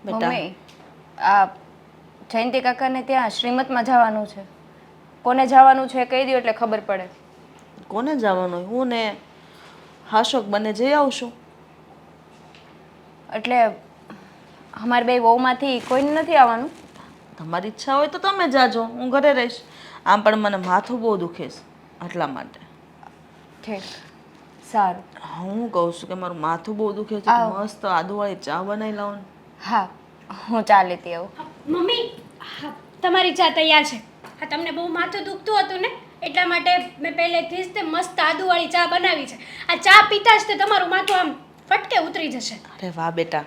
બેટા મમ્મી આ જયંતિ કાકાને ત્યાં શ્રીમતમાં જવાનું છે. કોને જવાનું છે કહી દો એટલે ખબર પડે. કોને જવાનું હોય? હું ને હાશોક બંને જઈ આવશું. એટલે અમારી બે વહુમાંથી કોઈને નથી આવવાનું? તમારી ઈચ્છા હોય તો તમે જાજો, હું ઘરે રહીશ. આમ પણ મને માથું બહુ દુખે છે એટલા માટે. ઠીક, સારું. હું કહું છું કે મારું માથું બહુ દુખે છે, મસ્ત આદુવાળી ચા બનાવી લાવો ને. હા, હું ચા લેતી આવું. મમ્મી, હા, તમારી ચા તૈયાર છે. હા, તમને બહુ માથું દુખતું હતું ને એટલા માટે મેં પહેલેથી જ તે મસ્ત આદુવાળી ચા બનાવી છે. આ ચા પીતા જ તે તમારું માથું આમ ફટકે ઉતરી જશે. અરે વાહ બેટા,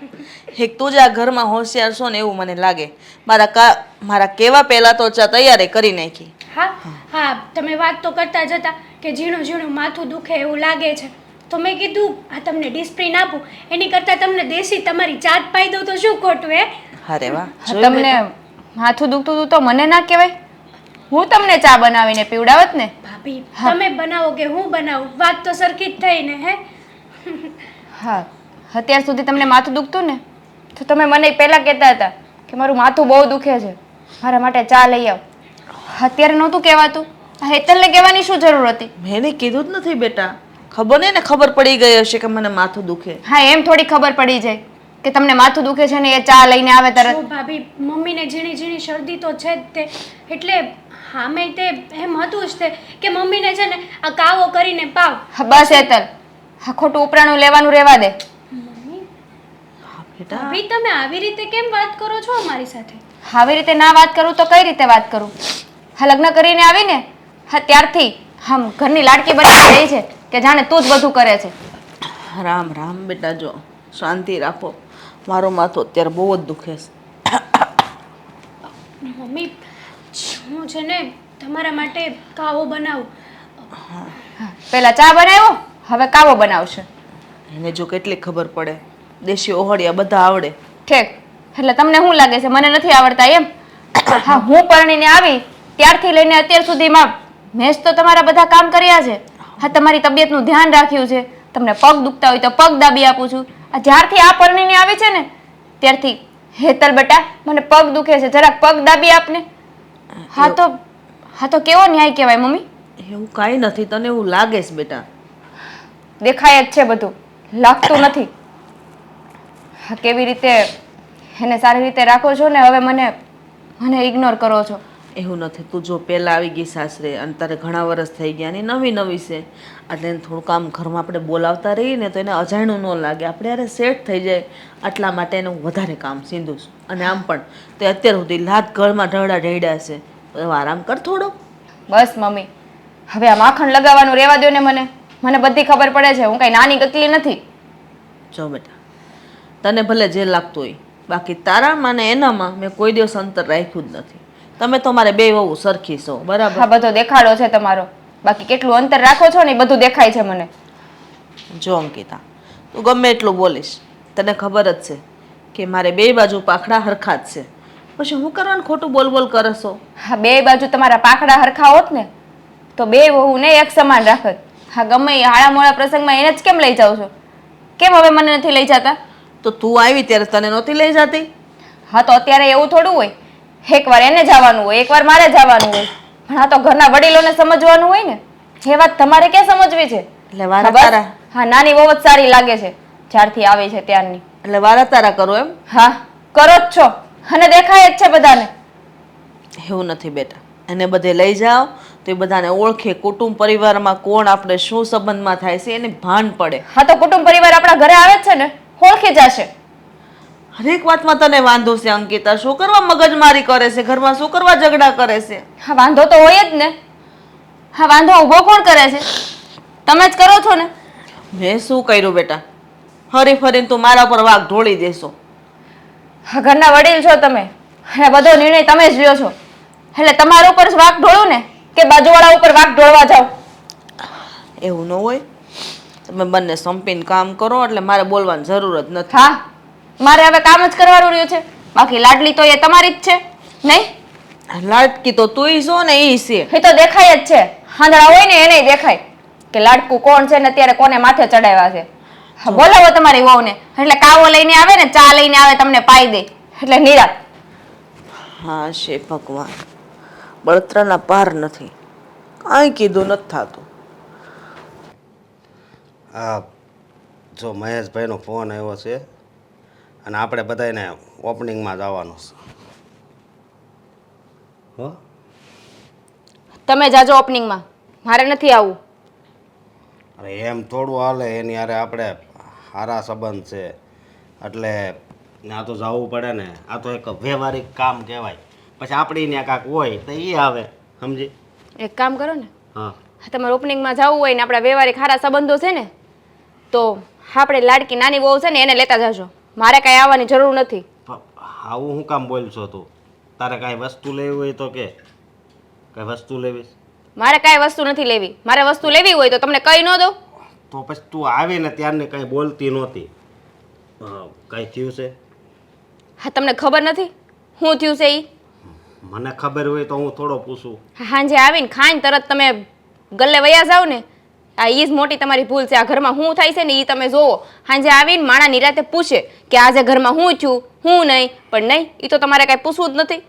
એક તું જ આ ઘરમાં હોશિયાર છો ને એવું મને લાગે. મારા કેવા પહેલાં તો ચા તૈયારી કરી નાખી. હા હા, તમે વાત તો કરતા જ હતા કે ઝીણું ઝીણું માથું દુખે એવું લાગે છે. તો મેં કીધું આ તમને ડિસ્પ્રિન આપું એની કરતાં તમને દેશી તમારી ચા જ પાઈ દઉં તો શું ખોટું હે? અરે વાહ, તમને માથું દુખતું હતું તો મને ના કહેવાય? હું તમને ચા બનાવીને પીવડાવત ને. ભાભી, તમે બનાવો કે હું બનાવું, વાત તો સરખી જ થઈ ને. હે હા, અત્યાર સુધી તમને માથું દુખતું ને તો તમે મને પહેલાં કહેતા હતા કે મારું માથું બહુ દુખે છે, મારા માટે ચા લઈ આવ. અત્યારે નહોતું કહેવાતું. હેતલને કહેવાની શું જરૂર હતી? મેં એને કીધું જ નથી બેટા. ખબર નહીં ને, ખબર પડી ગઈ હશે કે મને માથું દુખે. હા, એમ થોડી ખબર પડી જાય કે તમને માથું દુખે છે ને એ ચા લઈને આવે તરત. જો ભાભી, મમ્મીને ઝીણી ઝીણી શરદી તો છે જ તે, એટલે હામે તે એમ હતું જ તે કે મમ્મીને છે ને આ કાવો કરીને પાવ. હા, બસ હેતલ, હા ખોટું ઉપરાણું લેવાનું રહેવા દે. મમ્મી, બેટા ભાભી તમે આવી રીતે કેમ વાત કરો છો અમારી સાથે? આવી રીતે ના વાત કરું તો કઈ રીતે વાત કરું? હા, લગ્ન કરીને આવીને હા ત્યારથી હમ ઘરની લાડકી બની રહી છે કે જાણે તું જ બધું કરે છે. રામ રામ બેટા, જો શાંતિ રાખો. મારું માથું અત્યારે બહુ જ દુખે છે. મમ્મી, હું છે ને તમારા માટે કાવો બનાવું. પેલા ચા બનાવ્યો, હવે કાવો બનાવશે. એને જો કેટલી ખબર પડે, દેશી ઓહળિયા બધા આવડે. ઠીક, એટલે તમને શું લાગે છે મને નથી આવડતા એમ? હા, હું પરણીને આવી ત્યારથી લઈને અત્યાર સુધીમાં મેં જ તો તમારા બધા કામ કર્યા છે. હા, તમારી તબિયતનું ધ્યાન રાખ્યું છે. તમને પગ દુખતા હોય તો પગ દાબી આપું છું. આ જ્યારથી આ પરણીને આવી છે ને ત્યારથી હેતલ બેટા મને પગ દુખે છે, જરાક પગ દાબી આપને. હા તો કેવો ન્યાય કહેવાય મમ્મી? એવું કાંઈ નથી, તને એવું લાગે છે બેટા. દેખાય જ છે બધું, લાગતું નથી. હા, કેવી રીતે એને સારી રીતે રાખો છો ને હવે મને ઇગ્નોર કરો છો. એવું નથી, તું જો પહેલાં આવી ગઈ સાસરે અને તારે ઘણા વર્ષ થઈ ગયા અને નવી છે એટલે એને થોડુંક આમ ઘરમાં આપણે બોલાવતા રહીએ ને તો એને અજાણ્યું ન લાગે, આપણે યારે સેટ થઈ જાય આટલા માટે એને હું વધારે કામ સીંધું છું. અને આમ પણ તે અત્યાર સુધી લાત ગળમાં ઢળડા ઢળ્યા છે, તો આરામ કર થોડો. બસ મમ્મી, હવે આ માખણ લગાવવાનું રહેવા દો ને. મને બધી ખબર પડે છે, હું કઈ નાની ગકલી નથી. જો બેટા, તને ભલે જે લાગતું હોય, બાકી તારામાં ને એનામાં મેં કોઈ દિવસ અંતર રાખ્યું જ નથી. તમે તો મારે બે વહુ સરખી છો, બરાબર? હા, બધો દેખાડો છે તમારો, બાકી કેટલું અંતર રાખો છો ને એ બધું દેખાય છે મને. જો અંકિતા, તું ગમે એટલું બોલીશ, તને ખબર જ છે કે મારે બે બાજુ પાખડા હરખા જ છે. પછી હું કરવાનું ખોટું બોલ બોલ કરશો? હા, બે બાજુ તમારા પાખડા હરખા હોત ને તો બે વહુને એક સમાન રાખત. હા, ગમે એ હાળા મોળા પ્રસંગમાં એને જ કેમ લઈ જાવ છો? કેમ હવે મને નથી લઈ જતા? તો તું આવી ત્યારે તને નહોતી લઈ જતી? હા, તો અત્યારે એવું થોડું હોય, એકવાર એને જવાનું હોય, એકવાર મારે જવાનું હોય. પણ આ તો ઘરના વડીલોને સમજવાનું હોય ને, એ વાત તમારે ક્યાં સમજવી છે? એટલે વારા તારા? હા, નાની બહુ જ સારી લાગે છે જ્યારથી આવી છે ત્યારની. એટલે વારા તારા કરો એમ? હા, કરો જ છો અને દેખાય જ છે બધાને. એવું નથી બેટા, એને બધે લઈ જાઓ તો એ બધાને ઓળખે, કુટુંબ પરિવારમાં કોણ આપણે શું સંબંધમાં થાય છે એને ભાન પડે. હા, તો કુટુંબ પરિવાર આપણા ઘરે આવે જ છે ને, ઓળખી જશે. હરેક વાતમાં તને વાંધો છે અંકિતા, શું કરવા મગજમારી કરે છે ઘરમાં, શું કરવા ઝઘડા કરે છે? હા, વાંધો તો હોય જ ને. હા, વાંધો ઊભો કોણ કરે છે? તમે જ કરો છો ને. મેં શું કર્યું બેટા? હરી ફરીને તું મારા પર વાઘ ઢોળી દેશો. હા, ઘરના વડીલ છો તમે અને બધો નિર્ણય તમે જ લ્યો છો, એટલે તમારા ઉપર જ વાઘ ઢોળું ને કે બાજુવાળા ઉપર વાઘ ઢોળવા જાવ? એવું ન હોય, તમે બંને સંપીને કામ કરો એટલે મારે બોલવાની જરૂર જ નથી. હા, મારે હવે કામ જ કરવાનું રહ્યું છે, બાકી લાડલી તો એ તમારી જ છે નહીં? લાડકી તો તુંય છો ને ઈ છે. એ તો દેખાય જ છે, આંધળા હોય ને એને દેખાય કે લાડકું કોણ છે ને અત્યારે કોને માથે ચડાવ્યા છે. હા, બોલાવો તમારી વહુને એટલે કાવો લઈને આવે ને ચા લઈને આવે તમને પાઈ દે. એટલે નિરાત. હા છે ભગવાન, બળતરાના પાર નથી, કાંઈ કીધું નથી થતું. હા, જો મહેશભાઈનો ફોન આવ્યો છે અને આપણે બધાને ઓપનિંગમાં જવાનું છે. હો, તમે જાજો ઓપનિંગમાં, મારે નથી આવવું. અરે એમ થોડું હાલે, એની હારે આપણે સારા સંબંધ છે એટલે આ તો જવું પડે ને. આ તો એક વ્યવહારિક કામ કહેવાય. પછી આપણી ત્યાં કાંક હોય તો એ આવે, સમજી? એક કામ કરો ને, હા, તમારે ઓપનિંગમાં જવું હોય ને આપણા વ્યવહારિક સારા સંબંધો છે ને, તો આપણે લાડકી નાની વહુ છે ને એને લેતા જજો. મારે કાંઈ આવવાની જરૂર નથી. આવું શું કામ બોલશો તું? તારે કાંઈ વસ્તુ લેવી હોય તો કે કાંઈ વસ્તુ લેવીશ? મારે કાંઈ વસ્તુ નથી લેવી. મારે વસ્તુ લેવી હોય તો તમને કહી ન દઉં? તો પછી તું આવીને ત્યારને કાંઈ બોલતી નહોતી. કાંઈ થયું છે? હા, તમને ખબર નથી શું થયું છે એ? મને ખબર હોય તો હું થોડો પૂછું. સાંજે આવીને ખાઈને તરત તમે ગલ્લે વયા જાવ ને, આ ઈ જ મોટી તમારી ભૂલ છે. આ ઘરમાં શું થાય છે ને એ તમે જોવો. સાંજે આવીને માણા નિરાતે પૂછે કે આજે ઘરમાં શું થયું, શું નહીં, પણ નહીં, એ તો તમારે કાંઈ પૂછવું જ નથી.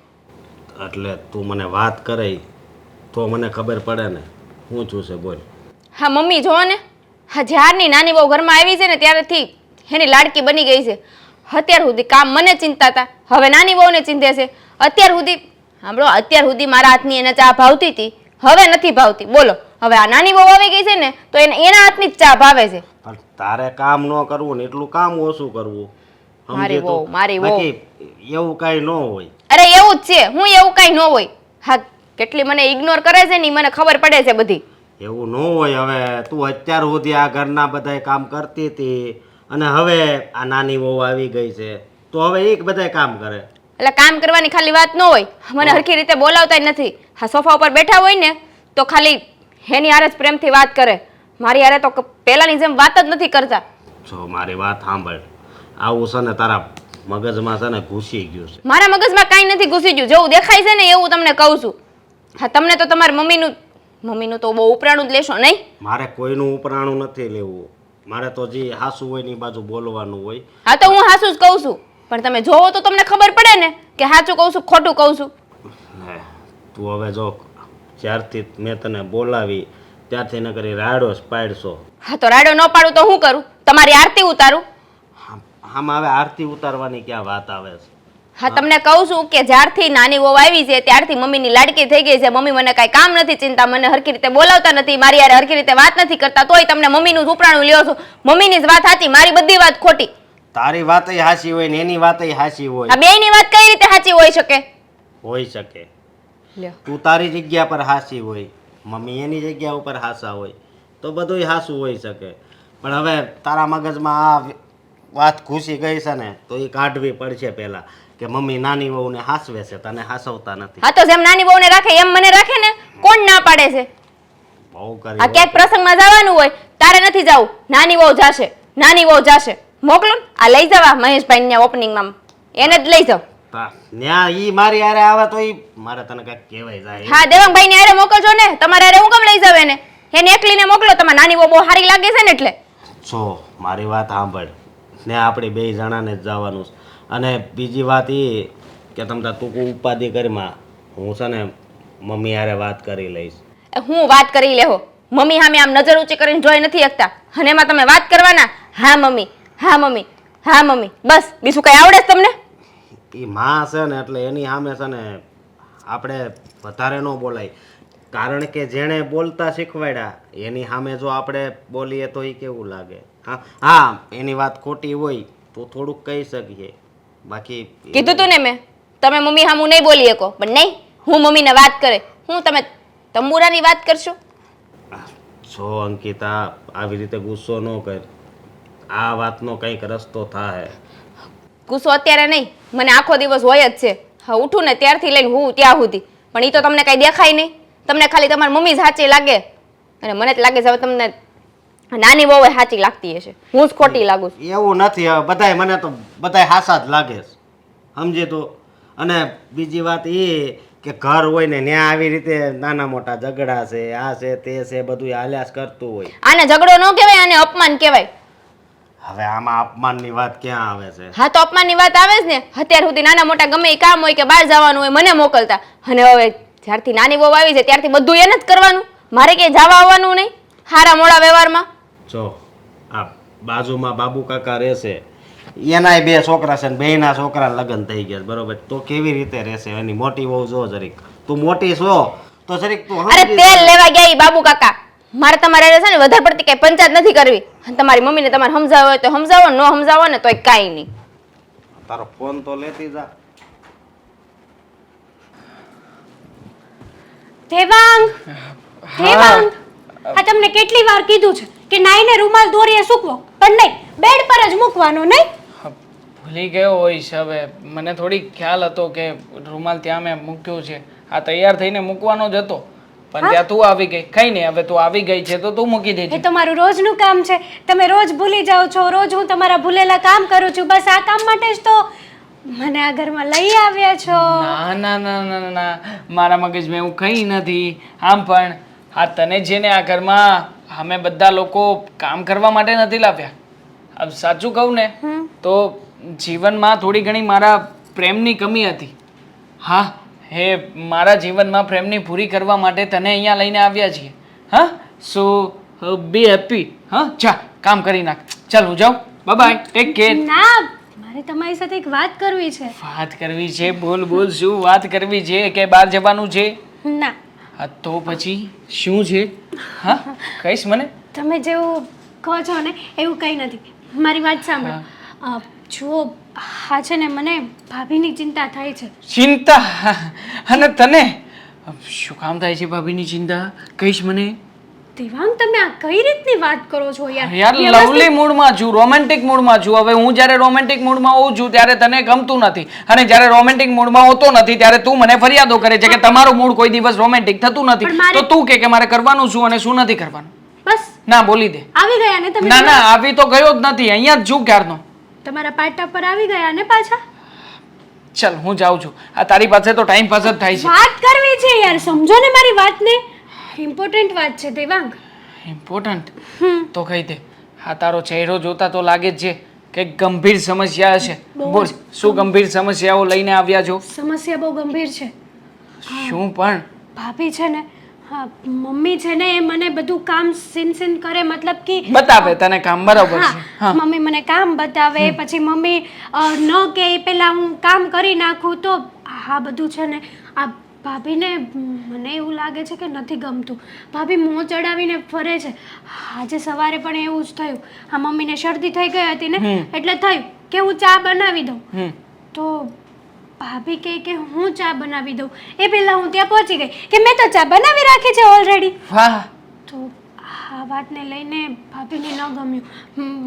એટલે તું મને વાત કરે તો મને ખબર પડે ને શું થયું છે, બોલ. હા મમ્મી જુઓ ને, હા જ્યારની નાની બહુ ઘરમાં આવી છે ને ત્યારથી એની લાડકી બની ગઈ છે. અત્યાર સુધી કામ મને ચિંતા હતા, હવે નાની બહુને ચિંતે છે. અત્યાર સુધી સાંભળો, અત્યાર સુધી મારા હાથની એને ચા ભાવતી હતી, હવે નથી ભાવતી. બોલો, હવે આ નાની બહુ આવી ગઈ છે ને તો એને એના હાથની જ ચા ભાવે છે. પણ તારે કામ ન કરવું ને એટલું કામ ઓછું કરવું. મારી વહુ, મારી વહુ. બાકી એવું કાંઈ ન હોય. અરે એવું જ છે, હું એવું કાંઈ ન હોય. હા, કેટલી મને ઇગ્નોર કરે છે ને ઈ મને ખબર પડે છે બધી. એવું ન હોય. હવે તું અત્યાર સુધી આ ઘરના બધાય કામ કરતી હતી અને હવે આ નાની વહુ આવી ગઈ છે તો હવે એક બધાય કામ કરે. એટલે કામ કરવાની ખાલી વાત ન હોય, મને હરખી રીતે બોલાવતા જ નથી. હા, સોફા ઉપર બેઠા હોય ને તો ખાલી એની હારે જ પ્રેમથી વાત કરે, મારી હારે તો પહેલાની જેમ વાત જ નથી કરતા. જો મારી વાત સાંભળ, આવું છે ને તારા મગજમાં છે ને ઘૂસી ગયું છે. મારા મગજમાં કાંઈ નથી ઘૂસી ગયું, જેવું દેખાય છે ને એવું તમને કહું છું. હા, તમને તો તમારા મમ્મીનું તો બહુ ઉપરાણું જ લેશો નહીં? મારે કોઈનું ઉપરાણું નથી લેવું. મારે તો જે હાસું હોય ની બાજુ બોલવાનું હોય. હા, તો હું હાસું જ કહું છું, પણ તમે જોવો તો તમને ખબર પડે ને કે સાચું કહું છું ખોટું કહું છું. હે, તું હવે જો જ્યારથી મેં તને બોલાવી ત્યારથી ન કરી રાડો જ પાડશો. હા, તો રાડો ન પાડું તો શું કરું? તમારી આરતી ઉતારું? આમાં હવે આરતી ઉતારવાની ક્યાં વાત આવે છે? હા, તમને કહું છું કે જ્યારથી નાની વહુ આવી છે ત્યારથી મમ્મીની લાડકી થઈ ગઈ છે. મમ્મી મને કાંઈ કામ નથી ચિંતા, મને હરખી રીતે બોલાવતા નથી, મારી યાર હરખી રીતે વાત નથી કરતા, તોય તમને મમ્મીનું જ ઉપરાણું લ્યો છો. મમ્મીની જ વાત સાચી, મારી બધી વાત ખોટી. તારી વાતય હાચી હોય ને એની વાતય હાચી હોય. આ બેયની વાત કઈ રીતે સાચી હોઈ શકે? હોઈ શકે. લ્યો, તું તારી જગ્યા પર હાચી હોય, મમ્મી એની જગ્યા ઉપર હાચા હોય તો બધુંય હાચું હોઈ શકે. પણ હવે તારા મગજમાં આ વાત ઘૂસી ગઈ છે ને તો એ કાઢવી પડશે પહેલા કે મમ્મી નાની વહુને હાચવે છે, તને હાચવતા નથી. હા, તો જેમ નાની વહુને રાખે એમ મને રાખે ને, કોણ ના પાડે છે? બહુ આ કરી ક્યાંક પ્રસંગમાં જવાનું હોય તારે નથી જવું, નાની વહુ જાશે, નાની વહુ જાશે. મોકલો ને, આ લઈ જવા મહેશભાઈ ને ઓપનિંગમાં, એને જ લઈ જાવ. ન્યા ઈ મારી હારે આવે તો ઈ મારે તને કઈક કહેવાય જાય. હા, દેવાંગભાઈ ને હારે મોકલજો ને, તમારે હારે હું કેમ લઈ જાવ એને? એને એકલીને મોકલો, તમારી નાની વહુ બહુ સારી લાગે છે ને એટલે. જો મારી વાત સાંભળ ને, આપણે બે જણાને જ જવાનું છે. અને બીજી વાત એ કે તમ તું ઉપાધિ કરીમાં હું છે ને મમ્મી હારે વાત કરી લઈશ. હું વાત કરી લેહો, મમ્મી સામે આમ નજર ઊંચી કરીને જોઈ નથી શકતા અને એમાં તમે વાત કરવાના હા મમ્મી, હા મમ્મી, હા મમ્મી, બસ બીજું કઈ આવડે છે તમને? એ માં છે ને એટલે એની સામે છે ને આપણે વધારે ન બોલાય, કારણ કે જેણે બોલતા શીખવાડ્યા એની સામે જો આપણે બોલીએ તો એ કેવું લાગે. હા હા, એની વાત ખોટી હોય તો થોડુંક કહી શકીએ, બાકી કીધું તું ને મેં, તમે મમ્મી સામું નહીં બોલી શકો, પણ નહીં, હું મમ્મીને વાત કરે, હું તમે તંબુરાની વાત કરશો? જો અંકિતા, આવી રીતે ગુસ્સો ન કર, આ વાતનો કંઈક રસ્તો થાય. ગુસ્સો અત્યારે નહીં, મને આખો દિવસ હોય જ છે. હા, ઉઠું ને ત્યારથી લઈને હું ત્યાં સુધી, પણ એ તો તમને કાંઈ દેખાય નહીં. તમને ખાલી તમારી મમ્મી જ સાચી લાગે અને મને જ લાગે છે હવે તમને નાની બહુ સાચી લાગતી હશે, હું જ ખોટી લાગુ છું. એવું નથી, હવે બધાય મને તો બધાય હાસા જ લાગે છે, સમજે તો. અને બીજી વાત એ કે ઘર હોય ને ત્યાં આવી રીતે નાના મોટા ઝઘડા છે, આ છે તે છે, બધું હાલ્યા જ કરતું હોય. આને ઝઘડો ન કહેવાય, આને અપમાન કહેવાય. હવે આમાં અપમાનની વાત ક્યાં આવે છે? હા તો અપમાનની વાત આવે જ ને. અત્યાર સુધી નાના મોટા ગમે એ કામ હોય કે બહાર જવાનું હોય મને મોકલતા, અને હવે જ્યારથી નાની વહુ આવી છે ત્યારથી બધું એને જ કરવાનું, મારે ક્યાંય જવા આવવાનું નહીં હારા મોડા વ્યવહારમાં. જો આ બાજુમાં બાબુ કાકા રહેશે, એનાય 2 છોકરા છે ને બેયના છોકરા લગ્ન થઈ ગયા છે, બરોબર? તો કેવી રીતે રહેશે? એની મોટી વહુ જો જરીક, તું મોટી છો તો જરીક તું અરે સમજી તેલ જા. લેવા ગયા ઈ બાબુ કાકા. મારે તમારે છે ને વધારે પડતી કઈ પંચાયત નથી કરવી. અને તમારી મમ્મીને તમારે સમજાવવા હોય તો સમજાવો, ન સમજાવો ને તોય કાંઈ નહીં. તારો ફોન તો લેતી જા. દેવાંગ, દેવાંગ, આ તમને કેટલી વાર કીધું છે કે નાઈને રૂમાલ દોરીએ સૂકવો, પણ નહીં, બેડ પર જ મૂકવાનો નહીં. ભૂલી ગયો હોઈશ. હવે મને થોડી ખ્યાલ હતો કે રૂમાલ ત્યાં મેં મૂક્યો છે. આ તૈયાર થઈને મૂકવાનો જ હતો, પણ ત્યાં તું આવી ગઈ. કઈ નહીં, હવે તું આવી ગઈ છે તો તું મૂકી એ દેજે. તો મારું રોજનું કામ છે. તમે રોજ ભૂલી જાઓ છો, રોજ હું તમારા ભૂલેલા કામ કરું છું. બસ આ કામ માટે જ તો મને આ ઘરમાં લઈ આવ્યા છો. ના ના ના ના ના, મારા મગજમાં એવું કંઈ નથી. આમ પણ આ તને છે ને આ ઘરમાં અમે બધા લોકો કામ કરવા માટે નથી લાવ્યા. अब સાચું કહું ને તો જીવનમાં થોડી ઘણી મારા પ્રેમની કમી હતી. હા, હે મારા જીવનમાં પ્રેમની પૂરી કરવા માટે તને અહીંયા લઈને આવ્યા છીએ. હા, સો બી હેપી. હા, જા કામ કરી નાખ. ચાલ હું જાઉં. Bye bye, take care. ના, મારે તમારી સાથે એક વાત કરવી છે. વાત કરવી છે? બોલ બોલ, શું વાત કરવી છે? કે બહાર જવાનું છે? ના, હા તો પછી શું છે? હા, કહીશ મને? તમે જેવું કહો છો ને એવું કંઈ નથી. મારી વાત સાંભળો. જુઓ, હા છે ને મને ભાભીની ચિંતા થાય છે. ચિંતા? અને તને શું કામ થાય છે ભાભીની ચિંતા? કહીશ મને? દેવાંગ, તમે આ કઈ રીતની વાત કરો છો યાર? યાર લવલી મૂડમાં છું, રોમેન્ટિક મૂડમાં છું. હવે હું જ્યારે રોમેન્ટિક મૂડમાં હોઉં છું ત્યારે તને ગમતું નથી, અને જ્યારે રોમેન્ટિક મૂડમાં હોતો નથી ત્યારે તું મને ફરિયાદો કરે છે કે તમારું મૂડ કોઈ દિવસ રોમેન્ટિક થતું નથી. પણ મારે- તો તું કે મારે કરવાનું શું અને શું નથી કરવાનું? બસ ના બોલી દે. આવી ગયા ને તમે? ના ના, આવી તો ગયો જ નથી, અહીંયા જ છું ક્યારનો. તમારા પાટા પર આવી ગયા ને પાછા? ચલ હું જાઉં છું. આ તારી પાસે તો ટાઈમ પાસ જ થાય છે. વાત કરવી છે યાર, સમજો ને મારી વાતને. ઇમ્પોર્ટન્ટ વાત છે દેવાંગ. ઇમ્પોર્ટન્ટ? તો કહી દે. હા, તારો ચહેરો જોતા તો લાગે જ છે કે ગંભીર સમસ્યા હશે. બોલ, શું ગંભીર સમસ્યાઓ લઈને આવ્યા છો? સમસ્યા બહુ ગંભીર છે. શું પણ? ભાભી છે ને, હા મમ્મી છે ને, એ મને બધું કામ સીન કરે, મતલબ કે બતાવે તને કામ બરાબર છે? હા, મમ્મી મને કામ બતાવે, પછી મમ્મી ન કે એ પહેલા હું કામ કરી નાખું. તો આ બધું છે ને આ ભાભીને મને એવું લાગે છે કે નથી ગમતું. ભાભી મોં ચડાવીને ફરે છે. આજે સવારે પણ એવું જ થયું. આ મમ્મીને શરદી થઈ ગઈ હતી ને, એટલે થયું કે હું ચા બનાવી દઉં. તો ભાભી કહે કે હું ચા બનાવી દઉં. એ પહેલા હું ત્યાં પહોંચી ગઈ કે મેં તો ચા બનાવી રાખી છે ઓલરેડી. વાહ, તો આ વાતને લઈને ભાભીને ન ગમ્યું.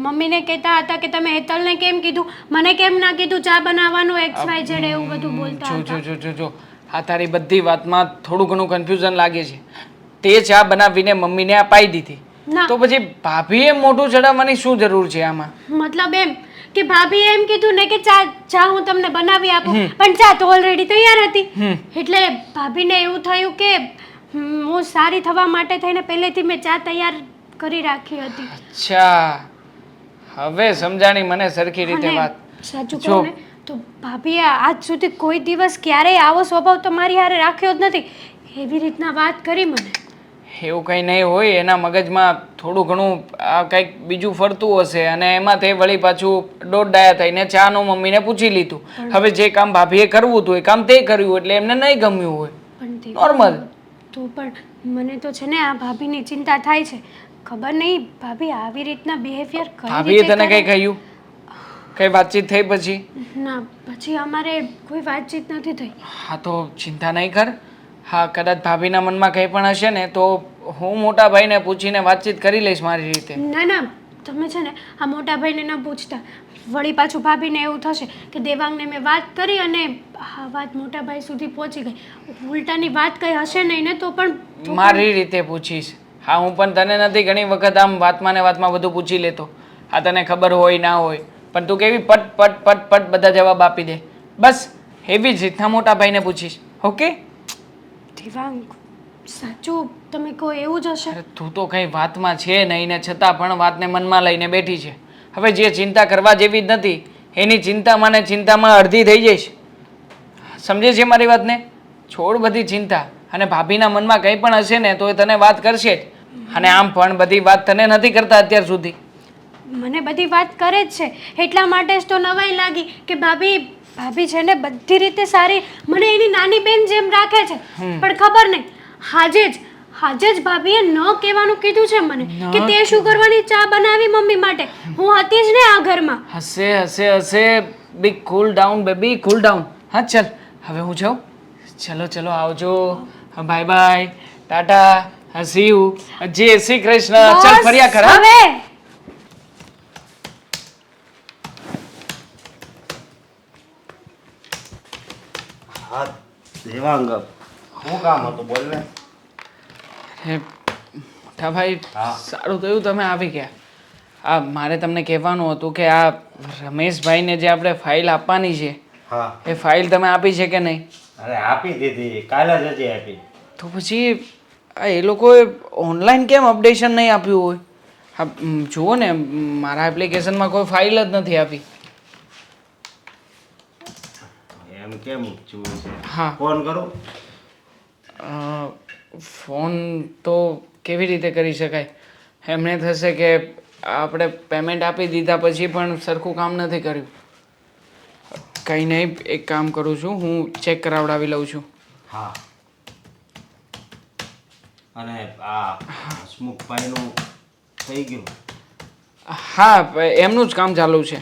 મમ્મીને કહેતા હતા કે તમે હેતલને કેમ કીધું, મને કેમ ના કીધું ચા બનાવવાનું, એક્સ વાય ઝેડ એવું બધું બોલતા જો હતા. જો જો જો જો આ તારી બધી વાતમાં થોડું ઘણું કન્ફ્યુઝન લાગે છે. તે ચા બનાવીને મમ્મીને અપાઈ દીધી, ના. તો પછી ભાભીએ મોઢું ચડાવવાની શું જરૂર છે આમાં? મતલબ એમ કે ભાભીએ એમ કીધું ને કે ચા હું તમને બનાવી આપું, પણ ચા તો ઓલરેડી તૈયાર હતી. એટલે ભાભીને એવું થયું કે હું સારી થવા માટે થઈને પહેલેથી મેં ચા તૈયાર કરી રાખી હતી. અચ્છા, હવે સમજાણી મને સરખી રીતે અને વાત. સાચું જો. કહું ને તો ભાભીએ આજ સુધી કોઈ દિવસ ક્યારેય આવો સ્વભાવ તો મારી હારે રાખ્યો જ નથી. એવી રીતના વાત કરી મને. એવું કંઈ નહીં હોય, એના મગજમાં થોડું ઘણું આ કંઈક બીજું ફરતું હશે, અને એમાં તે વળી પાછું દોઢ થઈને ચાનું મમ્મીને પૂછી લીધું. હવે જે કામ ભાભીએ કરવું હતું એ કામ તે કર્યું, એટલે એમને નહીં ગમ્યું હોય. પણ નોર્મલ. તો પણ મને તો છે ને આ ભાભીની ચિંતા થાય છે. ખબર નહીં ભાભી આવી રીતના બિહેવિયર કરી ભાભીએ તને કંઈ કહ્યું? કઈ વાતચીત થઈ પછી? ના, પછી અમારે કોઈ વાતચીત નથી થઈ. હા તો ચિંતા નહીં કર. હા, કદાચ ભાભીના મનમાં કંઈ પણ હશે ને તો હું મોટા ભાઈને પૂછીને વાતચીત કરી લઈશ મારી રીતે. ના ના, તમે છે ને આ મોટા ભાઈને ન પૂછતા. વળી પાછું ભાભીને એવું થશે કે દેવાંગને મેં વાત કરી અને આ વાત મોટા ભાઈ સુધી પહોંચી ગઈ. ઉલટાની વાત કંઈ હશે નહીં ને તો પણ મારી રીતે પૂછીશ. હા, હું પણ તને નથી ઘણી વખત આમ વાતમાં ને વાતમાં બધું પૂછી લેતો. આ તને ખબર હોય ના હોય, પણ તું કેવી પટ પટ પટ પટ બધા જવાબ આપી દે. બસ એવી જ રીતના મોટા ભાઈને પૂછીશ. ઓકે? દેવાંગ, સાચું તમે કહો એવું જ હશે? અરે તું તો કઈ વાતમાં છે નહીં ને છતાં પણ વાતને મનમાં લઈને બેઠી છે. હવે જે ચિંતા કરવા જેવી જ નથી એની ચિંતામાં ને ચિંતામાં અડધી થઈ જઈશ. સમજે છે મારી વાતને? છોડ બધી ચિંતા. અને ભાભીના મનમાં કંઈ પણ હશે ને તો એ તને વાત કરશે જ. અને આમ પણ બધી વાત તને નથી કરતા અત્યાર સુધી. મને બધી વાત કરે જ છે, એટલા માટે જ તો નવાઈ લાગી કે ભાભી છે ને બધી રીતે સારી, મને એની નાની બેન જેમ રાખે છે. પણ ખબર નહીં, આજે જ ભાભીએ ન કહેવાનું કીધું છે મને કે તે શું કરવાની ચા બનાવી મમ્મી માટે. હું હતી જ ને આ ઘરમાં. હશે બી કુલ ડાઉન બેબી, કુલ ડાઉન. હા ચાલ હવે હું જાઉં. ચલો આવજો. Bye bye, Tata, C you, જય શ્રી કૃષ્ણ. ચાલ ફર્યા કર. હા? હવે હા દેવાંગ, શું કામ હતું બોલ ને. હે મોટા ભાઈ, હા. સારું થયું તમે આવી ગયા. આ મારે તમને કહેવાનું હતું કે આ રમેશભાઈને જે આપણે ફાઇલ આપવાની છે હા, એ ફાઇલ તમે આપી છે કે નહીં? અરે આપી દીધી, કાલે જ હજી આપી. તો પછી એ લોકોએ ઓનલાઈન કેમ અપડેશન નહીં આપ્યું હોય? હા જુઓ ને, મારા એપ્લિકેશનમાં કોઈ ફાઇલ જ નથી આપી. એમ કેમ જોવું છે? હા. ફોન કરું? ફોન તો કેવી રીતે કરી શકાય? એમને થશે કે આપણે પેમેન્ટ આપી દીધા પછી પણ સરખું કામ નથી કર્યું. કંઈ નહીં, એક કામ કરું છું, હું ચેક કરાવડાવી લઉં છું. હા. અને આ હસમુખભાઈનું થઈ ગયું? હા, એમનું જ કામ ચાલુ છે.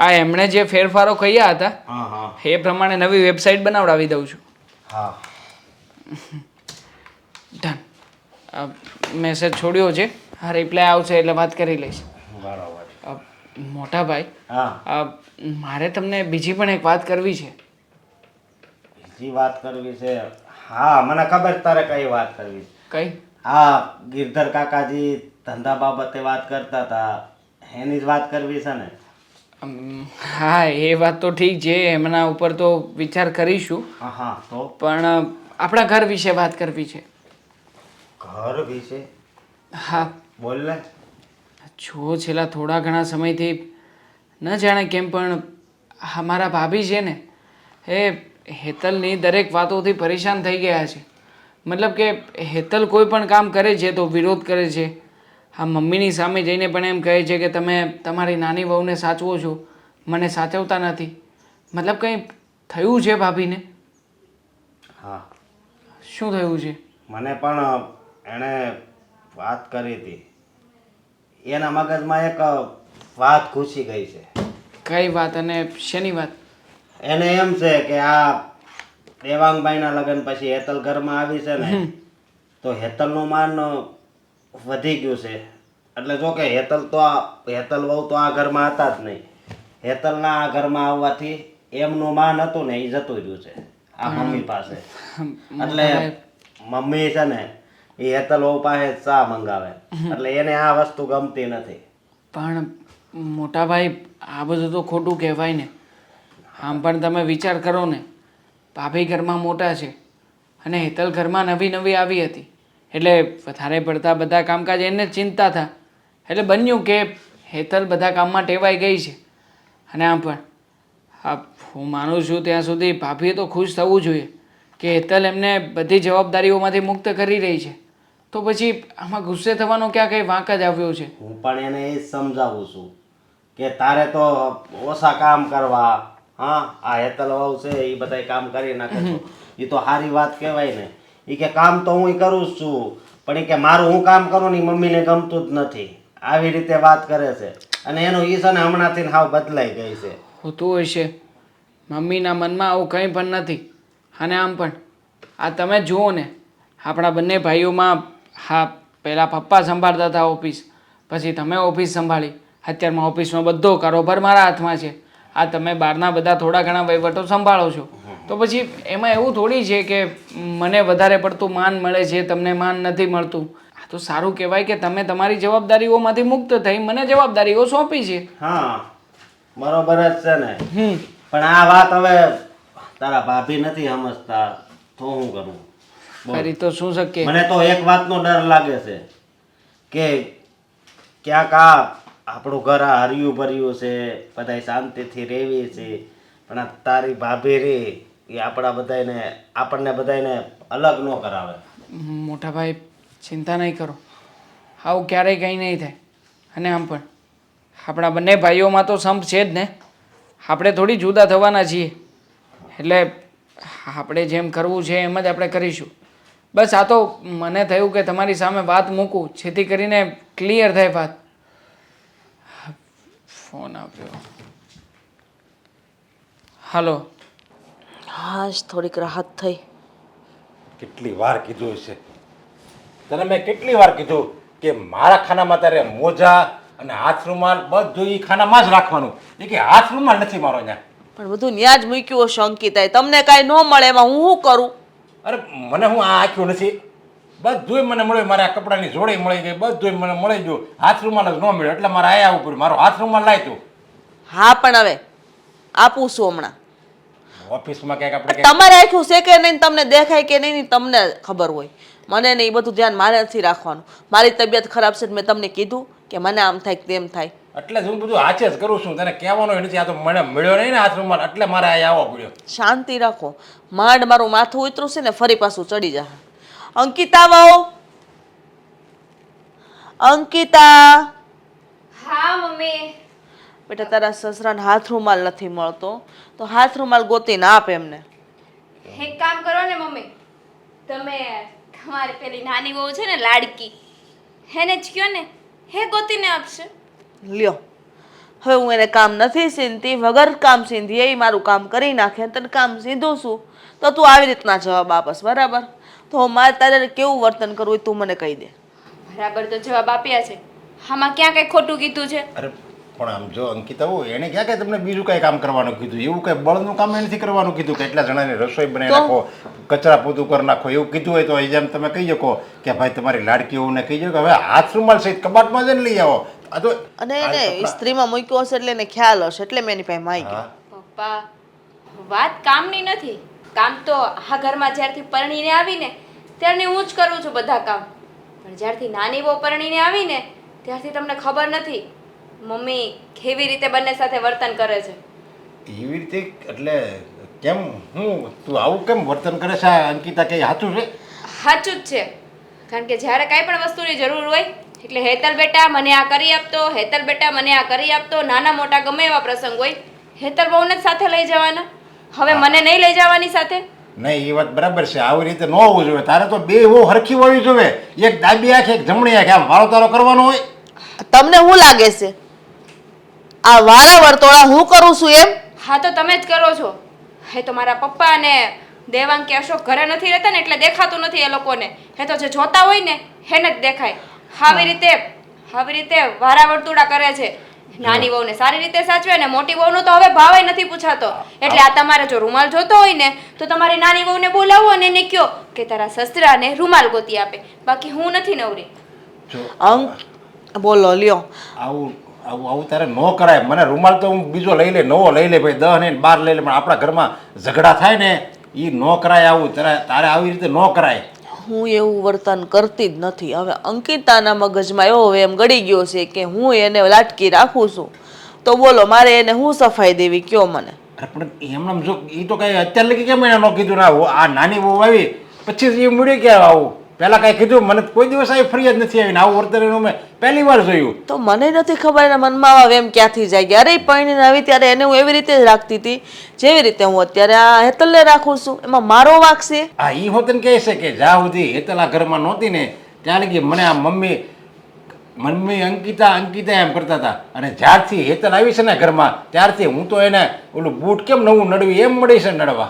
આ એમણે જે ફેરફારો કહ્યા હતા હા હા એ પ્રમાણે નવી વેબસાઇટ બનાવડાવી દઉં છું. હા. ડન. મેસેજ છોડ્યો છે, હા રિપ્લાય આવશે એટલે વાત કરી લઈશ. બરાબર. મોટા ભાઈ, હા. મારે તમને બીજી પણ એક વાત કરવી છે. બીજી વાત કરવી છે? હા, મને ખબર છે તારે કઈ વાત કરવી છે. કઈ? હા, ગિરધર કાકાજી ધંધા બાબતે વાત કરતા હતા, એની જ વાત કરવી છે ને? હા એ વાત તો ઠીક છે, એમના ઉપર તો વિચાર કરીશું. હા હા. તો પણ આપણા ઘર વિશે વાત કરવી છે. ઘર વિશે? હા. બોલ ને. જો છેલ્લા થોડા ઘણા સમયથી ન જાણે કેમ પણ અમારા ભાભી છે ને એ હેતલની દરેક વાતોથી પરેશાન થઈ ગયા છે. મતલબ કે હેતલ કોઈ પણ કામ કરે છે તો વિરોધ કરે છે. હા, મમ્મીની સામે જઈને પણ એમ કહે છે કે તમે તમારી નાની વહુને સાચવો છો, મને સાચવતા નથી. મતલબ કંઈ થયું છે ભાભીને? હા. શું થયું છે? મને પણ એણે વાત કરી હતી, એના મગજમાં એક વાત ઘૂસી ગઈ છે. કઈ વાત અને શેની વાત? એને એમ છે કે આ દેવાંગભાઈના લગ્ન પછી હેતલ ઘરમાં આવી છે ને તો હેતલનું માન વધી ગયું છે. એટલે જો કે હેતલ વહુ તો આ ઘરમાં હતા જ નહીં. હેતલના આ ઘરમાં આવવાથી એમનું માન હતું ને એ જતું રહ્યું છે આ મમ્મી પાસે. એટલે મમ્મી છે ને એ હેતલ વહુ પાસે ચા મંગાવે, એટલે એને આ વસ્તુ ગમતી નથી. પણ મોટા ભાઈ, આ બધું તો ખોટું કહેવાય ને. આમ પણ તમે વિચાર કરો ને, ભાભી ઘરમાં મોટા છે અને હેતલ ઘરમાં નવી નવી આવી હતી એટલે વધારે પડતા બધા કામકાજ એને જ ચિંતા થા. એટલે બન્યું કે હેતલ બધા કામમાં ટેવાઈ ગઈ છે. અને આમ પણ હા, હું માનું છું ત્યાં સુધી ભાભીએ તો ખુશ થવું જોઈએ કે હેતલ એમને બધી જવાબદારીઓમાંથી મુક્ત કરી રહી છે. તો પછી આમાં ગુસ્સે થવાનો ક્યાં કંઈ વાંક જ આવ્યો છે? હું પણ એને એ જ સમજાવું છું કે તારે તો ઓછા કામ કરવા. હા, આ હેતલ વહુ છે એ બધા કામ કરી નાખે છે, એ તો સારી વાત કહેવાય ને. એ કે કામ તો હું કરું જ છું, પણ એ કે મારું હું કામ કરું ને મમ્મીને ગમતું જ નથી, આવી રીતે વાત કરે છે. અને એનું ઈ છે ને હમણાંથી હાવ બદલાઈ ગઈ છે. હોતું હશે, મમ્મીના મનમાં આવું કંઈ પણ નથી. અને આમ પણ આ તમે જુઓ ને, આપણા બંને ભાઈઓમાં હા પહેલાં પપ્પા સંભાળતા હતા ઓફિસ, પછી તમે ઓફિસ સંભાળી, અત્યારમાં ઓફિસનો બધો કારોબાર મારા હાથમાં છે. આ તમે બહારના બધા થોડા ઘણા વહીવટો સંભાળો છો, તો પછી એમાં એવું થોડી છે કે મને વધારે પડતું માન મળે છે, તમને માન નથી મળતું. આ તો સારું કહેવાય કે તમે તમારી જવાબદારીઓમાંથી મુક્ત થઈ મને જવાબદારીઓ સોંપી છે. હા, બરોબર જ છે ને. પણ આ વાત હવે તારા ભાભી નથી સમજતા તો હું કરું? બોલ. ફરી તો શું શક્ય? મને તો એક વાતનો ડર લાગે છે કે ક્યાંક આ આપણું ઘર આ હર્યું ભર્યું છે, બધાય શાંતિથી રહેવી છે, પણ આ તારી ભાભી રે એ આપણને બધાને અલગ ન કરાવે. મોટા ભાઈ ચિંતા નહીં કરો, આવું ક્યારેય કંઈ નહીં થાય. અને આમ પણ આપણા બંને ભાઈઓમાં તો સંપ છે જ ને, આપણે થોડી જુદા થવાના છીએ. એટલે આપણે જેમ કરવું છે એમ જ આપણે કરીશું. બસ આ તો મને થયું કે તમારી સામે વાત મૂકું જેથી કરીને ક્લિયર થાય વાત. ફોન આવ્યો. હાલો. હા જ થોડીક રાહત થઈ. કેટલી વાર કીધું છે તને, મેં કેટલી વાર કીધું કે મારા ખાનામાં તારે મોજા અને હાથ રૂમાલ બધું એ ખાનામાં જ રાખવાનું. એ કે હાથ રૂમાલ નથી મારો અહીંયા. પણ બધું ન્યા જ મૂક્યું હશે અંકિતાએ. તમને કાંઈ ન મળે એમાં હું શું કરું? અરે મને હું આ આખ્યું નથી, બધુંય મને મળ્યું. મારે આ કપડાની જોડી મળી ગઈ, બધુંય મને મળી ગયું. હાથ રૂમાલ જ ન મળ્યો એટલે મારે આયા આવવું પડ્યું. મારો હાથ રૂમાલ લાય તું. હા પણ હવે આપું છું હમણાં. ઓફિસમાં ક્યાંક આપણે ક્યાંક તમારે આખ્યું છે કે નહીં, તમને દેખાય કે નહીં તમને ખબર હોય. મને ને એ બધું ધ્યાન મારે નથી રાખવાનું. મારી તબિયત ખરાબ છે, મેં તમને કીધું કે મને આમ થાય તેમ થાય. એટલે જ હું બધું હાચે જ કરું છું. તને કહેવાનો નથી. આ તો મને મળ્યો નહીં ને હાથ રૂમાલ, એટલે મારે અહીંયા આવવો પડ્યો. શાંતિ રાખો. માંડ મારું માથું ઉતરું છે ને ફરી પાછું ચડી જાય. અંકિતા વહુ, અંકિતા. હા મમ્મી. બેટા તારા સસરાને હાથ રૂમાલ નથી મળતો તો હાથ રૂમાલ ગોતીને આપ એમને. એક કામ કરો ને મમ્મી, તમે તમારી પેલી નાની વહુ છે ને લાડકી, હેને જ કયો ને, હે ગોતીને આપશે. લ્યો, હવે હું એને કામ નથી સીંધતી, વગર કામ સીંધી એ મારું કામ કરી નાખે. તને કામ સીધું છું તો તું આવી રીતના જવાબ આપસ, બરાબર? તો મારે તારે કેવું વર્તન કરવું એ તું મને કહી દે. બરાબર તો જવાબ આપ્યા છે, આમાં ક્યાં કઈ ખોટું કીધું છે? અરે પણ આમ જો અંકિતા હોય એને ક્યાં કઈ તમને બીજું કઈ કામ કરવાનું કીધું? એવું કઈ બળનું કામ નથી કરવાનું કીધું કે એટલા જણાની રસોઈ બનાવી નાખો, કચરા પોતું કરી નાખો. એવું કીધું હોય તો જેમ તમે કહી શકો કે ભાઈ તમારી લાડકી હોને કહી શકો હવે હાથ રૂમાલ સહિત કબાટમાં જઈને લઈ આવો. આ તો અને એને ઇસ્ત્રીમાં મૂક્યો હશે એટલે એને ખ્યાલ હશે, એટલે મેં એની પાસે માંગ્યો. પપ્પા, વાત કામની નથી. કામ તો આ ઘરમાં જ્યારથી પરણીને આવીને ત્યારની હું જ કરું છું બધા કામ. પણ જ્યારથી નાની બહુ પરણીને આવીને ત્યારથી તમને ખબર નથી મમ્મી કેવી રીતે બંને સાથે વર્તન કરે છે. એવી રીતે એટલે કેમ હું તું આવું કેમ વર્તન કરે છે અંકિતા? કઈ સાચું છે? સાચું જ છે. કારણ કે જ્યારે કાંઈ પણ વસ્તુની જરૂર હોય એટલે હેતલ બેટા મને આ કરી આપતો, હેતલ બેટા મને આ કરી આપતો. નાના મોટા ગમે એવા પ્રસંગ હોય હેતલ બહુને જ સાથે લઈ જવાના. હવે મને નહીં લઈ જવાની સાથે? નહીં, એ વાત બરાબર છે. આવી રીતે ન હોવું જોઈએ. તારે તો બે બહુ હરખી હોવી જોઈએ. એક ડાબી આંખ એક જમણી આંખ, આમ વાળો તારો કરવાનો હોય. તમને શું લાગે છે આ વારા વર્તોળા હું કરું છું એમ? હા તો તમે જ કરો છો. હે તો મારા પપ્પા અને દેવાંગ કે અશોક ઘરે નથી રહેતા ને એટલે દેખાતું નથી એ લોકોને. હે તો જે જોતા હોય ને એને જ દેખાય. આવી રીતે વારા વર્તુળા કરે છે. નાની વહુને સારી રીતે સાચવે ને મોટી વહુનો તો હવે ભાવ નથી પૂછાતો. એટલે આ તમારે જો રૂમાલ જોતો હોય ને તો તમારી નાની વહુને બોલાવો અને એને કહો કે તારા સસરાને રૂમાલ ગોતી આપે. બાકી હું નથી નવરી. અંક બોલો લ્યો. આવું આવું આવું તારે ન કરાય. મને રૂમાલ તો હું બીજો લઈ લે, નવો લઈ લે ભાઈ, 10 ને 12 લઈ લે, પણ આપણા ઘરમાં ઝઘડા થાય ને એ ન કરાય. આવું તારે આવી રીતે ન કરાય. હું એવું વર્તન કરતી જ નથી. હવે અંકિતાના મગજમાં એવો એમ ગળી ગયો છે કે હું એને લાટકી રાખું છું તો બોલો મારે એને હું સફાઈ દેવી કયો મને? અરે પણ એમને જો એ તો કઈ અત્યારે લગી કેમ એને ન કીધું? ના આ નાની બહુ આવી પછી એ મળ્યું કે આવું પહેલા કઈ કીધું? મને કોઈ દિવસ આવી ફરિયાદ નથી આવી ને આવું વર્તન એનું મેં પહેલી વાર જોયું. તો મને નથી ખબર એના મનમાં આવા એમ ક્યાંથી જાય કે અરે પૈણીને આવી ત્યારે એને હું એવી રીતે જ રાખતી હતી જેવી રીતે હું અત્યારે આ હેતલને રાખું છું. એમાં મારો વાંક છે? હા, એ હોતન કહે છે કે જ્યાં સુધી હેતલ આ ઘરમાં નહોતી ને ત્યાં લગી મને આ મમ્મી અંકિતા એમ કરતા હતા. અને જ્યારથી હેતલ આવી છે ને ઘરમાં ત્યારથી હું તો એને ઓલું બૂટ કેમ નવું નડવી એમ મળી છે નડવા.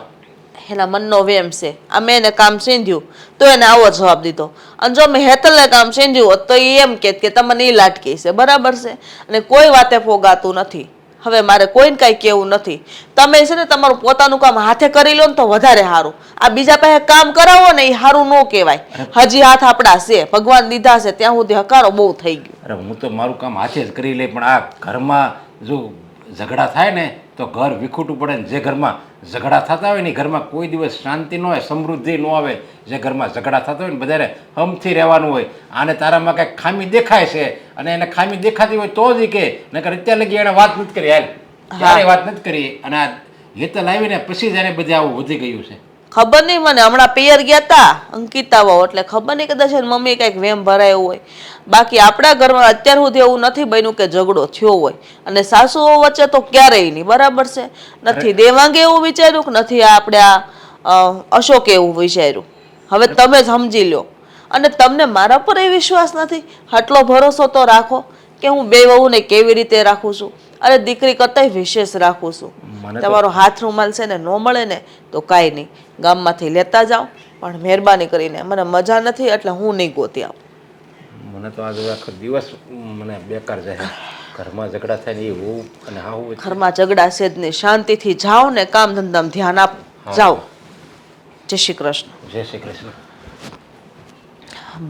એના મનનો વેમ છે. આ મેં એને કામ સીંધ્યું તો એને આવો જવાબ દીધો. અને જો મેં હેતલને કામ સીંધ્યું હોત તો એ એમ કહેત કે તમને એ લાટકી છે, બરાબર છે? અને કોઈ વાતે ફોગાતું નથી. હવે મારે કોઈને કાંઈ કહેવું નથી. તમે છે ને તમારું પોતાનું કામ હાથે કરી લો ને તો વધારે સારું. આ બીજા પાસે કામ કરાવો ને એ સારું ન કહેવાય. હજી હાથ આપણા છે, ભગવાન દીધા છે ત્યાં સુધી હકારો બહુ થઈ ગયો. અરે હું તો મારું કામ હાથે જ કરી લે, પણ આ ઘરમાં જો ઝઘડા થાય ને તો ઘર વિખૂટું પડે ને જે ઘરમાં ઝઘડા થતા હોય ને એ ઘરમાં કોઈ દિવસ શાંતિ ન હોય, સમૃદ્ધિ ન આવે. જે ઘરમાં ઝઘડા થતા હોય ને બધાને હમથી રહેવાનું હોય. આને તારામાં કંઈક ખામી દેખાય છે અને એને ખામી દેખાતી હોય તો જ કે નકર અત્યાર લગી એને વાત નથી કરી. હાલ ક્યારે વાત નથી કરી અને આ હેતલ આવીને પછી જ એને બધે આવું વધી ગયું છે. ખબર નહીં મને હમણાં પિયર ગયા તા અંકિતા વહુ એટલે ખબર નહીં કદાચ એની મમ્મી કંઈક વેમ ભરાયો હોય. બાકી આપણા ઘરમાં અત્યાર સુધી એવું નથી બન્યું કે ઝઘડો થયો હોય. અને સાસુઓ વચ્ચે તો ક્યારેય નહીં, બરાબર છે. નથી દેવાંગે એવું વિચાર્યું કે નથી આપણે આ અશોકે એવું વિચાર્યું. હવે તમે જ સમજી લો. અને તમને મારા પર એ વિશ્વાસ નથી? આટલો ભરોસો તો રાખો કે હું બે વહુને કેવી રીતે રાખું છું. અરે દીકરી કરતાંય વિશેષ રાખું છું. તમારો હાથ રૂમાલ છે ને ન મળે ને તો કાંઈ નહીં, ગામમાંથી લેતા જાઓ, પણ મહેરબાની કરીને મને મજા નથી એટલે હું નહીં ગોતી આવું. મને તો આજે આખો દિવસ મને બેકાર જાય. ઘરમાં ઝઘડા થાય ને એ હોવું અને હા હોવું. ઘરમાં ઝઘડા છે જ નહીં, શાંતિથી જાઓ ને કામ ધંધામાં ધ્યાન આપો. જાઓ. જય શ્રી કૃષ્ણ. જય શ્રી કૃષ્ણ.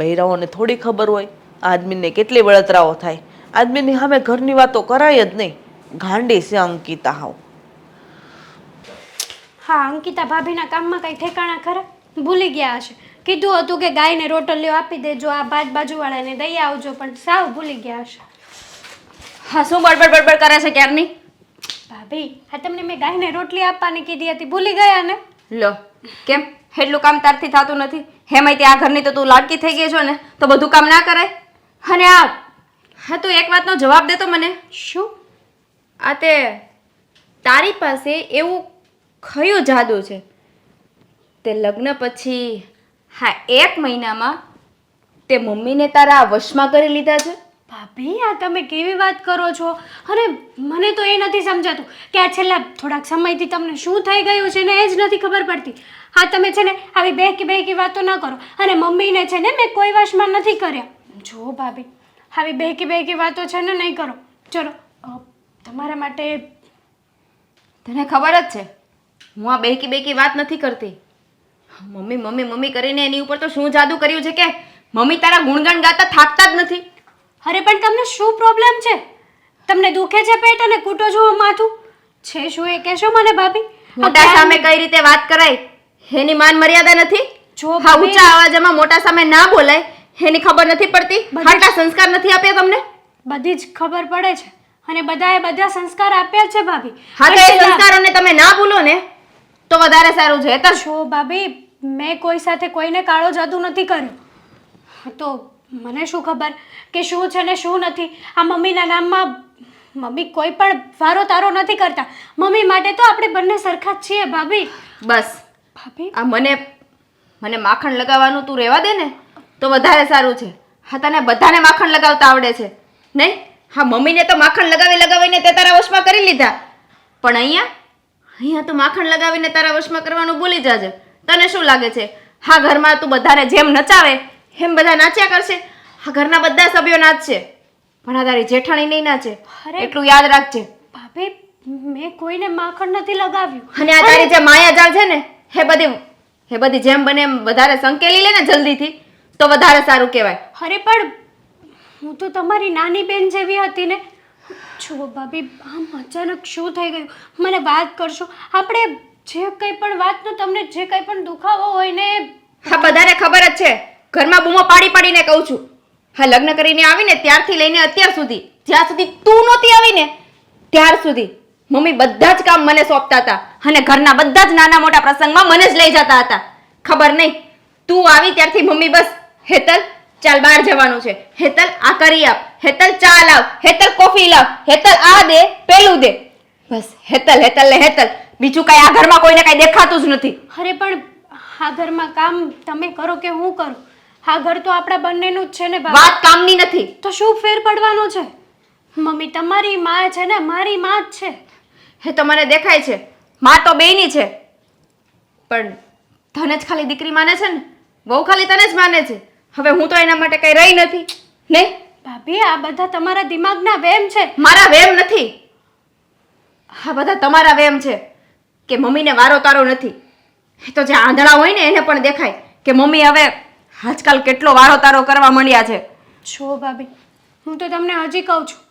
બૈરાઓને થોડી ખબર હોય આદમીને કેટલી બળતરાઓ થાય. આદમીની સામે ઘરની વાતો કરાય જ નહીં. ગાંડી છે અંકિતા હાવ. હા, અંકિતા ભાભીના કામમાં કઈ ઠેકાણા ખરા? ભૂલી ગયા હશે. કીધું હતું કે ગાયને રોટલીઓ આપી દેજો, આ બાજુવાળાને દઈ આવજો, પણ સાવ ભૂલી ગયા હશે. હા, શું બડબડ બડબડ કરે છે ક્યારની? ભાભી, હા તમને મેં ગાયને રોટલી આપવાની કીધી હતી, ભૂલી ગયા ને? લો, કેમ એટલું કામ તારથી થતું નથી? હેમાંય તે આ ઘરની તો તું લાડકી થઈ ગઈ છો ને, તો બધું કામ ના કરાય? અને હા તું એક વાતનો જવાબ દે તો મને. શું? આ તે તારી પાસે એવું કયું જાદુ છે તે લગ્ન પછી હા 1 મહિનામાં તે મમ્મીને તારા વશમાં કરી લીધા છે? ભાભી, આ તમે કેવી વાત કરો છો? અને મને તો એ નથી સમજાતું કે આ છેલ્લા થોડાક સમયથી તમને શું થઈ ગયું છે ને એ જ નથી ખબર પડતી. હા, તમે છે ને આવી બેકી વાતો ના કરો. અને મમ્મીને છે ને મેં કોઈ વશમાં નથી કર્યા. જો ભાભી, આવી બેકી વાતો છે ને નહીં કરો. ચલો, તમારા માટે તને ખબર જ છે હું આ બેકી વાત નથી કરતી. મમ્મી મમ્મી મમ્મી કરીને એની ઉપર તો શું જાદુ કર્યું છે કે મમ્મી તારા ગુણગાન ગાતા થાકતા જ નથી. અરે પણ તમને શું પ્રોબ્લેમ છે? તમને દુખે છે પેટ અને કૂટો છો માથું? છે શું એ કહેશો મને ભાભી? મોટા સામે કઈ રીતે વાત કરાય એની માન મર્યાદા નથી? જો હા, ઊંચા અવાજમાં મોટા સામે ના બોલાય એની ખબર નથી પડતી? આટલા સંસ્કાર નથી આપ્યા તમને? બધી જ ખબર પડે છે અને બધાએ બધા સંસ્કાર આપ્યા છે ભાભી. હા, તો એ સંસ્કારોને તમે ના ભૂલો ને તો વધારે સારું છે. તો છો ભાભી, મેં કોઈ સાથે કોઈને કાળો જાદુ નથી કર્યો. તો મને શું ખબર કે શું છે ને શું નથી? આ મમ્મીના નામમાં મમ્મી કોઈ પણ વારો તારો નથી કરતા. મમ્મી માટે તો આપણે બંને સરખા જ છીએ ભાભી. બસ ભાભી, આ મને માખણ લગાવવાનું તું રહેવા દે ને તો વધારે સારું છે. હા, તને બધાને માખણ લગાવતા આવડે છે નહીં? હા, મમ્મીને તો માખણ લગાવીને તે તારા વશમાં કરી લીધા, પણ અહીંયા તું માખણ લગાવીને તારા વશમાં કરવાનું ભૂલી જાજે. તને શું લાગે છે હા ઘરમાં તું બધાને જેમ નચાવે એમ બધા નાચ્યા કરશે? હા, ઘરના બધા સભ્યો નાચશે પણ આ તારી જેઠાણી નહીં નાચે, એટલું યાદ રાખજે. ભાભી, મેં કોઈને માખણ નથી લગાવ્યું. અને આ તારી જે માયાજાળ છે ને એ બધી જેમ બને એમ વધારે સંકેલી લે ને જલ્દીથી તો વધારે સારું કહેવાય. અરે પણ હું તો તમારી નાની બેન જેવી હતી ને. જો ભાભી, આમ અચાનક શું થઈ ગયું? મને વાત કરશો? આપણે જે કંઈ પણ વાતનો તમને જે કંઈ પણ દુખાવો હોય ને. હા, બધાને ખબર જ છે. ઘરમાં બૂમો પાડીને કહું છું. હા, લગ્ન કરીને આવીને ત્યારથી લઈને અત્યાર સુધી જ્યાં સુધી તું નહોતી આવીને ત્યાર સુધી મમ્મી બધા જ કામ મને સોંપતા હતા અને ઘરના બધા જ નાના મોટા પ્રસંગમાં મને જ લઈ જતા હતા. ખબર નહીં તું આવી ત્યારથી મમ્મી બસ હેતલ ચાલ બહાર જવાનું છે, હેતલ આ કરી આપ, હેતલ ચા લાવ, હેતલ કોફી લાવ, હેતલ આ દે પેલું દે, બસ હેતલ હેતલ ને હેતલ. બીજું કઈ આ ઘરમાં કોઈને કઈ દેખાતું જ નથી. અરે પણ આ ઘરમાં કામ તમે કરો કે હું કરું? આ ઘર તો આપણા બંનેનું જ છે ને. વાત કામની નથી તો શું ફેર પડવાનો છે? મમ્મી તમારી માં છે ને મારી માં જ છે. એ તો મને દેખાય છે, માં તો બેયની છે, પણ તને જ ખાલી દીકરી માને છે ને, બહુ ખાલી તને જ માને છે. હવે હું તો એના માટે કઈ રહી નથી નહીં. ભાભી, આ બધા તમારા દિમાગના વેમ છે. મારા વેમ નથી, આ બધા તમારા વેમ છે કે મમ્મીને વારો તારો નથી. એ તો જે આંધળા હોય ને એને પણ દેખાય કે મમ્મી હવે આજકાલ કેટલો વારો તારો કરવા માંડ્યા છે. છો ભાભી, હું તો તમને હજી કહું છું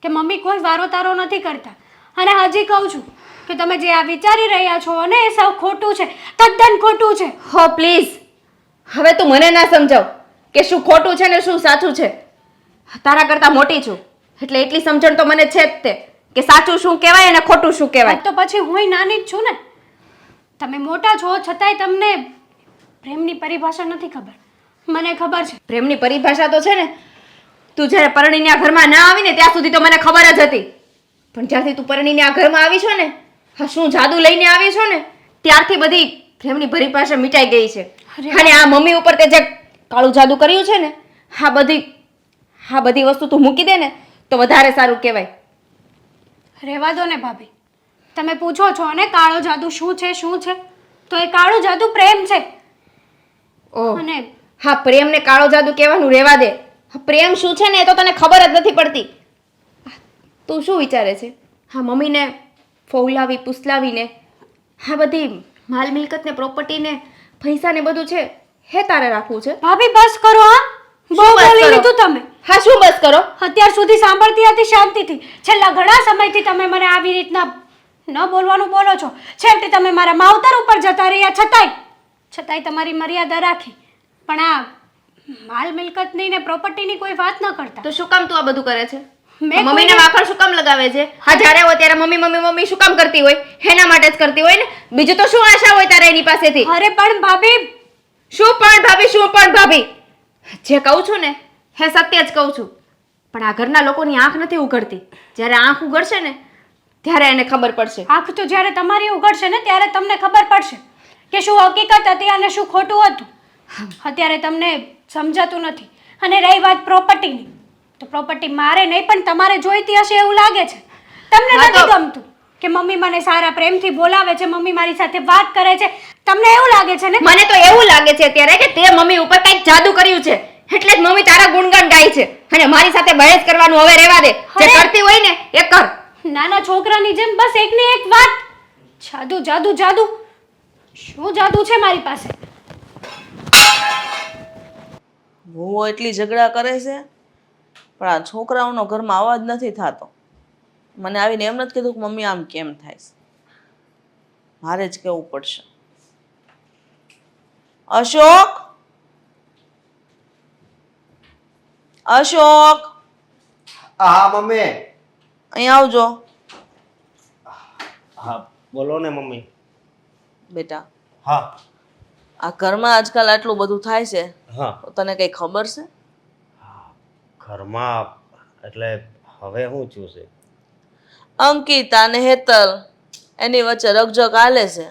કે મમ્મી કોઈ વારો તારો નથી કરતા. અને હજી કહું છું કે તમે જે આ વિચારી રહ્યા છો ને એ સૌ ખોટું છે, તદ્દન ખોટું છે. હો પ્લીઝ, હવે તું મને ના સમજાવ કે શું ખોટું છે ને શું સાચું છે. તારા કરતાં મોટી છું એટલે એટલી સમજણ તો મને છે જ તે કે સાચું શું કહેવાય અને ખોટું શું કહેવાય. તો પછી હુંય નાની જ છું ને. તમે મોટા છો છતાંય તમને પ્રેમની પરિભાષા નથી ખબર. મને ખબર છે. પ્રેમની પરિભાષા તો છે ને, તું જ્યારે પરણીને આ ઘરમાં ના આવી ને ત્યાં સુધી તો મને ખબર જ હતી. પણ જ્યારથી તું પરણીને આ ઘરમાં આવી છો ને, હા શું જાદુ લઈને આવી છો ને, ત્યારથી બધી પ્રેમની પરિભાષા મિટાઈ ગઈ છે. અને આ મમ્મી ઉપર તે જે કાળું જાદુ કર્યું છે ને, આ બધી વસ્તુ તું મૂકી દે ને તો વધારે સારું કહેવાય. રહેવા દો ને ભાભી. તમે પૂછો છો ને કાળો જાદુ શું છે શું છે, તો એ કાળો જાદુ પ્રેમ છે. ઓહ, અને હા પ્રેમ ને કાળો જાદુ કહેવાનું રહેવા દે. હા, પ્રેમ શું છે ને એ તો તને ખબર જ નથી પડતી. તું શું વિચારે છે? હા મમ્મીને ફોલાવી પુસલાવીને હા બધી માલ મિલકત ને પ્રોપર્ટી ને પૈસા ને બધું છે હે તારે રાખવું છે? ભાભી બસ કરો. હા, બહુ શું બસ બોલી કરો? લીધું તમે. હા શું બસ કરો? અત્યાર સુધી સાંભળતી હતી શાંતિથી. છેલ્લા ઘણા સમયથી તમે મને આવી રીતના ન બોલવાનું બોલો છો. છેવટે તમે મારા માવતર ઉપર જતા રહ્યા છતાંય તમારી મર્યાદા રાખી. પણ આ માલ મિલકતની ને પ્રોપર્ટીની કોઈ વાત ન કરતા. તો શું કામ તું આ બધું કરે છે? મેં મમ્મીને કોઈને- વાખણ શું કામ લગાવે છે? હા જ્યારે હોય ત્યારે મમ્મી મમ્મી મમ્મી શું કામ કરતી હોય? એના માટે જ કરતી હોય ને, બીજું તો શું આશા હોય તારે એની પાસેથી? અરે પણ ભાભી, શું પણ ભાભી, જે કહું છું ને હે સત્ય જ કહું છું. પણ આ ઘરના લોકોની આંખ નથી ઉઘડતી. જ્યારે આંખ ઉઘડશે ને ત્યારે એને ખબર પડશે. આંખ તો જ્યારે તમારી ઉઘડશે ને ત્યારે તમને ખબર પડશે કે શું હકીકત હતી અને શું ખોટું હતું. અત્યારે તમને સમજાતું નથી. અને રહી વાત પ્રોપર્ટીની, તો પ્રોપર્ટી મારે નહીં પણ તમારે જોઈતી હશે એવું લાગે છે. તમને હા તો- નથી ગમતું કે મમ્મી મને સારા પ્રેમથી બોલાવે છે, મમ્મી મારી સાથે વાત કરે છે. તમને એવું લાગે છે ને? મને તો એવું લાગે છે અત્યારે કે તે મમ્મી ઉપર કંઈક જાદુ કર્યું છે એટલે જ મમ્મી તારા ગુણગાન ગાય છે. અને મારી સાથે બહેસ કરવાનું હવે રહેવા દે. જે અરે! કરતી હોય ને એ કર. નાના છોકરાની જેમ બસ એકની એક વાત. જાદુ જાદુ જાદુ, શું જાદુ છે મારી પાસે? વહુઓ એટલી ઝઘડા કરે છે પણ આ છોકરાઓનો ઘરમાં અવાજ નથી થતો. મને આવીને એમ નથી કીધું કે મમ્મી આમ કેમ થાય છે. મારે જ કહેવું પડશે. અશોક, હા મમ્મી. અહીંયા આવજો. હા બોલો ને મમ્મી. બેટા, હા આ ઘરમાં આજકાલ આટલું બધું થાય છે હા. તો તને કંઈ ખબર છે? ઘરમાં એટલે હવે શું થયું છે? અંકિતા ને હેતલ એની વચ્ચે રકઝક હાલે છે.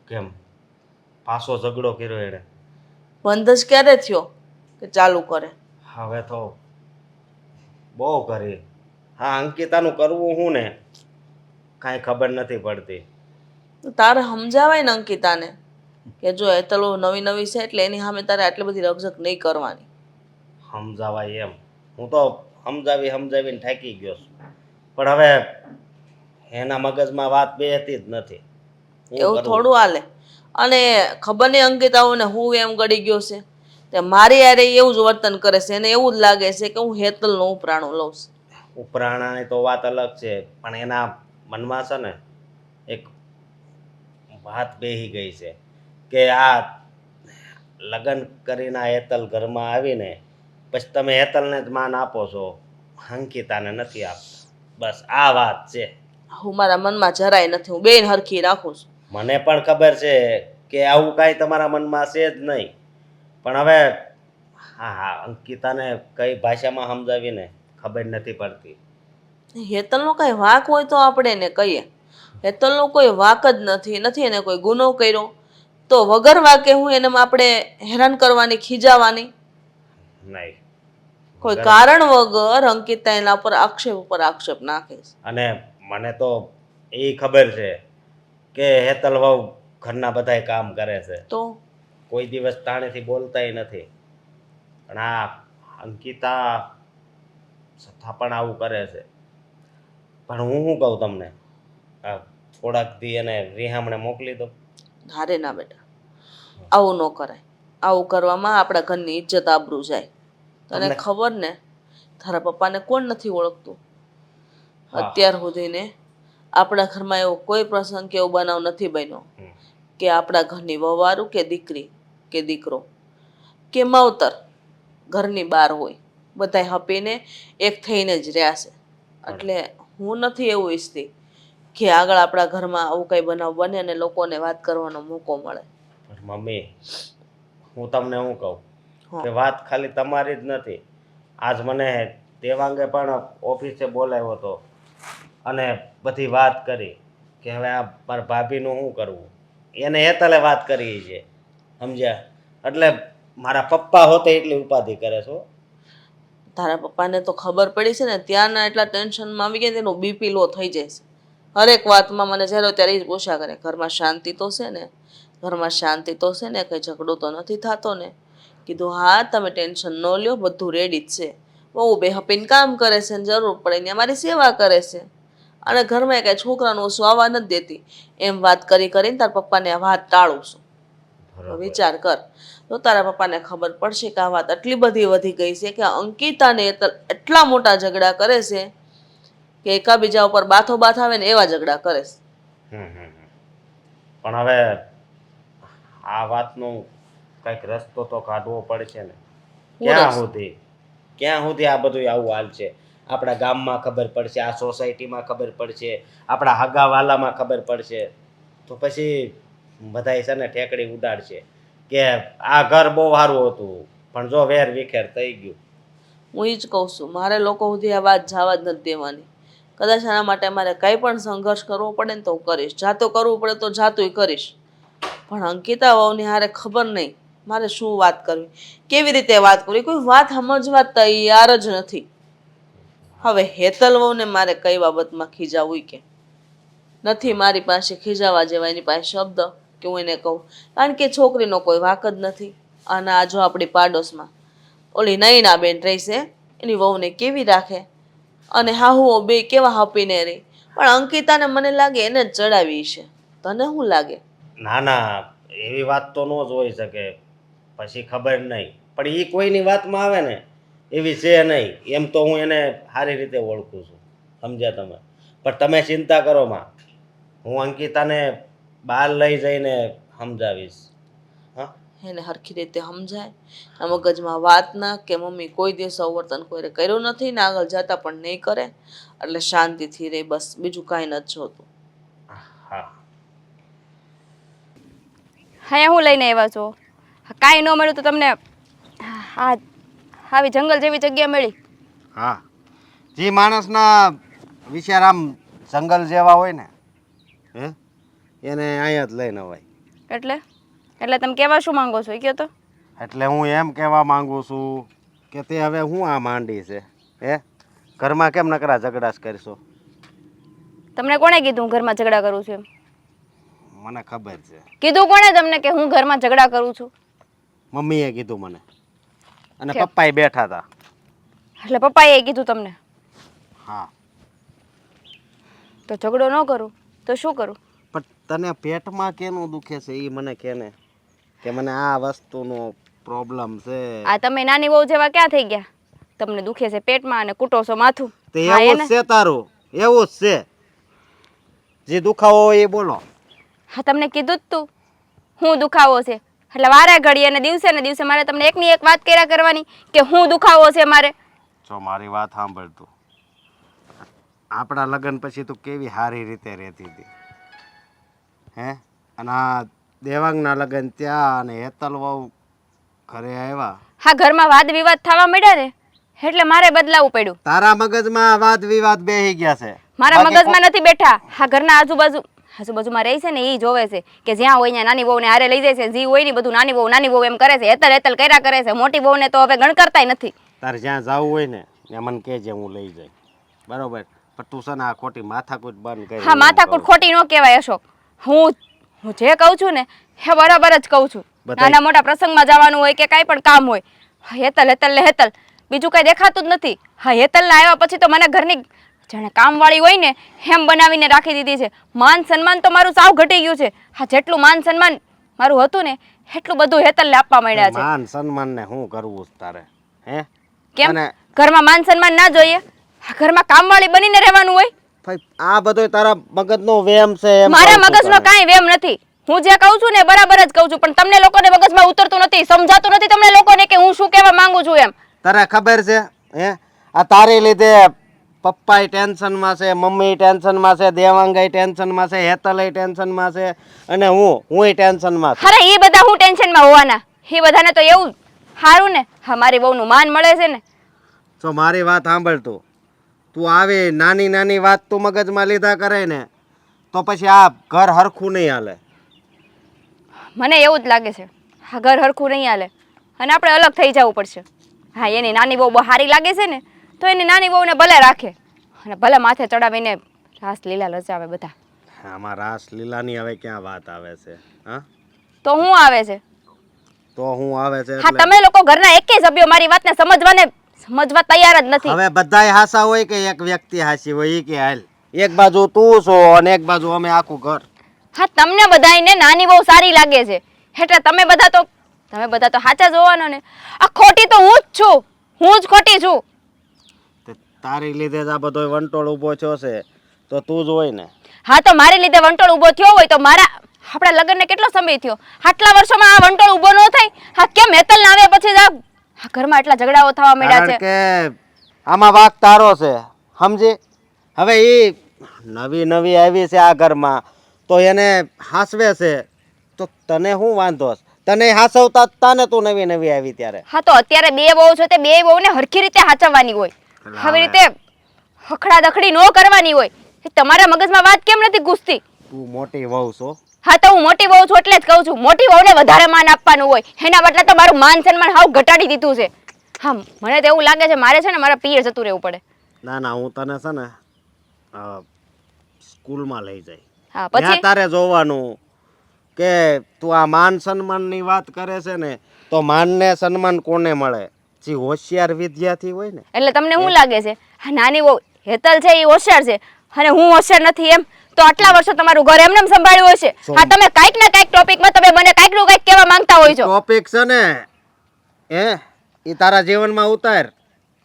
કેમ પાછો ઝઘડો કર્યો એણે? બંધ જ ક્યારે થયો કે ચાલુ કરે? હવે તો બહુ કરી. હા અંકિતાનું કરવું શું ને કાંઈ ખબર નથી પડતી. તો તારે સમજાવાય ને અંકિતાને કે જો હેતલ નવી નવી છે એટલે એની સામે તારે આટલી બધી રકઝક નહીં કરવાની. સમજાવાય એમ? હું તો સમજાવીને થાકી ગયો છું. પણ હવે એના મગજમાં વાત બેહતી જ નથી. શું એવું કરું? થોડું હાલે. અને ખબર નહીં અંકિતાઓને હું એમ ગળી ગયો છે તે મારી યારે એવું જ વર્તન કરે છે. એને એવું જ લાગે છે કે હું હેતલનું ઉપરાણું લઉં છું. ઉપરાણાની તો વાત અલગ છે પણ એના મનમાં છે ને એક વાત બેહી ગઈ છે કે આ લગ્ન કરીને આ હેતલ ઘરમાં આવીને પછી તમે હેતલને જ માન આપો છો, અંકિતાને નથી આપતા. બસ આ વાત છે. હું મારા મનમાં જરાય નથી. હું બેન હરખી રાખું છું. મને પણ ખબર છે કે આવું કાંઈ તમારા મનમાં છે જ નહીં. પણ હવે હા અંકિતાને કઈ ભાષામાં સમજાવીને ખબર નથી પડતી. હેતલનો કાંઈ વાંક હોય તો આપણે એને કહીએ. હેતલનો કોઈ વાંક જ નથી એને કોઈ ગુનો કર્યો તો વગર વાંકે હું એને આપણે હેરાન કરવાની, ખીજાવાની? નહીં. કોઈ કારણ વગર અંકિતા એના પર આક્ષેપ નાખે છે. અને મને તો એ ખબર છે કે હેતલ વહુ ઘરના બધાય કામ કરે છે, તો કોઈ દિવસ તાણેથી બોલતાય નથી. પણ આ અંકિતા છતાં પણ આવું કરે છે. પણ હું શું કહું તમને, આ થોડાક દી એને વિહામણે મોકલી દો. હારે ના બેટા, આવું ન કરાય. આવું કરવામાં આપણા ઘરની ઇજ્જત આબરૂ જાય. તને ખબર ને તારા પપ્પાને કોણ નથી ઓળખતું? હા. અત્યાર સુધીને આપણા ઘરમાં એવો કોઈ પ્રસંગ કે એવો બનાવ નથી બન્યો કે આપણા ઘરની વહુવારું કે દીકરી કે દીકરો કે માવતર ઘરની બહાર હોય, બધાય હપીને એક થઈને જ રહ્યા છે. એટલે હું નથી એવું ઈચ્છતી કે આગળ આપણા ઘરમાં આવું કંઈ બનાવ બને અને લોકોને વાત કરવાનો મોકો મળે. મમ્મી, હું તમને શું કહું હા. કે વાત ખાલી તમારી જ નથી. આજ મને દેવાંગે પણ ઓફિસે બોલાવ્યો હતો અને બધી વાત કરી કે હવે આ મારા ભાભીનું શું કરવું. એને હેતલે વાત કરી છે, સમજ્યા? એટલે મારા પપ્પા હોતે એટલી ઉપાધિ કરે છો. તારા પપ્પાને તો ખબર પડી છે ને, ત્યાંના એટલા ટેન્શનમાં આવી ગયા તેનું બીપી લો થઈ જાય છે. હરેક વાતમાં મને જ્યારે ત્યારે જ પૂછ્યા કરે, ઘરમાં શાંતિ તો છે ને, ઘરમાં શાંતિ તો છે ને, કંઈ ઝઘડો તો નથી થતો ને? કીધું હા, તમે ટેન્શન ન લ્યો, બધું રેડી જ છે. બહુ બેહપીને કામ કરે છે ને જરૂર પડે ને અમારી સેવા કરે છે અને ઘરમાં કાંઈ છોકરાનું ઓછું આવવા નથી દેતી. એમ વાત કરી કરીને તારા પપ્પાને આ વાત ટાળું છું. વિચાર કર, તો તારા પપ્પાને ખબર પડશે કે આ વાત આટલી બધી વધી ગઈ છે કે અંકિતાને એટલા મોટા ઝઘડા કરે છે કે એકાબીજા ઉપર બાથો બાથ આવે ને એવા ઝઘડા કરે છે. પણ હવે આ વાતનો કંઈક રસ્તો તો કાઢવો પડશે ને. ક્યાં સુધી આ બધું આવું હાલ છે? આપણા ગામમાં ખબર પડશે, આ સોસાયટીમાં ખબર પડશે, આપણા હગાવાલામાં ખબર પડશે, તો પછી બધાય છે ને ઠેકડી ઉડાડશે કે આ ઘર બહુ સારું હતું પણ જો વેર વિખેર થઈ ગયું. હું એ જ કહું છું, મારે લોકો સુધી આ વાત જવા જ નથી દેવાની. કદાચ આના માટે મારે કંઈ પણ સંઘર્ષ કરવો પડે ને તો હું કરીશ, જાતો કરવું પડે તો જાતુંય કરીશ. પણ અંકિતા વહુની હારે ખબર નહીં મારે શું વાત કરવી, કેવી રીતે વાત કરવી, કોઈ વાત સમજવા તૈયાર જ નથી. હવે હેતલ વહુને મારે કઈ બાબતમાં ખીજાવું કે નથી, મારી પાસે ખીજાવા જેવા એની પાસે શબ્દ કે હું એને કહું, કારણ કે છોકરીનો કોઈ વાક જ નથી. અને આ જો આપણી પાડોશમાં ઓલી નયના બેન રહી છે, એની વહુને કેવી રાખે અને હાહુઓ બે કેવા હપીને રહી. પણ અંકિતાને મને લાગે એને જ ચડાવી છે. તને શું લાગે? ના ના, એવી વાત તો ન જ હોઈ શકે. પછી ખબર નહીં, પણ એ કોઈની વાતમાં આવે ને એવી છે નહીં. એમ તો હું એને સારી રીતે ઓળખું છું, સમજ્યા તમે? પણ તમે ચિંતા કરો માં, હું અંકિતાને બહાર લઈ જઈને સમજાવીશ. હા, એને હરખી રીતે સમજાય, આ મગજમાં વાત ના કે મમ્મી કોઈ દિવસ અવર્તન કોઈને કર્યું નથી ને આગળ જતા પણ નહીં કરે, એટલે શાંતિથી રહે, બસ બીજું કાંઈ નથી જોતું. હા. અહીંયા હું લઈને આવ્યા છો? કાંઈ ન મળ્યું તો તમને આ આવી જંગલ જેવી જગ્યા મળી. હા, જે માણસના વિચાર આમ જંગલ જેવા હોય ને એને અહીંયા જ લઈને અવાય. એટલે તમે કહેવા શું માંગો છો એ કહો તો. એટલે હું એમ કહેવા માંગુ છું કે તે હવે હું આ માંડી છે ઘરમાં કેમ નકરા ઝઘડાશ કરશો? તમને કોણે કીધું હું ઘરમાં ઝઘડા કરું છું એમ? મને ખબર છે. કીધું કોણે તમને કે હું ઘરમાં ઝઘડા કરું છું? મમ્મીએ કીધું મને, અને પપ્પાએ બેઠા હતા. એટલે પપ્પાએ કીધું તમને? હા. તો ઝઘડો ન કરું તો શું કરું? પણ તને પેટમાં કેનું દુખે છે એ મને કે ને, કે મને આ વસ્તુનો પ્રોબ્લેમ છે. આ તમે નાની વહુ જેવા ક્યાં થઈ ગયા? તમને દુખે છે પેટમાં અને કૂટો છો માથું. તે એવું જ છે તારું, એવું જ છે. જે દુખાવો હોય એ બોલો. હા, તમને કીધું જ તું હું દુખાવો છે, એટલે વારે ઘડી અને દિવસે ને દિવસે મારે તમને એકની એક વાત કર્યા કરવાની કે હું દુખાવો છે મારે. જો મારી વાત સાંભળ તું, આપણા લગ્ન પછી તું કેવી સારી રીતે રહેતી હતી અને આ દેવાંગના લગ્ન ત્યાં અને હેતલ વહુ ઘરે આવ્યા. હા, ઘરમાં વાદ વિવાદ થવા માંડ્યા ને એટલે મારે બદલાવું પડ્યું. તારા મગજમાં વાદ વિવાદ બેહી ગયા છે. મારા મગજમાં નથી બેઠા. હા, ઘરના આજુબાજુમાં રહી છે ને એ જોવે છે કે જ્યાં હોય ત્યાં નાની વહુને હારે લઈ જાય છે, જે હોય ને બધું નાની વહુ એમ કરે છે, હેતલ કર્યા કરે છે. મોટી વહુને તો હવે ગણ કરતાય નથી. તારે જ્યાં જવું હોય ને ત્યાં મને કહેજે, હું લઈ જાય, બરોબર? પણ તું છે ને આ ખોટી માથાકૂટ બંધ કરી. હા, માથાકૂટ ખોટી ન કહેવાય અશોક. હું જે કહું છું ને એ બરાબર જ કહું છું. નાના મોટા પ્રસંગમાં જવાનું હોય કે કાંઈ પણ કામ હોય, હેતલ બીજું કાંઈ દેખાતું જ નથી. હા, હેતલના આવ્યા પછી તો મને ઘરની જાણે કામવાળી હોય ને એમ બનાવીને રાખી દીધી છે. માન સન્માન તો મારું સાવ ઘટી ગયું છે. હા, જેટલું માન સન્માન મારું હતું ને એટલું બધું હેતલને આપવા માંડ્યા છે. માન સન્માન ને શું કરવું તારે? કેમ ઘરમાં માન સન્માન ના જોઈએ? ઘરમાં કામવાળી બનીને રહેવાનું હોય. ભાઈ આ બધો તારા મગજનો વેમ છે એમ મારા કહું છું મગજનો તને. કાંઈ વેમ નથી. હું જે કહું છું ને એ બરાબર જ કહું છું, પણ તમને લોકોને મગજમાં ઉતરતું નથી, સમજાતું નથી તમને લોકોને કે હું શું કહેવા માંગુ છું એમ. તને ખબર છે હે આ તારી લીધે પપ્પાય ટેન્શનમાં છે, મમ્મી ટેન્શનમાં છે, દેવાંગાઈ ટેન્શનમાં છે, હેતલય ટેન્શનમાં છે અને હુંય ટેન્શનમાં છું. અરે એ બધા હું ટેન્શનમાં હોવાના, એ બધાને તો એવું સારું ને, હા મારી વહુનું માન મળે છે ને. તો મારી વાત સાંભળ તું આવી નાની નાની વાત તું મગજમાં લીધા કરે ને તો પછી આ ઘર હરખું નહીં હાલે. મને એવું જ લાગે છે હા ઘર હરખું નહીં હાલે અને આપણે અલગ થઈ જવું પડશે. હા એની નાની બહુ બહુ સારી લાગે છે ને તો એની નાની બહુને ભલે રાખે અને ભલે માથે ચડાવીને રાસ લીલા લજાવે બધા. આમાં રાસ લીલાની હવે ક્યાં વાત આવે છે? હા તો હું આવે છે? તો હું આવે છે હા એટલે તમે લોકો ઘરના એકેય સભ્યો મારી વાતને સમજવા તૈયાર જ નથી. હવે બધાય હાસા હોય કે એક વ્યક્તિ હાસી હોય ઈ કે હાલ એક બાજુ તું છો અને એક બાજુ અમે આખું ઘર. હા તમને બધાયને નાની બહુ સારી લાગે છે એટલે તમે બધા તો સાચા જ હોવાના ને. આ ખોટી તો હું જ છું, હું જ ખોટી છું. તે તારી લીધે જ આ બધો વંટોળ ઊભો થયો છે તો તું જ હોય ને. હા તો મારી લીધે વંટોળ ઊભો થયો હોય તો આપણા લગ્નને કેટલો સમય થયો? આટલા વર્ષોમાં આ વંટોળ ઊભો ન થાય? હા કેમ હેતલ ના આવ્યા પછી જ આ ઘરમાં એટલા ઝઘડાઓ થવા માંડ્યા કારણ છે? કે આમાં વાક તારો છે સમજી. હવે ઈ નવી આવી છે આ ઘરમાં તો એને હાસવે છે તો તને શું વાંધો છે? તને હાસવતા જ તા ને તું નવી આવી ત્યારે. હા તો અત્યારે બે બહુ છે તે બે બહુને હરખી રીતે હાચવવાની હોય, આવી રીતે હખડા દખડી ન કરવાની હોય. એ તમારા મગજમાં વાત કેમ નથી ઘૂસતી? તું મોટી વહુ છો. હા તો હું મોટી વહુ છું એટલે જ કહું છું મોટી વહુને વધારે માન આપવાનું હોય, એના બદલે તો મારું માન સન્માન હાવ ઘટાડી દીધું છે. હા મને તો એવું લાગે છે મારે છે ને મારા પિયર જતું રહેવું પડે. ના હું તને છે ને સ્કૂલમાં લઈ જાય. હા ત્યાં પછી તારે જોવાનું કે તું આ માન સન્માનની વાત કરે છે ને તો માન ને સન્માન કોને મળે? જે હોશિયાર વિદ્યાર્થી હોય ને. એટલે તમને શું લાગે છે આ નાની વહુ હેતલ છે એ હોશિયાર છે અને હું હોશિયાર નથી એમ? તો આટલા વર્ષો તમારું ઘર એમને એમ સંભાળ્યું હશે. હા તમે કાંઈક ને કાંઈક ટોપિકમાં તમે મને કાંઈક નું કાંઈક કહેવા માંગતા હોય છો. ટોપિક છે ને એ તારા જીવનમાં ઉતાર.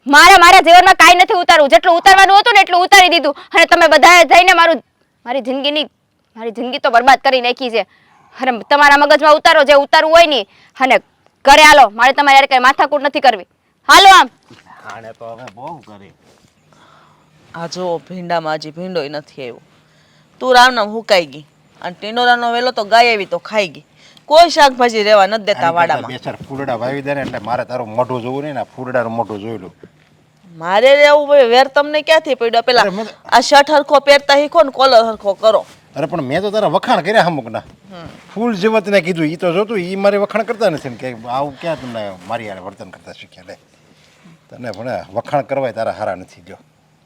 મારા જીવનમાં કાંઈ નથી ઉતારવું, જેટલું ઉતારવાનું હતું ને એટલું ઉતારી દીધું અને તમે બધાએ થઈને મારી જિંદગી તો બરબાદ કરી નાખી છે. અને તમારા મગજમાં ઉતારો જે ઉતારવું હોય ને અને ઘરે હાલો, મારે તમારે યાર કઈ માથાકૂટ નથી કરવી. હાલો આમ. આને તો હવે બહુ કરી. આ જો ભીંડામાં હજી ભીંડોય નથી આવ્યો. તું રામનામ હુકાઈ ગઈ અને ટીંડોરાનો વેલો તો ગાય આવી તો ખાઈ ગઈ. કોઈ શાકભાજી રહેવા નથી દેતા વાડામાં. બે ચાર ફૂલડા વાવી દે ને એટલે મારે તારું મોઢું જોવું નહીં ને ફૂલડાનું મોઢું જોઈ લઉં. મારે રહેવું ભાઈ વેર તમને ક્યાંથી પડ્યો? પેલા આ શર્ટ હરખો પહેરતા શીખો ને કોલર હરખો કરો. અરે પણ મેં તો તારા વખાણ કર્યા અમુકના. ફૂલ જેવા તને કીધું એ તો જોતું એ મારે વખાણ કરતા નથી ને કે આવું ક્યાં તમને મારી યાર વર્તન કરતા શીખ્યા લે. તને પણ વખાણ કરવા તારા હારા નથી જો.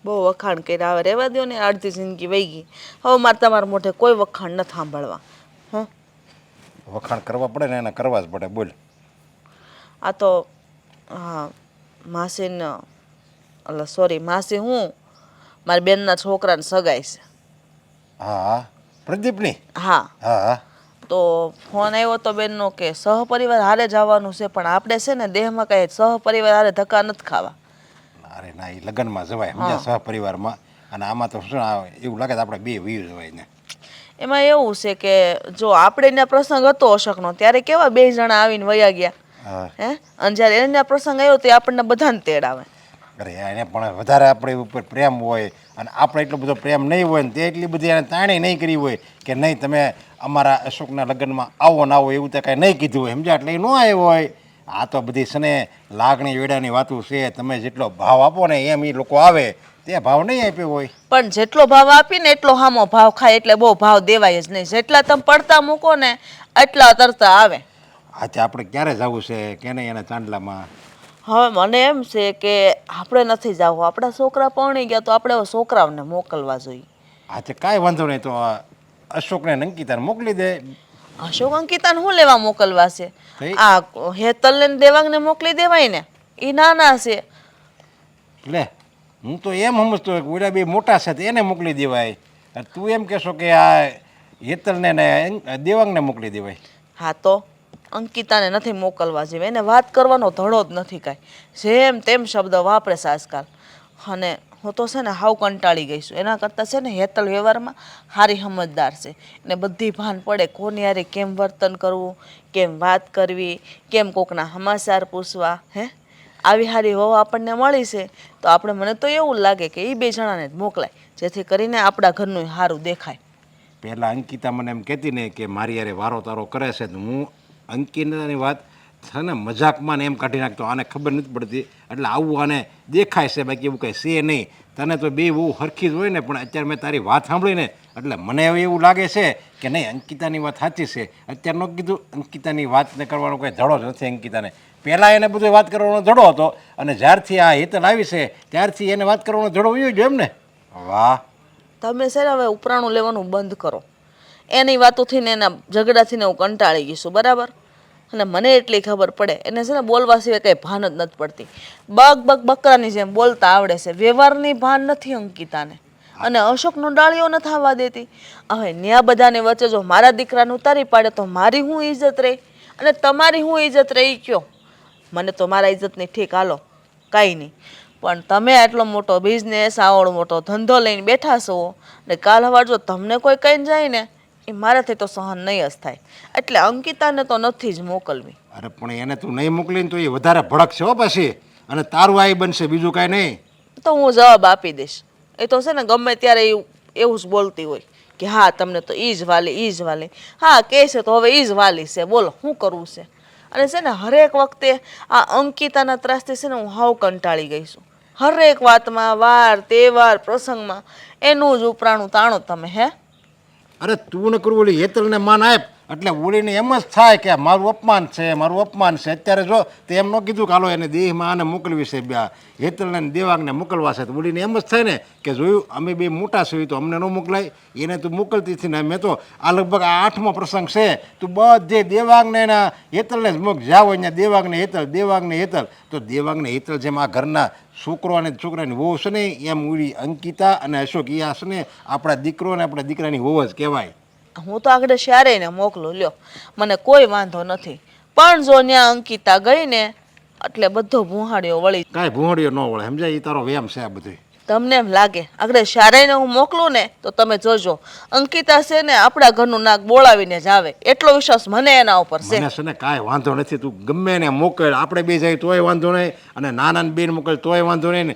બહુ વખાણ કર્યા, હવે રહેવા દો ને, અડધી જિંદગી વહી ગઈ. હવે મારે તમારા મોઢે કોઈ વખાણ નથી સાંભળવા. હં વખાણ કરવા પડે ને એને કરવા જ પડે. બોલ. આ તો હા માસીને એટલે સોરી માસી હું મારી બેનના છોકરાને સગાઈ છે. હા પ્રદીપની. હા હા તો ફોન આવ્યો તો બેનનો કે સહપરિવાર હારે જવાનું છે પણ આપણે છે ને દેહમાં કાંઈ સહપરિવાર હારે ધક્કા નથી ખાવા. અરે ના એ લગ્નમાં જવાય સમજ્યા સહપરિવારમાં. અને આમાં તો શું એવું લાગે આપણે બે વીર જવાય ને. એમાં એવું છે કે જો આપણે એના પ્રસંગ હતો અશોકનો ત્યારે કેવા બે જણા આવીને વયા ગયા હે, અને જ્યારે એના પ્રસંગ આવ્યો તે આપણને બધાને તેડાવે. અરે એને પણ વધારે આપણે ઉપર પ્રેમ હોય અને આપણે એટલો બધો પ્રેમ નહીં હોય ને તે એટલી બધી એને તાણી નહીં કરી હોય કે નહીં તમે અમારા અશોકના લગ્નમાં આવો ના આવો એવું તો કાંઈ નહીં કીધું હોય સમજ્યા એટલે એ ન આવ્યો હોય. આ તો બધી છે ને લાગણી વેડાની વાતું છે. તમે જેટલો ભાવ આપો ને એમ એ લોકો આવે, તે ભાવ નહીં આપ્યો હોય. પણ જેટલો ભાવ આપીને એટલો સામો ભાવ ખાય એટલે બહુ ભાવ દેવાય જ નહીં. જેટલા તમે પડતા મૂકો ને એટલા તરતા આવે. આજે આપણે ક્યારે જવું છે કે નહીં એના ચાંદલામાં? હવે મને એમ છે કે આપણે નથી જવું, આપણા છોકરા પરણી ગયા તો આપણે હવે છોકરાઓને મોકલવા જોઈએ. આજે કાંઈ વાંધો નહીં તો અશોકને અંકિતાને મોકલી દે. અશોક અંકિતાને શું લેવા મોકલવા છે? કઈ? આ હેતલને ને દેવાંગને મોકલી દેવાય ને, એ નાના છે. લે હું તો એમ સમજતો હોય કે ઓલા બે મોટા છે તો એને મોકલી દેવાય. તું એમ કહેશો કે આ હેતલને ને દેવાંગને મોકલી દેવાય. હા તો અંકિતાને નથી મોકલવા જેવી, એને વાત કરવાનો ધડો જ નથી કાંઈ. જેમ તેમ શબ્દ વાપરે છે આજકાલ. અને હું તો છે ને હાવ કંટાળી ગઈ છું. એના કરતાં છે ને હેતલ વ્યવહારમાં સારી સમજદાર છે. એને બધી ભાન પડે કોની યારે કેમ વર્તન કરવું, કેમ વાત કરવી, કેમ કોકના સમાચાર પૂછવા. આવી સારી વહુ આપણને મળી છે તો આપણે મને તો એવું લાગે કે એ બે જણાને જ મોકલાય, જેથી કરીને આપણા ઘરનું સારું દેખાય. પહેલાં અંકિતા મને એમ કહેતી ને કે મારી યારે વારો તારો કરે છે તો હું અંકિતાની વાત છે ને મજાકમાં ને એમ કાઢી નાખતો, આને ખબર નથી પડતી એટલે આવું આને દેખાય છે, બાકી એવું કંઈ છે નહીં. તને તો બે બહુ હરખી જ હોય ને, પણ અત્યારે મેં તારી વાત સાંભળી ને એટલે મને હવે એવું લાગે છે કે નહીં અંકિતાની વાત સાચી છે. અત્યારે ન કીધું અંકિતાની વાતને કરવાનો કોઈ ધડો જ નથી અંકિતાને. પહેલાં એને બધું વાત કરવાનો ધડો હતો અને જ્યારથી આ હેતલ આવી છે ત્યારથી એને વાત કરવાનો ધડો વયો ગયો એમ ને. વાહ, તમે છે ને હવે ઉપરાણું લેવાનું બંધ કરો. એની વાતોથી ને એના ઝઘડાથી ને હું કંટાળી ગઈ છું, બરાબર? અને મને એટલી ખબર પડે એને છે ને બોલવા સિવાય કંઈ ભાન જ નથી પડતી. બગ બગ બકરાની જેમ બોલતા આવડે છે, વ્યવહારની ભાન નથી અંકિતાને. અને અશોકનો ડાળીઓ ન થવા દેતી. હવે ન્યા બધાની વચ્ચે જો મારા દીકરાને ઉતારી પાડે તો મારી શું ઇજ્જત રહે અને તમારી શું ઇજ્જત રહી? કયો મને તો મારા ઇજ્જતની ઠીક, હાલો કાંઈ નહીં. પણ તમે આટલો મોટો બિઝનેસ, આવડો મોટો ધંધો લઈને બેઠા છો ને કાલ સવાર જો તમને કોઈ કહીને જાય ને એ મારાથી તો સહન નહીં જ થાય. એટલે અંકિતાને તો નથી જ મોકલવી. અરે પણ એને તું નહીં મોકલીને તો એ વધારે ભડકશે હો પછી, અને તારું આઈ બનશે, બીજું કાંઈ નહીં. તો હું જવાબ આપી દઈશ. એ તો છે ને ગમે ત્યારે એવું જ બોલતી હોય કે હા તમને તો ઈ જ વાલી, ઈ જ વાલી. હા કહે છે તો હવે ઈ જ વાલી છે, બોલો શું કરવું છે? અને છે ને હરેક વખતે આ અંકિતાના ત્રાસથી છે ને હું હાવ કંટાળી ગઈ છું. હરેક વાતમાં, વાર તહેવાર પ્રસંગમાં એનું જ ઉપરાણું તાણો તમે. અરે તું ન કરવું, ઓલી હેતલને માન આપ એટલે ઓલીને એમ જ થાય કે મારું અપમાન છે, મારું અપમાન છે. અત્યારે જો તે એમ ન કીધું કે હાલો એને દેહમાં આને મોકલવી છે, હેતલને દેવાંગને મોકલવા છે, તો ઓલીને એમ જ થાય ને કે જોયું અમે બે મોટા છીએ તો અમને ન મોકલાય, એને તું મોકલતી હતી ને. મેં તો આ લગભગ આ 8મો પ્રસંગ છે, તું બધે દેવાંગને એના હેતલને જ મોક જાવ અહીંયા દેવાંગને હેતલ, દેવાંગને હેતલ. તો દેવાંગને હેતલ જેમ આ ઘરના છોકરો અને છોકરાની વહુ છે ને એમ ઓલી અંકિતા અને અશોક એ છે ને આપણા દીકરો અને આપણા દીકરાની વહુ જ કહેવાય. હું તો આગળ શ્યારેયને મોકલું, લ્યો મને કોઈ વાંધો નથી. પણ જો ત્યાં અંકિતા ગઈ ને એટલે બધો ભૂહાડીઓ વળી. કાંઈ ભૂંડીઓ ન વળે, સમજાય? એ તારો વ્યાયામ છે આ બધું. તમને એમ લાગે આગળ શ્યારેયને હું મોકલું ને તો તમે જોજો અંકિતા છે ને આપણા ઘરનું નાક બોલાવીને જ આવે. એટલો વિશ્વાસ મને એના ઉપર છે. મને છે ને કાંઈ વાંધો નથી, તું ગમે એને મોકલ, આપણે બે જાય તોય વાંધો નહીં, અને નાના બેન મોકલ તોય વાંધો નહીં ને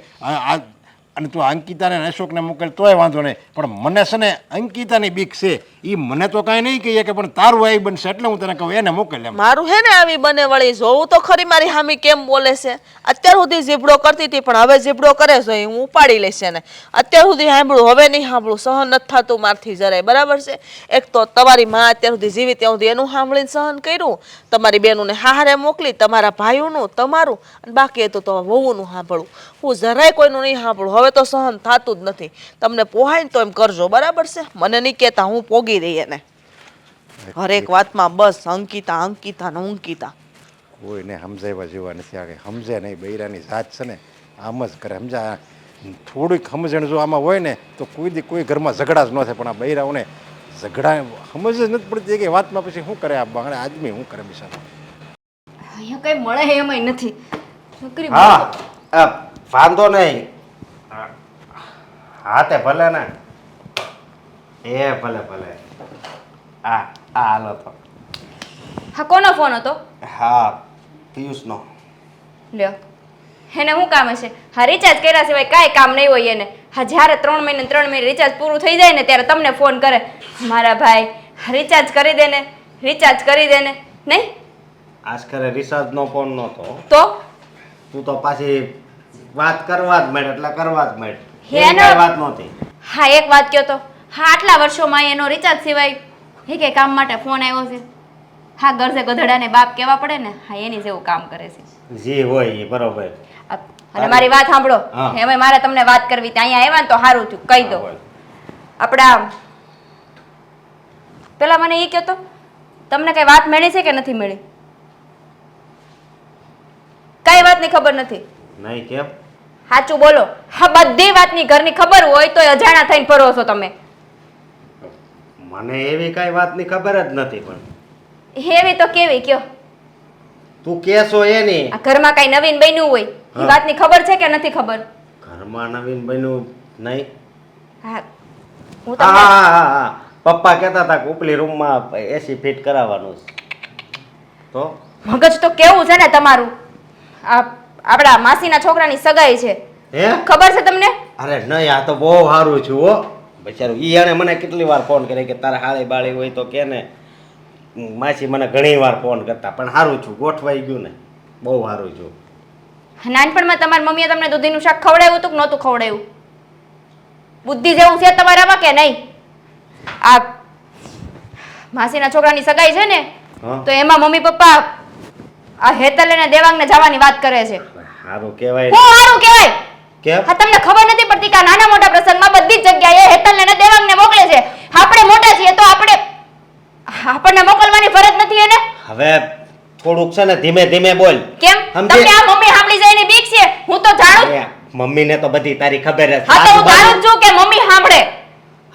અને તું અંકિતાને અશોકને મોકલ તોય વાંધો નહીં. પણ મને છે ને અંકિતાની બીક છે. એ મને તો કાંઈ નહીં કહીએ કે પણ તારું આવી બનશે એટલે હું તને કહું એને મોકલ એમ. મારું હે ને આવી બને વળી જોવું તો ખરી મારી હામી કેમ બોલે છે. અત્યાર સુધી જીભડો કરતી હતી પણ હવે જીભડો કરે છે હું ઉપાડી લઈશ એને. અત્યાર સુધી સાંભળું હવે નહીં સાંભળું, સહન નથી થતું મારથી જરાય, બરાબર છે? એક તો તમારી માં અત્યાર સુધી જીવી ત્યાં સુધી એનું સાંભળીને સહન કર્યું, તમારી બેનુંને હારે મોકલી, તમારા ભાઈઓનું, તમારું, અને બાકી હતું તો વહુનું સાંભળવું. હું જરાય કોઈનું નહીં સાંભળું. હવે તો સહન થતું જ નથી. તમને પોહાય ને તો એમ કરજો, બરાબર છે? મને નહીં કહેતા, હું પોગી રહી એને હરેક વાતમાં. બસ અંકિતા અંકિતા ને અંકિતા. કોઈને સમજાવ્યા જેવા નથી. આ કંઈ સમજે નહીં, બૈરાની જાત છે ને આમ જ કરે. સમજા થોડીક સમજણ જો આમાં હોય ને તો કોઈ ઘરમાં ઝઘડા જ ન થાય. પણ આ બૈરાઓને ઝઘડા સમજ જ નથી પડતી કે વાતમાં પછી શું કરે આ બાંગડે આદમી, શું કરે બિચારો? અહીંયા કઈ મળે એમાંય નથી. છોકરી હા વાંધો નહીં. હા તે ભલે ને, એ ભલે ભલે. હા હાલો તો. હા કોનો ફોન હતો? હા પિયુષનો. લ્યો એને શું કામ હશે? હા રિચાર્જ કર્યા સિવાય કાંઈ કામ નહીં હોય એને. હા જ્યારે 3 મહિને રિચાર્જ પૂરું થઈ જાય ને ત્યારે તમને ફોન કરે, મારા ભાઈ રિચાર્જ કરી દે ને, રિચાર્જ કરી દે ને. નહીં આજ કરે રિચાર્જનો ફોન નહોતો તો તું તો પાછી વાત કરવા જ માંડ એટલે કરવા જ માંડ. એનો- એની કાંઈ વાત નહોતી. હા એક વાત કહો તો, હા આટલા વર્ષોમાં એનો રિચાર્જ સિવાય એ કે કામ માટે ફોન આવ્યો છે? હા ગરજે ગધડાને બાપ કહેવા પડે ને, હા એની જેવું કામ કરે છે. જે હોય એ બરોબર. અને મારી વાત સાંભળો, હા. એમાં મારે તમને વાત કરવી હતી. અહીંયા આવ્યા ને તો સારું થયું, કહી દો. આપણા પેલા મને એ કહો તો, તમને કઈ વાત મળી છે કે નથી મળી? કઈ વાતની ખબર નથી? નહીં કેમ? સાચું બોલો. હા બધી વાતની ઘરની ખબર હોય તો અજાણા થઈને ફરો છો તમે. મને એવી કાંઈ વાતની ખબર જ નથી. પણ એવી તો કેવી કયો? તું કેસો એની આ ઘરમાં કઈ નવીન બન્યું હોય એ વાતની ખબર છે કે નથી ખબર? ઘરમાં નવીન બન્યું નહીં? હા હું હા તમને હા હા હા પપ્પા કહેતા હતા કે ઉપલી રૂમમાં એસી ફિટ કરાવવાનું છે. તો મગજ તો કેવું છે ને તમારું. આ આપણા માસીના છોકરાની સગાઈ છે, હે ખબર છે તમને? અરે નહીં, આ તો બહુ સારું છું હો બિચારું. ઈ એને મને કેટલી વાર ફોન કરે કે તારે હાળી બાળી હોય તો કે ને. માસી મને ઘણી વાર ફોન કરતા, પણ સારું છું, ગોઠવાઈ ગયું ને, બહુ સારું છું. નાનપણમાં તમારી મમ્મીએ તમને દૂધીનું શાક ખવડાવ્યું હતું કે નહોતું ખવડાવ્યું? બુદ્ધિ જેવું છે તમારામાં કે નહીં? આ માસીના છોકરાની સગાઈ છે ને, હા તો એમાં મમ્મી પપ્પા આ હેતલ અને દેવાંગને જવાની વાત કરે છે. સારું કહેવાય હું સારું કહેવાય? કેમ? હા તમને ખબર નથી પડતી કે આ નાના મોટા પ્રસંગમાં બધી જ જગ્યાએ હેતલ અને દેવાંગને મોકલે છે. આપણે મોટા છીએ તો આપણને મોકલવાની ફરજ નથી એને? હવે થોડુંક છે ને ધીમે ધીમે બોલ. કેમ? સમજે? તમને આ મમ્મી સાંભળી જાય એની બીક છે? હું તો જાણું જ. મમ્મીને તો બધી તારી ખબર જ છે. હા તો હું જાણું જ છું કે મમ્મી સાંભળે.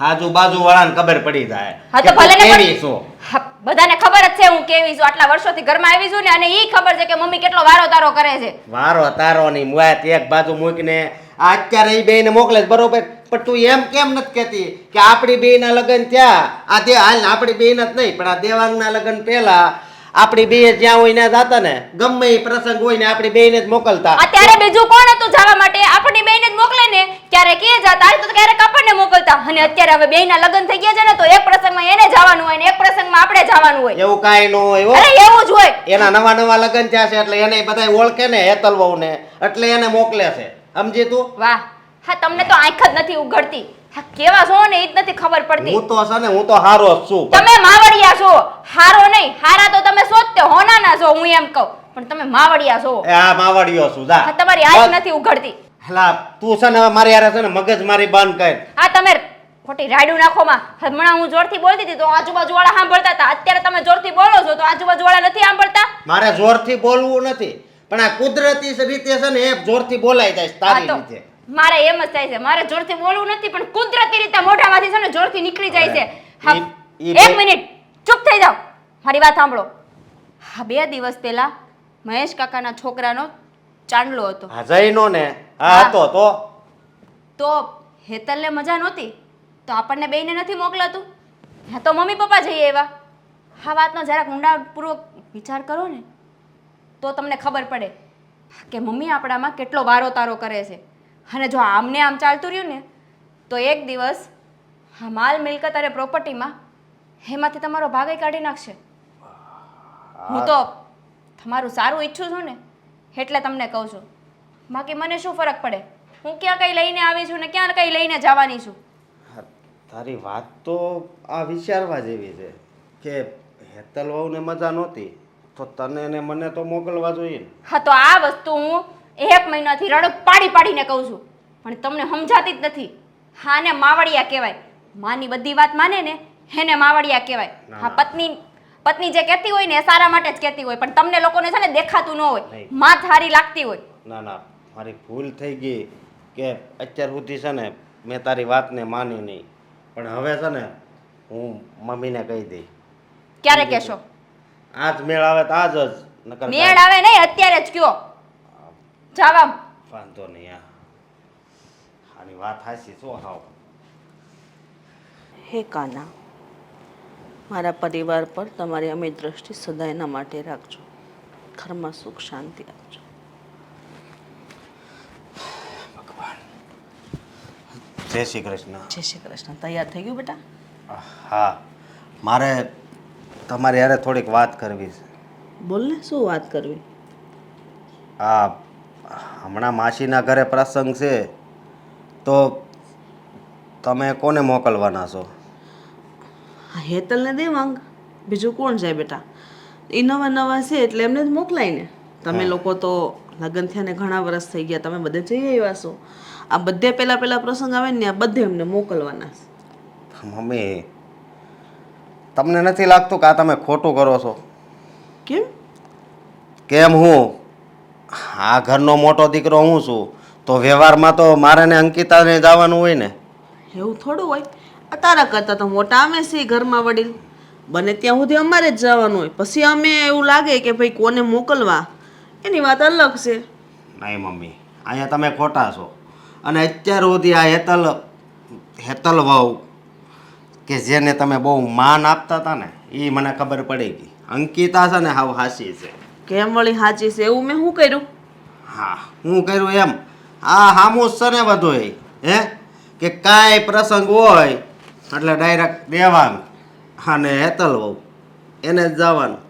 આજુબાજુ વાળાને ખબર પડી જાય હા કે તો તું ભલે ને કેવી છો. હા, બધાને ખબર જ છે હું કેવી છું. આટલા વર્ષોથી ઘરમાં આવી છું ને, અને ઈ ખબર છે કે મમ્મી કેટલો વારો તારો કરે છે. વારો તારો ની મુઆત એક બાજુ મૂકીને આ અત્યારે ઈ બેયને મોકલે છે, બરોબર, પણ તું એમ કેમ નથી કહેતી કે આપણી બેયના લગ્ન થયા, આ દે હાલ આપણી બેયના જ નહીં પણ આ દેવાંગના લગ્ન પહેલા આપણી બે જ્યાં હોય ને જાતા ને, ગમે એ પ્રસંગ હોય ને આપણી બેયને જ મોકલતા. અત્યારે બીજું કોણ હતું જવા માટે? આપણી બેયને જ મોકલે ને. ક્યારેક એ જતા, તો ક્યારેક આપણને મોકલતા. અને અત્યારે હવે બેયના લગ્ન થઈ ગયા છે ને, તો એક પ્રસંગમાં એને જવાનું હોય ને એક પ્રસંગમાં આપણે જવાનું હોય. એવું કાંઈ ન હોય હો. અરે એવું જ હોય. એના નવા નવા લગ્ન થયા છે એટલે એને બધા ઓળખે ને હેતલ વહુને, એટલે એને મોકલે છે, સમજી તું? વાહ, હા તમને તો આંખ જ નથી ઉઘડતી. હા કેવા છો ને એ જ નથી ખબર પડતી. હું તો છે ને, હું તો હારો જ છું. તમે માવડિયા છો, હારો નહીં. હારા તો તમે શોધતે હોનાના છો, હું એમ કહું. પણ તમે માવડિયા છો. એ આ માવાડીઓ છું જા. હા તમારી આંખ નથી ઉઘડતી. હલા તું છે ને હવે મારી હારે છે ને મગજ મારી બંધ કર. આ તમે ખોટી રાયડું નાખોમાં. હમણાં હું જોરથી બોલતી હતી તો આજુબાજુવાળા સાંભળતા હતા. અત્યારે તમે જોરથી બોલો છો તો આજુબાજુવાળા નથી સાંભળતા. મારે જોરથી બોલવું નથી, પણ આ કુદરતી રીતે છે ને એ જોરથી બોલાઈ જાય છે તારી હા તો રીતે. મારે એમ જ થાય છે. મારે જોરથી બોલવું નથી, પણ કુદરતી રીતે મોઢામાંથી છે ને જોરથી નીકળી જાય છે. હા એક મિનિટ ચૂપ થઈ જાઓ, મારી વાત સાંભળો. હા 2 દિવસ પહેલા મહેશ કાકાના છોકરાનો ચાંદલો હતો. હા જઈનો ને હા હતો તો હેતલને મજા નહોતી તો આપણને બેયને નથી મોકલાતું? હા તો મમ્મી પપ્પા જઈએ એવા. હા વાતનો જરાક ઊંડાણપૂર્વક વિચાર કરો ને તો તમને ખબર પડે કે મમ્મી આપણામાં કેટલો વારો તારો કરે છે. અને જો આમને આમ ચાલતું રહ્યું ને તો એક દિવસ હા માલ મિલકત અને પ્રોપર્ટીમાં એમાંથી તમારો ભાગે કાઢી નાખશે. હું તો તમારું સારું ઈચ્છું છું ને એટલે તમને કહું છું. બાકી મને શું ફરક પડે? હું ક્યાં કઈ લઈને આવી છું ને ક્યાં કઈ લઈને જવાની છું. તારી વાત તો આ વિચારવા જેવી છે કે હેતલ વહુને મજા નહોતી તો તને ને મને તો મોકલવા જોઈએ ને. હા તો આ વસ્તુ હું 1 મહિનાથી રડક પાડીને કહું છું, પણ તમને સમજાતી જ નથી. હા ને માવડિયા કહેવાય. માની બધી વાત માને ને એને માવડિયા કહેવાય. હા પત્ની જે કહેતી હોય ને એ સારા માટે જ કહેતી હોય, પણ તમને લોકોને છે ને દેખાતું ન હોય, માત હારી લાગતી હોય. ના ના મારી ભૂલ થઈ ગઈ કે અત્યાર સુધી છે ને મેં તારી વાતને માની નહીં, પણ હવે છે ને હું મમ્મીને કહી દઈ. ક્યારે કહેશો? આજ મેળ આવે તો આજ જ, નકર મેળ આવે નહીં અત્યારે જ કયો. જાવા વાંધો નહીં. આની વાત હાચી શું હાવ. હે કાના, મારા પરિવાર પર તમારી અમિત દ્રષ્ટિ સદા એના માટે રાખજો. ઘરમાં સુખ શાંતિ આપજો. જય શ્રી કૃષ્ણ. જય શ્રી કૃષ્ણ. તૈયાર થઈ ગયું બેટા? હા મારે તમારી હારે થોડીક વાત કરવી છે. બોલ ને, શું વાત કરવી? આ હમણાં માસીના ઘરે પ્રસંગ છે તો તમે કોને મોકલવાના છો? હા હેતલ ને દેવાંગ, બીજું કોણ જાય બેટા? એ નવા નવા છે એટલે એમને જ મોકલાય ને. તમે લોકો તો લગ્ન થયા ને ઘણા વર્ષ થઈ ગયા, તમે બધે જઈ આવ્યા છો. આ બધે પહેલા પ્રસંગ આવે ને આ બધે એમને મોકલવાના છે. મમ્મી તમને નથી લાગતું કે આ તમે ખોટું કરો છો? કેમ? કેમ હું આ ઘરનો મોટો દીકરો હું છું તો વ્યવહારમાં તો મારે ને અંકિતાને જવાનું હોય ને. એવું થોડું હોય. આ તારા કરતાં તો મોટા અમે છીએ ઘરમાં વડીલ, બને ત્યાં સુધી અમારે જ જવાનું હોય. પછી અમે એવું લાગે કે ભાઈ કોને મોકલવા એની વાત અલગ છે. નહીં મમ્મી, અહીંયા તમે ખોટા છો. અને અત્યાર સુધી આ હેતલ વહુ કે જેને તમે બહુ માન આપતા હતા ને એ મને ખબર પડી ગઈ. અંકિતા છે ને હાવ હાસી છે. કેમ વળી સાચી છે એવું મેં શું કર્યું? હા હું કર્યું એમ આ હામું જ છે ને બધું હે કે કાંઈ પ્રસંગ હોય એટલે ડાયરેક્ટ દેવાનું અને હેતલ વહુ એને જ જવાનું.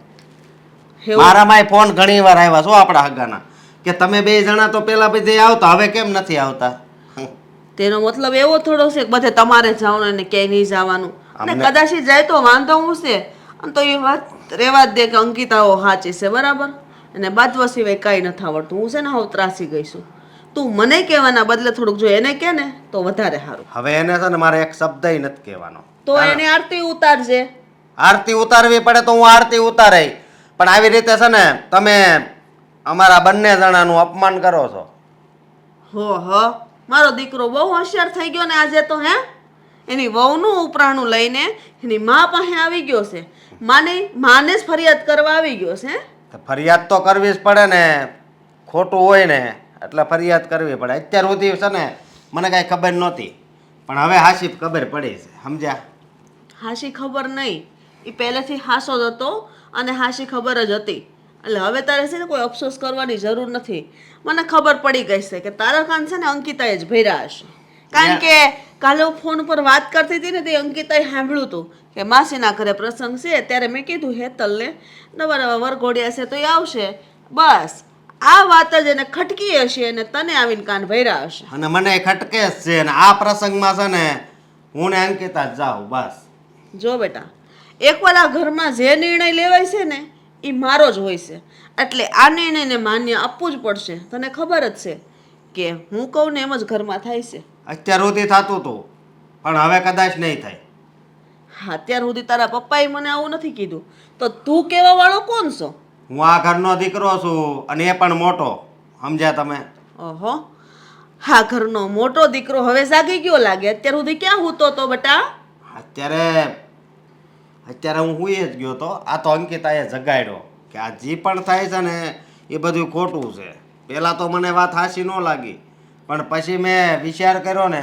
એવું? મારામાંય ફોન ઘણી વાર આવ્યા છો આપણા હગાના કે તમે બે જણા તો પેલા બધે આવતા હવે કેમ નથી આવતા. તેનો મતલબ એવો થોડો છે કે બધે તમારે જવાનું ને ક્યાંય નહીં જવાનું. અને અમને- કદાચ ઈ જાય તો વાંધો હું છે. અને તો એ વાત રેવા જ દે કે અંકિતાઓ સાચી છે બરાબર. અને બાજવા સિવાય કાંઈ નથી આવડતું. હું છે ને હવે ત્રાસી ગઈ છું. તું મને કહેવાના બદલે થોડુંક જો એને કહે ને તો વધારે સારું. હવે એને છે ને મારે એક શબ્દય નથી કહેવાનો. તો એને આરતી ઉતારજે. આરતી ઉતારવી પડે તો હું આરતી ઉતારે પણ આવી રીતે છે ને તમે અમારા બંને જણાનું અપમાન કરો છો. હો મારો દીકરો બહુ હોશિયાર થઈ ગયો ને આજે તો હે. એની વહુનું ઉપરાણું લઈને એની મા પાસે આવી ગયો છે. માને જ ફરિયાદ કરવા આવી ગયો છે. તો ફરિયાદ તો કરવી જ પડે ને ખોટું હોય ને એટલે ફરિયાદ કરવી પડે. અત્યાર સુધી છે ને મને કાંઈ ખબર નહોતી પણ હવે હાસી ખબર પડી છે સમજ્યા. હાશી ખબર નહીં, એ પહેલેથી હાસો જ હતો અને હાશી ખબર જ હતી. એટલે હવે તારે છે ને કોઈ અફસોસ કરવાની જરૂર નથી. મને ખબર પડી ગઈ છે કે તારા કાન છે ને અંકિતાએ જ ભર્યા હશે. કારણ કે કાલે હું ફોન પર વાત કરતી હતી ને તે અંકિતાએ સાંભળ્યું હતું કે માસીના ઘરે પ્રસંગ છે ત્યારે મેં કીધું હેતલને નવા નવા વરઘોડિયા છે તો એ આવશે. બસ આ વાત જ એને ખટકી હશે અને તને આવીને કાન ભર્યા હશે. અને મને ખટકે જ છે ને આ પ્રસંગમાં છે ને હું ને અંકિતા જ જાઉં બસ. જો બેટા, એકવાર આ ઘરમાં જે નિર્ણય લેવાય છે ને એ મારો જ હોય છે. એટલે આ નિર્ણયને માન્ય આપવું જ પડશે. તને ખબર જ છે કે હું કહું ને એમ જ ઘરમાં થાય છે. અત્યાર સુધી થતું હતું પણ હવે કદાચ નહીં થાય. હા, અત્યાર સુધી તારા પપ્પાએ મને આવું નથી કીધું તો તું કહેવા વાળો કોણ છો? હું આ ઘરનો દીકરો છું અને એ પણ મોટો સમજ્યા તમે. ઓહો, હા ઘરનો મોટો દીકરો હવે જાગી ગયો લાગે. અત્યાર સુધી ક્યાં હૂતો તો બેટા? અત્યારે હું હુઈ જ ગયો તો આ તો અંકિતાએ જગાડ્યો કે આ જે પણ થાય છે ને એ બધું ખોટું છે. પહેલાં તો મને વાત હાસી ન લાગી પણ પછી મેં વિચાર કર્યો ને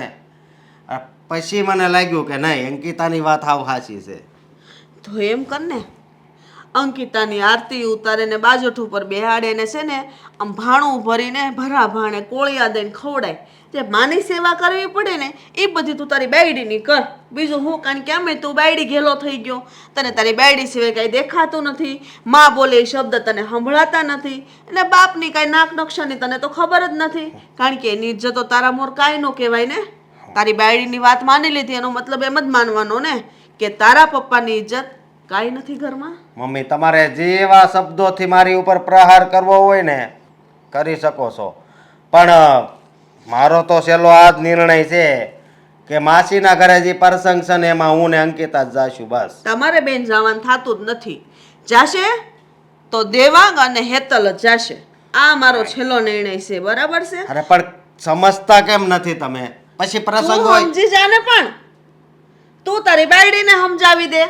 પછી મને લાગ્યું કે નહીં અંકિતાની વાત હાવ હાસી છે. તો એમ કર ને, અંકિતાની આરતી ઉતારે ને બાજોઠ ઉપર બેહાડે ને છે ને આમ ભાણું ભરીને ભરા ભાણે કોળિયા દઈને ખવડાય. જે માની સેવા કરવી પડે ને એ બધી તું તારી બાયડીની કર. બીજું હું કારણ કે આમે તું બાયડી ઘેલો થઈ ગયો, તને તારી બાયડી સિવાય કાંઈ દેખાતું નથી. માં બોલે એ શબ્દ તને સંભળાતા નથી અને બાપની કાંઈ નાક નકશાની તને તો ખબર જ નથી. કારણ કે એની ઇજ્જત તો તારા મોર કાંઈ ન કહેવાય ને. તારી બાયડીની વાત માની લીધી એનો મતલબ એમ જ માનવાનો ને કે તારા પપ્પાની ઇજ્જત કાંઈ નથી ઘરમાં. મમ્મી તમારે જેવા શબ્દોથી મારી ઉપર પ્રહાર કરવો હોય ને કરી શકો છો પણ મારો તો છેલ્લો આ જ નિર્ણય છે કે માસીના ઘરે જે પ્રસંગ છે ને એમાં હું ને અંકિતા જ જાશું બસ. તમારે બેન જવાનું થતું જ નથી. જાશે તો દેવાંગ અને હેતલ જ જાશે. આ મારો છેલ્લો નિર્ણય છે. બરાબર છે? અરે પણ સમજતા કેમ નથી તમે? પછી પ્રસંગ તું હોય સમજી જા ને પણ તું તારી બાયડીને સમજાવી દે.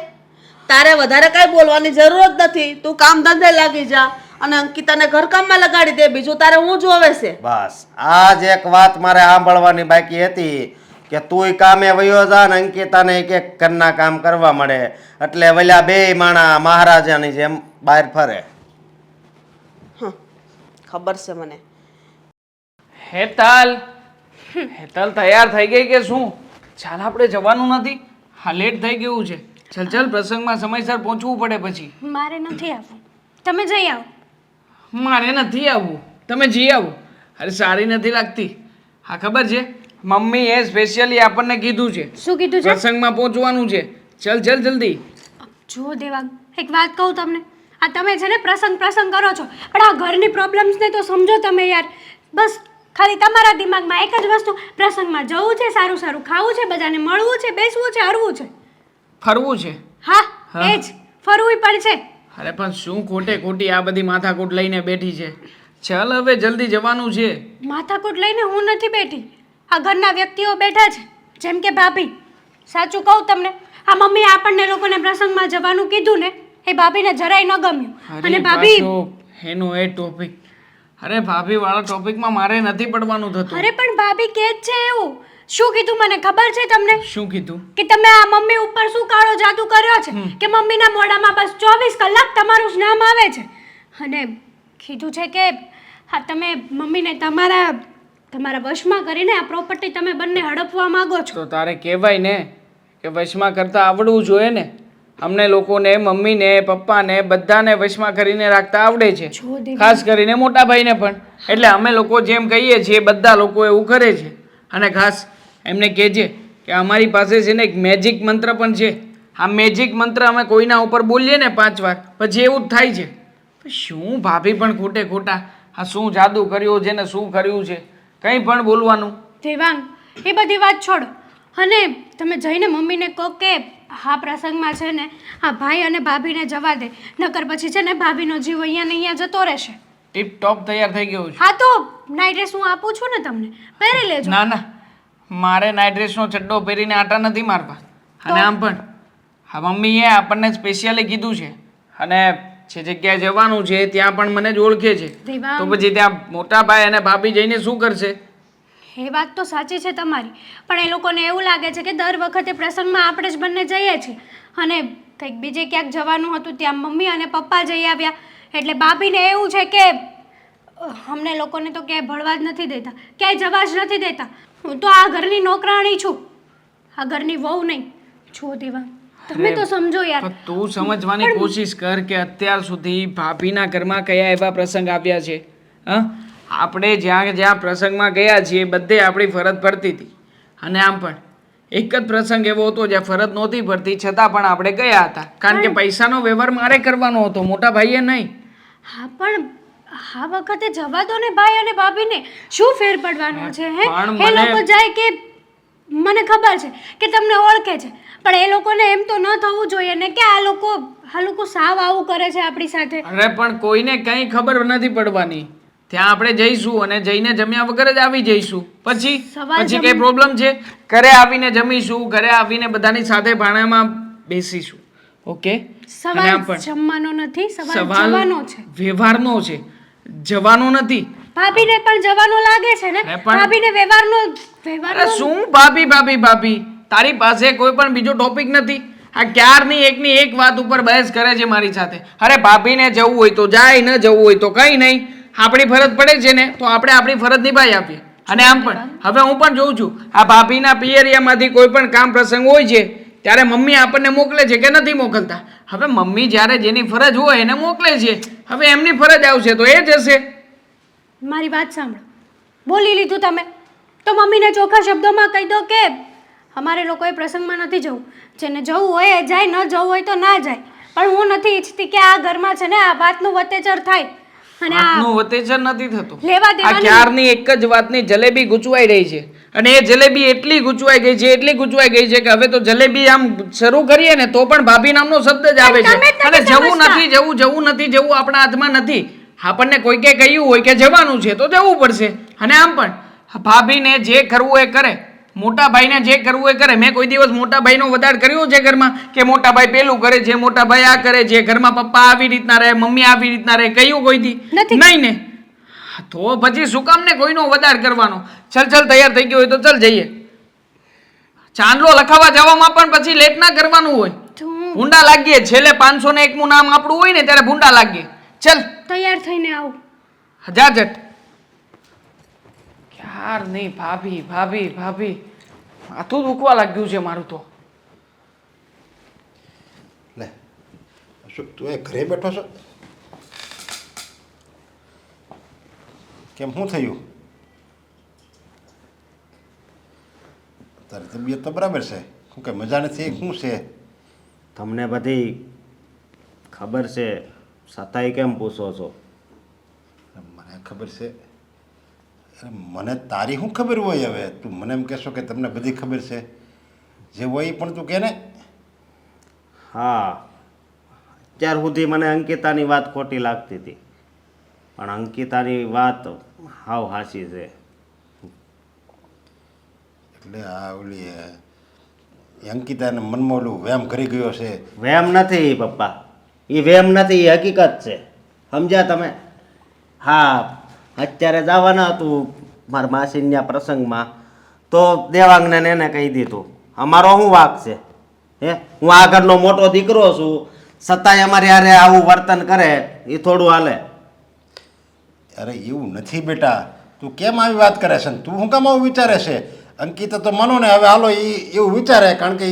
તારે વધારે કાંઈ બોલવાની જરૂર જ નથી. તું કામ ધંધે લાગી જા અને અંકિતાને ઘરકામમાં લગાડી દે. બીજું તારે હું જોવે છે? બસ આ જ એક વાત મારે સાંભળવાની બાકી હતી કે તુંય કામે વયો જા ને અંકિતાને એક એક ઘરના કામ કરવા મળે એટલે વલ્યા બે માણા મહારાજાની જેમ બહાર ફરે. ખબર છે મને. હેતલ હેતલ તૈયાર થઈ ગઈ કે શું? ચાલ આપણે જવાનું નથી, હા લેટ થઈ ગયું છે. ચાલ ચાલ પ્રસંગમાં સમયસર પહોંચવું પડે પછી. મારે નથી આવવું, તમે જઈ આવો. મારે નથી આવવું, તમે જઈ આવો. અરે સારી નથી લાગતી. હા ખબર છે મમ્મીએ સ્પેશિયલી આપણને કીધું છે શું કીધું છે? પ્રસંગમાં પહોંચવાનું છે. ચાલ ચાલ જલ્દી. જો દેવાંગ, એક વાત કહું તમને, આ તમે છે ને પ્રસંગ કરો છો પણ આ ઘરની પ્રોબ્લેમ્સને તો સમજો તમે યાર. બસ ખાલી તમારા દિમાગમાં એક જ વસ્તુ, પ્રસંગમાં જવું છે, સારું સારું ખાવું છે, બધાને મળવું છે, બેસવું છે, હરવું છે. ફરવું છે. હા હા. એ જ ફરવું પણ છે. અરે પણ શું ખોટે ખોટી આ બધી માથાકૂટ લઈને બેઠી છે. ચાલ હવે જલ્દી જવાનું છે. માથાકૂટ લઈને હું નથી બેઠી, આ ઘરના વ્યક્તિઓ બેઠા છે જેમ કે ભાભી. સાચું કહું તમને, આ મમ્મીએ આપણને લોકોને પ્રસંગમાં જવાનું કીધું ને એ ભાભીને જરાય ન ગમ્યું. અને ભાભી પાછો એનો એ ટોપિક. અરે ભાભી વાળા ટોપિકમાં મારે નથી પડવાનું થતું. અરે પણ ભાભી કે જ છે એવું. શું કીધું મને ખબર છે તમને? શું કીધું? કે તમે આ મમ્મી ઉપર શું કાળો જાદુ કર્યો છે કે મમ્મીના મોઢામાં બસ 24 કલાક તમારું જ નામ આવે છે. અને કીધું છે કે હા તમે મમ્મીને તમારા વશમાં કરીને આ પ્રોપર્ટી તમે બંને હડપવા માંગો છો. તો તારે કહેવાય ને કે વશમાં કરતા આવડવું જોઈએ ને. અમને લોકોને મમ્મીને પપ્પાને બધાને વશમાં કરીને રાખતા આવડે છે, જો દેવી. ખાસ કરીને મોટા ભાઈને પણ. એટલે અમે લોકો જેમ કહીએ છીએ બધા લોકો એવું કરે છે. અને ખાસ એમને કહેજે કે અમારી પાસે છે ને એક મેજિક મંત્ર પણ છે. આ મેજિક મંત્ર અમે કોઈના ઉપર બોલીએ ને 5 વાર પછી એવું જ થાય છે. શું ભાભી પણ ખોટે ખોટા આ શું જાદુ કર્યું છે ને શું કર્યું છે કંઈ પણ બોલવાનું. દેવાંગ એ બધી વાત છોડો અને તમે જઈને મમ્મીને કહો કે આ પ્રસંગમાં છે ને આ ભાઈ અને ભાભીને જવા દે, નકર પછી છે ને ભાભીનો જીવ અહીંયા ને અહીંયા જતો રહેશે. ટીપ ટોપ તૈયાર થઈ ગયું છે. હા તો નાઈટ ડ્રેસ હું આપું છું ને તમને, પહેરી લેજો. ના ના, મારે નાઇટ ડ્રેસનો ચડ્ડો પહેરીને આટા નથી મારવા. અને આમ પણ હા મમ્મીએ આપણને સ્પેશિયલી કીધું છે અને જે જગ્યાએ જવાનું છે ત્યાં પણ મને જ ઓળખે છે. દેવાંગ. તો પછી ત્યાં મોટા ભાઈ અને ભાભી જઈને શું કરશે? એ વાત તો સાચી છે તમારી, પણ એ લોકોને એવું લાગે છે કે દર વખતે પ્રસંગમાં આપણે જ બંને જઈએ છીએ અને કંઈક બીજે ક્યાંક જવાનું હતું ત્યાં મમ્મી અને પપ્પા જઈ આવ્યા એટલે ભાભીને એવું છે કે અમને લોકોને તો ક્યાંય ભળવા જ નથી દેતા, ક્યાંય જવા જ નથી દેતા. હું તો આ ઘરની નોકરાણી છું, આ ઘરની વહુ નહીં. છો દેવા તમે તો સમજો યાર. પણ તું સમજવાની કોશિશ કર કે અત્યાર સુધી ભાભીના ઘરમાં કયા એવા પ્રસંગ આવ્યા છે. હા, આપણે જ્યાં જ્યાં પ્રસંગમાં ગયા છીએ બધે આપણી ફરજ પડતી હતી. અને આમ પણ એક જ પ્રસંગ એવો હતો જ્યાં ફરજ નહોતી પડતી છતાં પણ આપણે ગયા હતા, કારણ કે પૈસાનો વ્યવહાર મારે કરવાનો હતો, મોટા ભાઈએ નહીં. હા પણ આ વખતે જવા દો ને ભાઈ અને ભાભીને, શું ફેર પડવાનો છે? હે પણ એ લોકો જાય કે મને ખબર છે કે તમને ઓળખે છે પણ એ લોકોને એમ તો ન થવું જોઈએ ને કે આ લોકો સાવ આવું કરે છે આપણી સાથે. અરે પણ કોઈને કંઈ ખબર નથી પડવાની. ત્યાં આપણે જઈશું અને જઈને જમ્યા વગર જ આવી જઈશું. પછી કઈ પ્રોબ્લેમ છે? ઘરે આવીને જમીશું, ઘરે આવીને બધાની સાથે ભાણામાં બેસીશું. ઓકે? સવાલ જમવાનો નથી, સવાલ જવાનો છે, વ્યવહારનો છે, જવાનો નથી. ભાભીને પણ જવાનો લાગે છે ને? ભાભીને વ્યવહારનો શું ભાભી ભાભી ભાભી? તારી પાસે કોઈ પણ બીજો ટોપિક નથી? આ ક્યારની એકની એક વાત ઉપર બહેસ કરે છે મારી સાથે. અરે ભાભીને જવું હોય તો જાય, ન જવું હોય તો કંઈ નહીં. આપણી ફરજ પડે છે ને તો આપણે આપણી ફરજ નિભાવી આપીએ. અને આમ પણ હવે હું પણ જોઉં છું આ ભાભીના પિયરિયામાંથી કોઈ પણ કામ પ્રસંગ હોય છે ત્યારે મમ્મી આપણને મોકલે છે કે નથી મોકલતા. હવે મમ્મી જ્યારે જેની ફરજ હોય એને મોકલે છે, હવે એમની ફરજ આવશે તો એ જશે. મારી વાત સાંભળો, બોલી લીધું તમે તો મમ્મીને ચોખ્ખા શબ્દોમાં કહી દો કે અમારે લોકોએ પ્રસંગમાં નથી જવું, જેને જવું હોય એ જાય, ન જવું હોય તો ના જાય. પણ હું નથી ઈચ્છતી કે આ ઘરમાં છે ને આ વાતનું વતેચર થાય. અને વાતનું વતેચર નથી થતું. લેવા આ દેવાની ક્યારની એક જ વાતની જલેબી ગૂંચવાઈ રહી છે અને એ જલેબી એટલી ગૂંચવાઈ ગઈ છે, એટલી ગૂંચવાઈ ગઈ છે કે હવે તો જલેબી આમ શરૂ કરીએ ને તો પણ ભાભી નામનો શબ્દ જ આવે છે. અને જવું નથી જવું, જવું નથી જવું આપણા હાથમાં નથી. આપણને કોઈકે કહ્યું હોય કે જવાનું છે તો જવું પડશે. અને આમ પણ ભાભીને જે કરવું એ કરે, મોટા ભાઈને જે કરવું એ કરે. મેં કોઈ દિવસ મોટા ભાઈનો વધાર કર્યો છે ઘરમાં કે મોટા ભાઈ પેલું કરે છે, મોટા ભાઈ આ કરે છે, ઘરમાં પપ્પા આવી રીતના રહે, મમ્મી આવી રીતના રહે, કહ્યું કોઈ દી નહીં ને? તો પછી શું કામ ને કોઈનો વધાર કરવાનો? ચલ ચલ તૈયાર થઈ ગયો હોય તો ચલ જઈએ. ચાંદલો લખાવા જવામાં પણ પછી લેટ ના કરવાનું હોય. ભૂંડા લાગીએ છેલ્લે 501મું નામ આપણું હોય ને ત્યારે ભૂંડા લાગીએ. ચલ તૈયાર થઈને આવું. જા જટ. યાર નહીં ભાભી ભાભી ભાભી, માથું દુખવા લાગ્યું છે મારું તો. લે શું તું એ ઘરે બેઠો છો? કેમ શું થયું? તારી તબિયત તો બરાબર છે, શું કે મજા નથી? શું છે? તમને બધી ખબર છે છતાંય કેમ પૂછો છો? મને ખબર છે. મને તારી શું ખબર હોય? હવે તું મને એમ કહેશો કે તમને બધી ખબર છે, જે હોય એ પણ તું કહે ને. હા, અત્યાર સુધી મને અંકિતાની વાત ખોટી લાગતી હતી પણ અંકિતાની વાત હાવ સાચી છે. એટલે આ ઓલી અંકિતાને મનમાં ઓલું વેમ કરી ગયો છે. વેમ નથી પપ્પા, એ વેમ નથી, એ હકીકત છે. સમજ્યા તમે? હા, અત્યારે જવાના હતું મારા માસીના પ્રસંગમાં તો દેવાંગને ને એને કહી દીધું. અમારો શું વાંક છે? હે, હું આ ઘરનો મોટો દીકરો છું, છતાંય અમારે યારે આવું વર્તન કરે એ થોડું હાલે. અરે એવું નથી બેટા, તું કેમ આવી વાત કરે છે ને તું શું કામ આવું વિચારે છે? અંકિતા તો માનો ને હવે હાલો એ એવું વિચારે, કારણ કે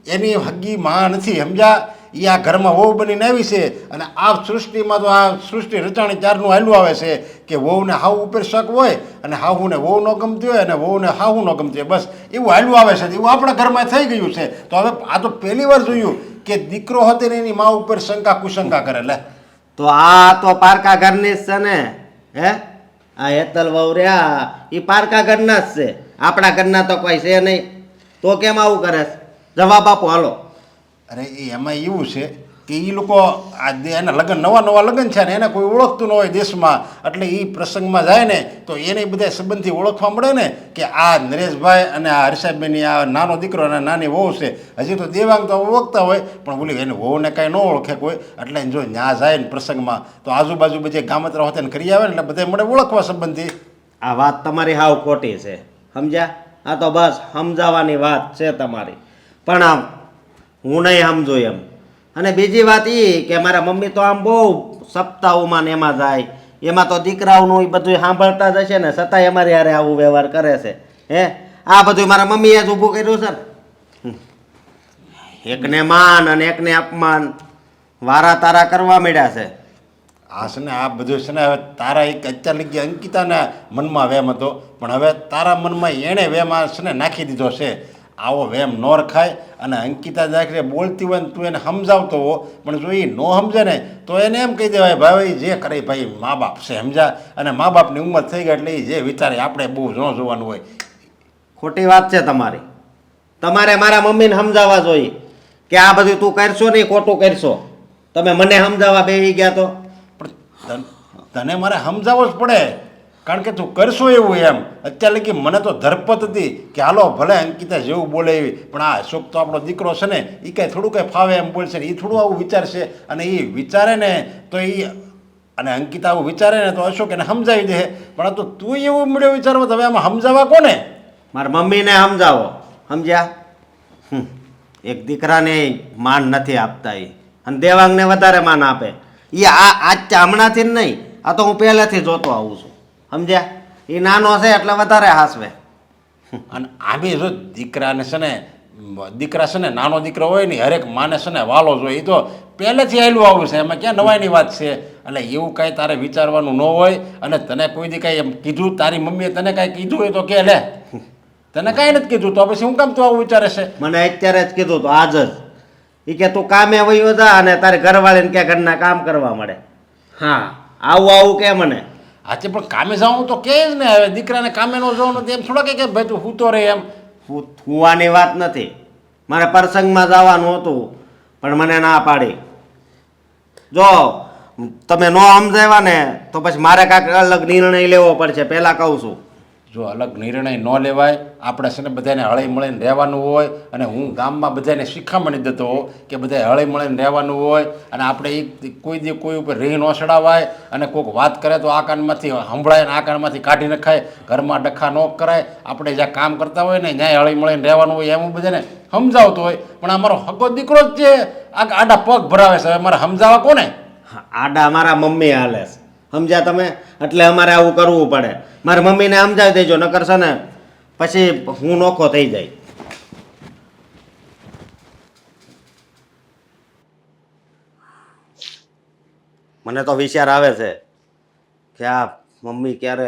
એની હગી માં નથી, સમજ્યા? એ આ ઘરમાં વહુ બનીને આવી છે અને આ સૃષ્ટિમાં તો આ સૃષ્ટિ રચાણી ચારનું હાલ્યું આવે છે કે વહુને હાવ ઉપર શક હોય અને હાહુને વહુ ન ગમતી હોય અને વહુને હાહુ ન ગમતી હોય, બસ એવું હાલ્યું આવે છે. એવું આપણા ઘરમાં થઈ ગયું છે. તો હવે આ તો પહેલી વાર જોયું કે દીકરો હતો ને એની મા ઉપર શંકા કુશંકા કરે. લે તો આ તો પારકા ઘરની જ છે ને. હે, આ હેતલ વહુ રહ્યા એ પારકા ઘરના જ છે, આપણા ઘરના તો કોઈ છે નહીં. તો કેમ આવું કરે છે? જવાબ આપો હાલો. અરે એમાં એવું છે કે એ લોકો એના લગ્ન નવા લગ્ન છે ને એને કોઈ ઓળખતું ન હોય દેશમાં, એટલે એ પ્રસંગમાં જાય ને તો એને બધા સંબંધથી ઓળખવા મળે ને કે આ નરેશભાઈ અને આ હર્ષાબેનની આ નાનો દીકરો અને નાની વહુ છે. હજી તો દેવાંગ તો ઓળખતા હોય પણ બોલી એને વહુને કાંઈ ન ઓળખે કોઈ, એટલે જો ત્યાં જાય ને પ્રસંગમાં તો આજુબાજુ બધી ગામતરા હોતે કરી આવે ને એટલે બધા મળે ઓળખવા સંબંધી. આ વાત તમારી હાવ ખોટી છે, સમજ્યા? આ તો બસ સમજાવવાની વાત છે તમારી, પણ આમ હું નહીં સમજુ એમ. અને બીજી વાત એ કે મારા મમ્મી તો આમ બહુ સપ્તાહોમાં ને એમાં જાય, એમાં તો દીકરાઓનું એ બધું સાંભળતા જ હશે ને, છતાંય અમારે યારે આવું વ્યવહાર કરે છે. હે, આ બધું મારા મમ્મીએ જ ઊભું કર્યું છે ને. એકને માન અને એકને અપમાન વારા તારા કરવા માંડ્યા છે. આ છે ને આ બધું છે ને હવે તારા એક અત્યાર લગી અંકિતાના મનમાં વેમ હતો, પણ હવે તારા મનમાં એણે વેમ આ છે ને નાખી દીધો છે. આવો વેમ ન રખાય. અને અંકિતા દાખલે બોલતી હોય ને તું એને સમજાવતો હો, પણ જો એ ન સમજે ને તો એને એમ કહી દેવાય ભાઈ જે કરે ભાઈ મા બાપ છે, સમજા? અને મા બાપની ઉંમર થઈ ગઈ એટલે એ જે વિચારે આપણે બહુ ન જોવાનું હોય. ખોટી વાત છે તમારી. તમારે મારા મમ્મીને સમજાવવા જોઈએ કે આ બધું તું કરશો નહીં, ખોટું કરશો. તમે મને સમજાવવા બેસી ગયા તો પણ તને મારે સમજાવવો જ પડે, કારણ કે તું કરશો એવું એમ. અત્યારે લગી મને તો ધરપત હતી કે હાલો ભલે અંકિતા જેવું બોલે એવી, પણ આ અશોક તો આપણો દીકરો છે ને એ કાંઈ થોડું કાંઈ ફાવે એમ બોલશે ને, એ થોડું આવું વિચારશે. અને એ વિચારે ને તો એ અને અંકિતા આવું વિચારે ને તો અશોક એને સમજાવી દે. પણ આ તો તું એવું મળ્યો વિચારવા, તો હવે આમાં સમજાવવા કોને? મારા મમ્મીને સમજાવો, સમજ્યા? એક દીકરાને માન નથી આપતા એ, અને દેવાંગને વધારે માન આપે. એ આજ હમણાંથી જ નહીં, આ તો હું પહેલેથી જોતો આવું છું, સમજ્યા? એ નાનો છે એટલે વધારે હાસવે. અને આમે જો દીકરાને છે ને દીકરા છે ને નાનો દીકરો હોય ને હરેક માને છે ને વાલો જોઈએ, એ તો પહેલેથી આવેલું આવું છે, એમાં ક્યાં નવાઈની વાત છે. એટલે એવું કાંઈ તારે વિચારવાનું ન હોય. અને તને કોઈ દી કાંઈ એમ કીધું, તારી મમ્મીએ તને કાંઈ કીધું હોય તો કે લે, તને કાંઈ નથી કીધું તો પછી હું કામ તું આવું વિચારે છે? મને અત્યારે જ કીધું તો આજ જ એ કે તું કામે વયો જા અને તારે ઘરવાળીને કે ઘરના કામ કરવા મળે. હા, આવું કે મને હાચે પણ કામે જવાનું તો કે જ ને. હવે દીકરાને કામે ન જવાનું તો એમ થોડા કે ભાઈ તું સૂતો રહે એમ. હુવાની વાત નથી, મારે પ્રસંગમાં જવાનું હતું પણ મને ના પાડી. જો તમે ન સમજાવ્યા ને તો પછી મારે કાંઈક અલગ નિર્ણય લેવો પડશે, પહેલાં કહું છું. જો અલગ નિર્ણય ન લેવાય, આપણે છે ને બધાને હળી મળીને રહેવાનું હોય. અને હું ગામમાં બધાને શિખામણી દેતો હોઉં કે બધાએ હળી મળીને રહેવાનું હોય. અને આપણે એ કોઈ દી કોઈ ઉપર રીહ ન ચડાવાય. અને કોઈક વાત કરે તો આ કાનમાંથી સંભળાય ને આ કાનમાંથી કાઢી નખાય, ઘરમાં ડખા ન કરાય. આપણે જ્યાં કામ કરતા હોય ને ત્યાં હળી મળીને રહેવાનું હોય, એમ હું બધાને સમજાવતો હોય. પણ અમારો હકો દીકરો જ છે આડા પગ ભરાવે છે, હવે મારે સમજાવવા કોને? આડા મારા મમ્મી હાલે છે, સમજ્યા તમે? એટલે અમારે આવું કરવું પડે. મારી મમ્મીને સમજાવી દેજો, નકર છે ને પછી હું નોખો થઈ જાય. મને તો વિચાર આવે છે કે આ મમ્મી ક્યારે.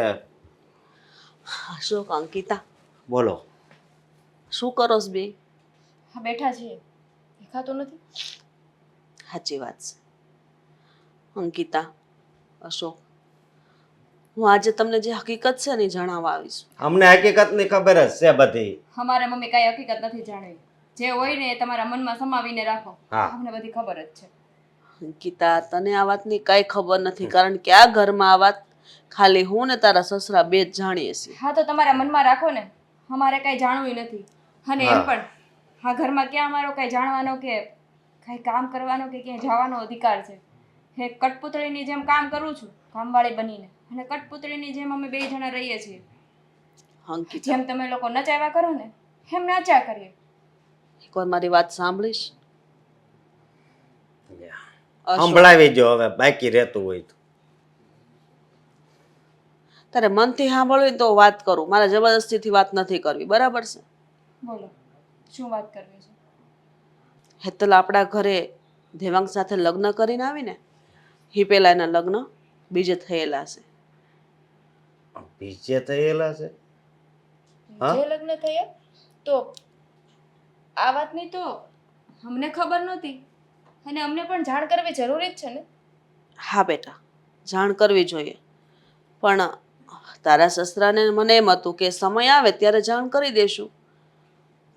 અશોક, અંકિતા, બોલો. શું કરોસ બે? હા, બેઠા છીએ. દેખાતું નથી? સાચી વાત છે. અંકિતા, અશોક, હું આજે તમને જે હકીકત છે ને એ જણાવવા આવીશ. અમને હકીકતની ખબર જ છે બધી. અમારે મમ્મી કાંઈ હકીકત નથી જાણવી. જે હોય ને એ તમારા મનમાં સમાવીને રાખો. હા. અમને બધી ખબર જ છે. અંકિતા, તને આ વાતની કાંઈ ખબર નથી, કારણ કે આ ઘરમાં આ વાત ખાલી હું ને તારા સસરા બે જ જાણીએ છીએ. હા, તો તમારા મનમાં રાખો ને. અમારે કાંઈ જાણવું નથી. અને એમ પણ આ ઘરમાં ક્યાં અમારો કાંઈ જાણવાનો કે કાંઈ કામ કરવાનો કે ક્યાંય જવાનો અધિકાર છે? હે કઠપુતળીની જેમ કામ કરું છું કામવાળી બનીને, અને કઠપુતળીની જેમ અમે બે જણા રહીએ છીએ. અંકિતા જેમ તમે લોકો નચાવ્યા કરો ને એમ નાચ્યા કરીએ. એકવાર મારી વાત સાંભળીશ? સંભળાવી જો હવે, બાકી રહેતું હોય તો. તારે મનથી સાંભળવી ને તો વાત કરું, મારે જબરદસ્તીથી વાત નથી કરવી, બરાબર છે? બોલો શું વાત કરવી છે? હેતલ આપણા ઘરે દેવાંગ સાથે લગ્ન કરીને આવીને એ પેલા એના લગ્ન બીજે થયેલા છે. બીજે થયેલા છે? હા? જે લગ્ન થયા તો આ વાતની તો અમને ખબર નહોતી, અને અમને પણ જાણ કરવી જરૂરી જ છે ને. હા બેટા, જાણ કરવી જોઈએ, પણ તારા સસરાને મને એમ હતું કે સમય આવે ત્યારે જાણ કરી દેશું,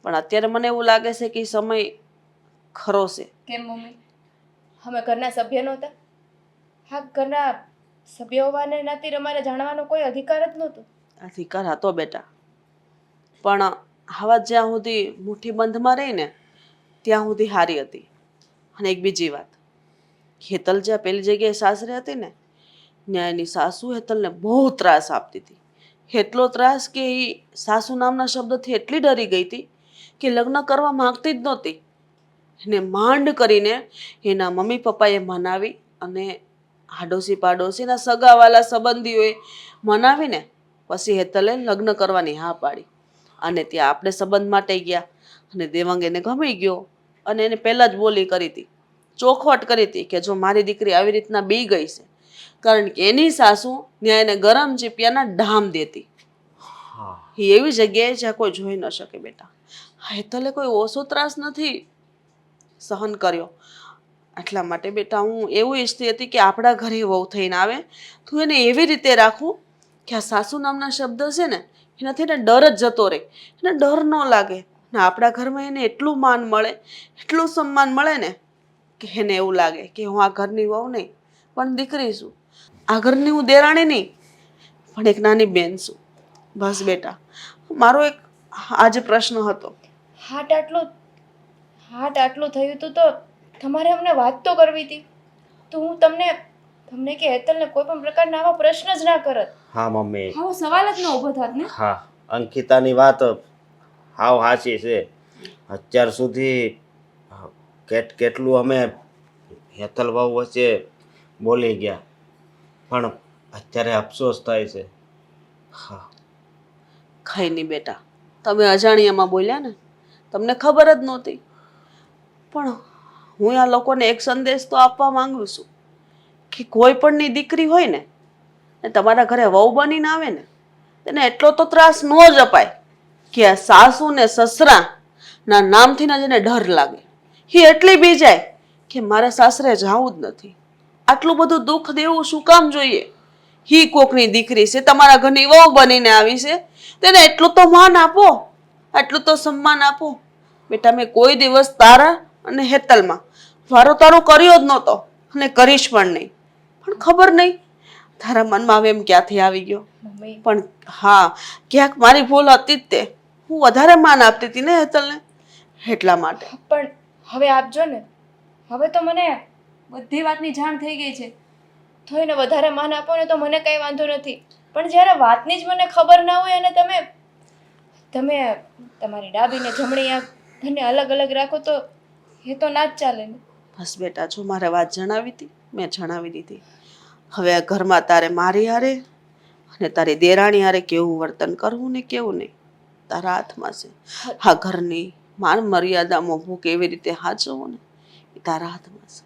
પણ અત્યારે મને એવું લાગે છે કે ઈ સમય ખરો છે. કેમ મમ્મી, અમે ઘરના સભ્ય નહોતા? હા, ઘરના સભ્ય હોવાને નાતે અમારે જાણવાનો કોઈ અધિકાર જ નહોતો. અધિકાર હતો બેટા, પણ આવા જ્યાં સુધી મુઠ્ઠીબંધમાં રહીને ત્યાં સુધી હારી હતી. અને એક બીજી વાત, હેતલ જ્યાં પેલી જગ્યાએ સાસરે હતી ને ત્યાં એની સાસુ હેતલને બહુ ત્રાસ આપતી હતી. એટલો ત્રાસ કે એ સાસુ નામના શબ્દથી એટલી ડરી ગઈ હતી કે લગ્ન કરવા માંગતી જ નહોતી. એને માંડ કરીને એના મમ્મી પપ્પાએ મનાવી, અને આડોશી પાડોશીના સગાવાલા સંબંધીઓએ મનાવીને પછી હેતલે લગ્ન કરવાની હા પાડી. અને ત્યાં આપણે સંબંધ માટે ગયા, અને દેવાંગ એને ગમી ગયો, અને એને પહેલાં જ બોલી કરી હતી, ચોખવટ કરી હતી કે જો મારી દીકરી આવી રીતના બી ગઈ છે, કારણ કે એની સાસુ ત્યાં એને ગરમ ચીપિયાના ઢામ દેતી. એ એવી જગ્યાએ જ્યાં કોઈ જોઈ ન શકે બેટા. હેતલે કોઈ ઓછો ત્રાસ નથી સહન કર્યો. એટલા માટે બેટા હું એવું ઈચ્છતી હતી કે આપણા ઘરે વહુ થઈને આવે તો એને એવી રીતે રાખવું કે આ સાસુ નામના શબ્દ છે ને એનાથી એને ડર જ જતો રહે, એને ડર ન લાગે, ને આપણા ઘરમાં એને એટલું માન મળે, એટલું સન્માન મળે ને કે એને એવું લાગે કે હું આ ઘરની વહુ નહીં પણ દીકરી છું, આ ઘરની હું દેરાણી નહીં પણ એક નાની બેન છું. બસ બેટા, મારો એક આજે પ્રશ્ન હતો. હાટ આટલું થયું હતું તો તમારે અમને વાત તો કરવી હતી, તો હું તમને કે હેતલને કોઈ પણ પ્રકારના આવા પ્રશ્ન જ ના કરત. હા મમ્મી, આવો સવાલ જ ન ઊભો થાત ને. હા, અંકિતાની વાત હાવ સાચી છે. અત્યાર સુધી કેટલું અમે હેતલ વહુ વચ્ચે બોલી ગયા, પણ અત્યારે અફસોસ થાય છે. હા, ખઈ નહીં બેટા, તમે અજાણ્યામાં બોલ્યા ને, તમને ખબર જ નહોતી. પણ હું આ લોકોને એક સંદેશ તો આપવા માંગુ છું કે કોઈ પણની દીકરી હોય ને તમારા ઘરે વહુ બનીને આવે ને તેને એટલો તો ત્રાસ ન જ અપાય કે આ સાસુ ને સસરા ના નામથી જ એને ડર લાગે. એ એટલી બી જાય કે મારે સાસરે જવું જ નથી. આટલું બધું દુઃખ દેવું શું કામ જોઈએ? હી કોકની દીકરી છે, તમારા ઘરની વહુ બનીને આવી છે, તેને એટલું તો માન આપો, આટલું તો સન્માન આપો. બેટા મેં કોઈ દિવસ તારા અને હેતલમાં વારો તારો કર્યો જ નહોતો, અને કરીશ પણ નહીં. પણ ખબર નહીં તારા મનમાં હવે એમ ક્યાંથી આવી ગયો. મમ્મી, પણ હા, ક્યાંક મારી ભૂલ હતી જ તે, હું વધારે માન આપતી હતી ને હેતલને, એટલા માટે. પણ હવે આપજો ને, હવે તો મને બધી વાતની જાણ થઈ ગઈ છે, તો એને વધારે માન આપો ને તો મને કંઈ વાંધો નથી, પણ જ્યારે વાતની જ મને ખબર ના હોય અને તમે તમારી ડાબી ને જમણી આંખ બંને અલગ અલગ રાખો તો એ તો ના જ ચાલે ને. બસ બેટા, જો મારે વાત જણાવી હતી મેં જણાવી દીધી. હવે આ ઘરમાં તારે મારી હારે અને તારી દેરાણી હારે કેવું વર્તન કરવું ને કેવું નહીં તારા હાથમાં છે. આ ઘરની માન મર્યાદા મોભું કેવી રીતે હાચવવું ને એ તારા હાથમાં છે.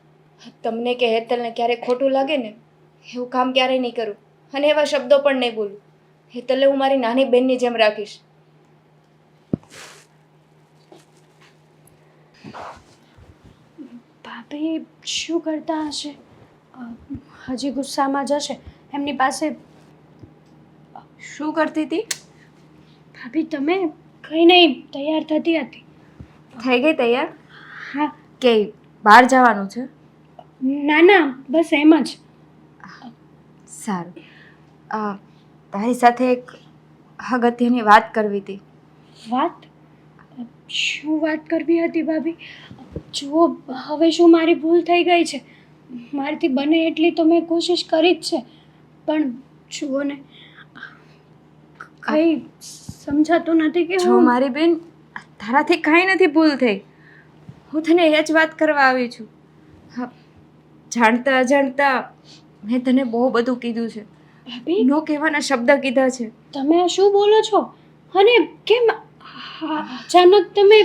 તમને કે હેતલને ક્યારેય ખોટું લાગે ને એવું કામ ક્યારેય નહીં કરું, અને એવા શબ્દો પણ નહીં બોલું. હેતલને હું મારી નાની બહેનની જેમ રાખીશ. ભાભી શું કરતા હશે? હજી ગુસ્સામાં જશે. એમની પાસે શું કરતી હતી? ભાભી તમે કંઈ નહીં, તૈયાર થતી હતી. થઈ ગઈ તૈયાર? હા. કે બહાર જવાનું છે? ના ના, બસ એમ જ. સારું. તારી સાથે એક અગત્યની વાત કરવી હતી. વાત? શું વાત કરવી હતી ભાભી? જુઓ, હવે શું મારી ભૂલ થઈ ગઈ છે, મારાથી બને એટલી તો મેં કોશિશ કરી જ છે, પણ જુઓ ને કંઈ સમજાતું નથી કે જો હું મારી બેન, તારાથી કાંઈ નથી ભૂલ થઈ. હું તને એ જ વાત કરવા આવી છું. હા, જાણતા અજાણતા મેં તને બહુ બધું કીધું છે. ભાભી નો કહેવાના શબ્દ કીધા છે. તમે આ શું બોલો છો? અને કેમ અચાનક તમે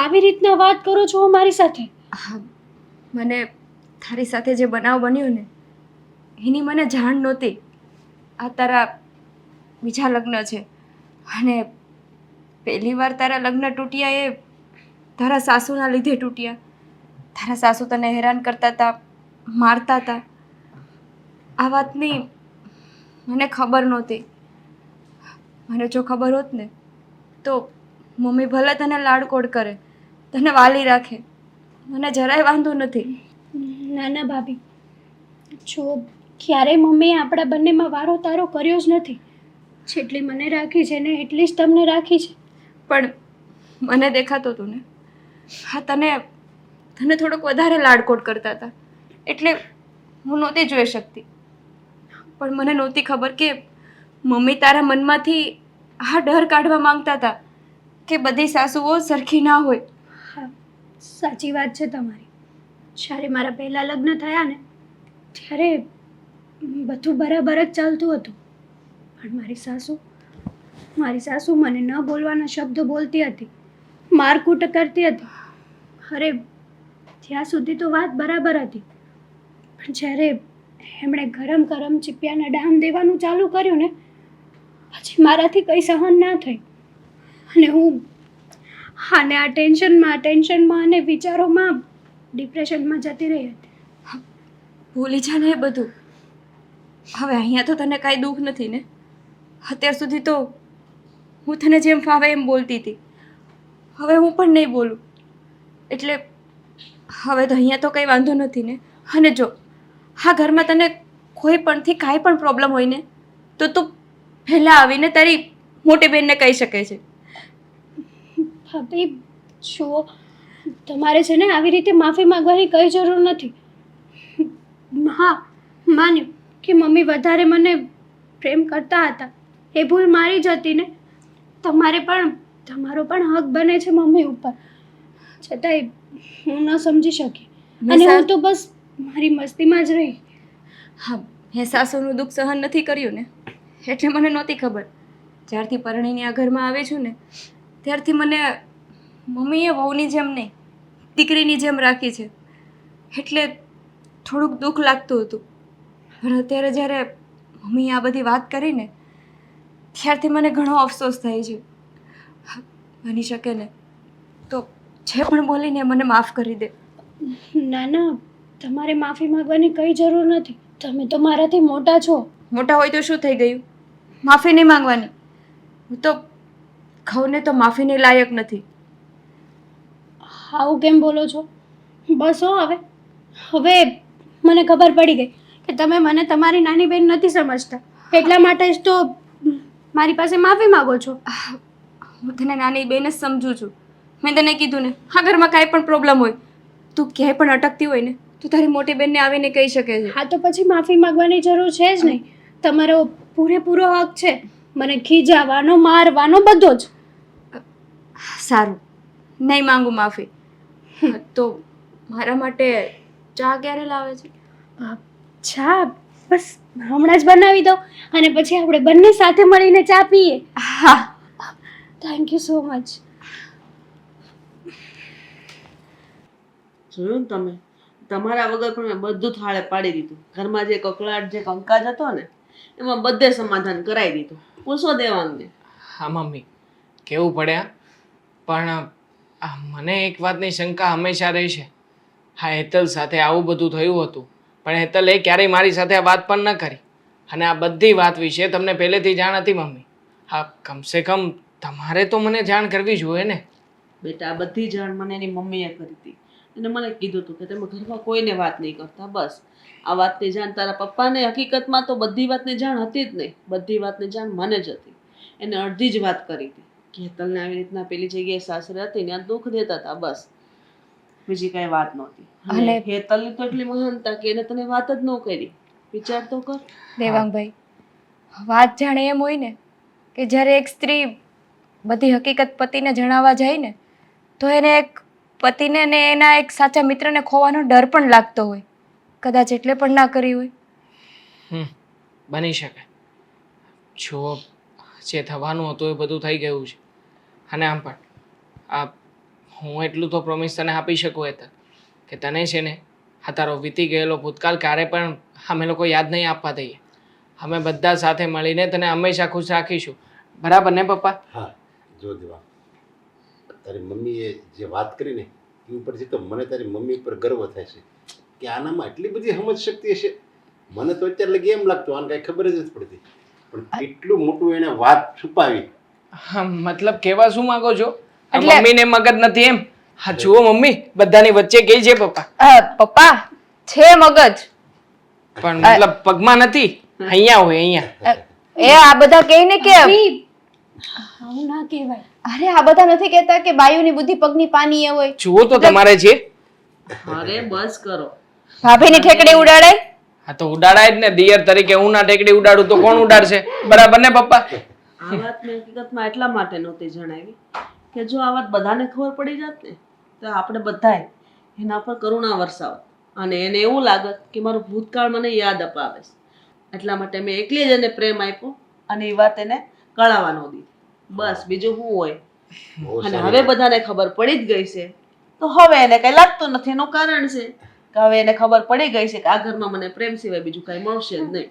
આવી રીતના વાત કરો છો મારી સાથે? હા, મને તારી સાથે જે બનાવ બન્યો ને એની મને જાણ નહોતી. આ તારા બીજા લગ્ન છે અને પહેલી વાર તારા લગ્ન તૂટ્યા એ તારા સાસુના લીધે તૂટ્યા. તારા સાસુ તને હેરાન કરતા હતા, મારતા હતા. આ વાતની મને ખબર નહોતી. મને જો ખબર હોત ને તો મમ્મી ભલે તને લાડકોડ કરે, તને વાલી રાખે, મને જરાય વાંધો નથી. ના ના ભાભી, જો ક્યારેય મમ્મીએ આપણા બંનેમાં વારો તારો કર્યો જ નથી. જેટલી મને રાખી છે ને એટલી જ તમને રાખી છે. પણ મને દેખાતું હતું ને, હા તને થોડોક વધારે લાડકોડ કરતા હતા એટલે હું નહોતી જોઈ શકતી. પણ મને નહોતી ખબર કે મમ્મી તારા મનમાંથી આ ડર કાઢવા માંગતા હતા કે બધી સાસુઓ સરખી ના હોય. હા, સાચી વાત છે તમારી. જ્યારે મારા પહેલાં લગ્ન થયા ને ત્યારે બધું બરાબર જ ચાલતું હતું, પણ મારી સાસુ મને ન બોલવાના શબ્દો બોલતી હતી, મારકૂટ કરતી હતી. અરે ત્યાં સુધી તો વાત બરાબર હતી, પણ જ્યારે એમણે ગરમ ગરમ ચીપિયાના ડામ દેવાનું ચાલુ કર્યું ને પછી મારાથી કંઈ સહન ના થઈ અને હું આ ટેન્શનમાં અને વિચારોમાં ડિપ્રેશનમાં જતી રહી હતી. ભૂલી જા ને એ બધું. હવે અહીંયા તો તને કાંઈ દુઃખ નથી ને? અત્યાર સુધી તો હું તને જેમ ફાવે એમ બોલતી હતી. હવે હું પણ નહીં બોલું. એટલે હવે તો અહીંયા તો કંઈ વાંધો નથી ને? અને જો હા ઘરમાં તને કોઈ પણથી કાંઈ પણ પ્રોબ્લેમ હોય ને તો તું પહેલાં આવીને તારી મોટી બહેનને કહી શકે છે. ભાભી જુઓ, તમારે છે ને આવી રીતે માફી માંગવાની કંઈ જરૂર નથી. હા, માન્યું કે મમ્મી વધારે મને પ્રેમ કરતા હતા, એ ભૂલ મારી જ હતી ને. તમારો પણ હક બને છે મમ્મી ઉપર, છતાંય હું ન સમજી શકી અને હું તો બસ મારી મસ્તીમાં જ રહી. હા, મેં સાસુનું દુઃખ સહન નથી કર્યું ને એટલે મને નહોતી ખબર. જ્યારથી પરણીને આ ઘરમાં આવે છું ને ત્યારથી મને મમ્મીએ વહુની જેમ નહીં દીકરીની જેમ રાખી છે એટલે થોડુંક દુઃખ લાગતું હતું. પણ અત્યારે જ્યારે મમ્મીએ આ બધી વાત કરી ને ત્યારથી મને ઘણો અફસોસ થાય છે. બની શકે ને તો જે પણ બોલીને મને માફ કરી દે. ના ના, તમારે માફી માંગવાની કંઈ જરૂર નથી. તમે તો મારાથી મોટા છો. મોટા હોય તો શું થઈ ગયું? માફી નહીં માંગવાની? હું તો કહું ને તો માફીની લાયક નથી. આવું કેમ બોલો છો? બસ હવે મને ખબર પડી ગઈ કે તમે મને તમારી નાની બહેન નથી સમજતા, એટલા માટે જ તો મારી પાસે માફી માંગો છો. હું તને નાની બેન જ સમજું છું. મેં તને કીધું ને આ ઘરમાં કાંઈ પણ પ્રોબ્લેમ હોય તું ક્યાંય પણ અટકતી હોય ને તું તારી મોટી બેનને આવીને કહી શકે છે. હા તો પછી માફી માંગવાની જરૂર છે જ નહીં. તમારો પૂરેપૂરો હક છે મને ખીજાવાનો, મારવાનો, બધો જ. સારું, નહીં માંગુ માફી. તો મારા માટે ચા ક્યારે લાવે છે? ચા બસ હમણાં જ બનાવી દો અને પછી આપણે બંને સાથે મળીને ચા પીએ. હા. Thank you so much. જોયું ને તમે, તમારા વગર પણ મેં બધું થાળે પાડી દીધું. ઘરમાં જે કકળાટ જે કંકાજ હતો ને એમાં બધે સમાધાન કરાવી દીધું. પૂછો દેવાંગને. હા મમ્મી, કેવું પડ્યા પણ મને એક વાતની શંકા હંમેશા રહી છે. હા, હેતલ સાથે આવું બધું થયું હતું પણ હેતલે ક્યારેય મારી સાથે આ વાત પણ ન કરી અને આ બધી વાત વિશે તમને પહેલેથી જાણ હતી મમ્મી. હા, કમસે કમ તમારે તો મને જાણ કરવી જોઈએ ને. બેટા, આ બધી જાણ મને એની મમ્મીએ કરી હતી અને મને કીધું હતું કે તમે ઘરમાં કોઈને વાત નહીં કરતા. બસ આ વાતની જાણ તારા પપ્પાને હકીકતમાં તો બધી વાતની જાણ હતી જ નહીં. બધી વાતની જાણ મને જ હતી. એને અડધી જ વાત કરી હતી કે હેતલને આવી રીતના પેલી જગ્યાએ સાસરે હતી ને આ દુઃખ દેતા હતા. બસ બીજી કઈ વાત નહોતી. અને- અને હેતલની તો એટલી મહાનતા કે એને તને વાત જ ન કરી. વિચાર તો કર. દેવાંગભાઈ, વાત જાણે એમ હોય ને કે જ્યારે એક સ્ત્રી બધી હકીકત પતિને જણાવવા જાય ને તો એને એક પતિને ને એના એક સાચા મિત્રને ખોવાનો ડર પણ લાગતો હોય. કદાચ એટલે પણ ના કરી હોય. બની શકે. જો જે થવાનું હતું એ બધું થઈ ગયું છે. અને આમ પણ આ હું એટલું તો પ્રોમિસ તને આપી શકું હેતલ કે તને છે ને આ તારો વીતી ગયેલો ભૂતકાળ ક્યારે પણ અમે લોકો યાદ નહીં આપવા દઈએ. અમે બધા સાથે મળીને તને હંમેશા ખુશ રાખીશું. બરાબર ને પપ્પા? હા જો દેવા, તારી મમ્મીએ જે વાત કરી ને એ ઉપરથી તો મને તારી મમ્મી પર ગર્વ થાય છે કે આનામાં એટલી બધી સમજ શક્તિ હશે. મને તો અત્યારે લગી એમ લાગતું આને કાંઈ ખબર જ નથી પડતી, પણ કેટલું મોટું એને વાત છુપાવી. હા, મતલબ કહેવા શું માંગો છો? આ એટલે- મમ્મીને મગજ નથી એમ? હા જુઓ મમ્મી, બધાની વચ્ચે કઈ છે પપ્પા, પપ્પા છે મગજ. પણ મતલબ પગમાં નથી, અહીંયા હોય અહીંયા. એ આ બધા કહે ને કે ભાભી, આવું ના કહેવાય. અરે આ બધા નથી કહેતા કે બાયુની બુદ્ધિ પગની પાની એ હોય. જુઓ તો તમારે છે. અરે બસ કરો. ભાભીની ઠેકડી ઉડાડાય. હા તો ઉડાડાય જ ને. દિયર તરીકે હું ના ટેકડી ઉડાડું તો કોણ ઉડાડશે? બરાબર ને પપ્પા? આ વાત મેં હકીકતમાં એટલા માટે નહોતી જણાવી કે જો આ વાત બધાને ખબર પડી જાત ને તો આપણે બધાએ એના પર કરુણા વરસાવ અને એને એવું લાગત કે મારું ભૂતકાળ મને યાદ અપાવે છે. એટલા માટે મેં એકલી જ એને પ્રેમ આપ્યો અને એ વાત એને કળાવા ન દીધી. બસ બીજું શું હોય. બહુ અને સારી હવે બધાને ખબર પડી જ ગઈ છે તો હવે એને કઈ લાગતું નથી. એનું કારણ છે કે હવે એને ખબર પડી ગઈ છે કે આ ઘરમાં મને પ્રેમ સિવાય બીજું કઈ મળશે જ નહીં.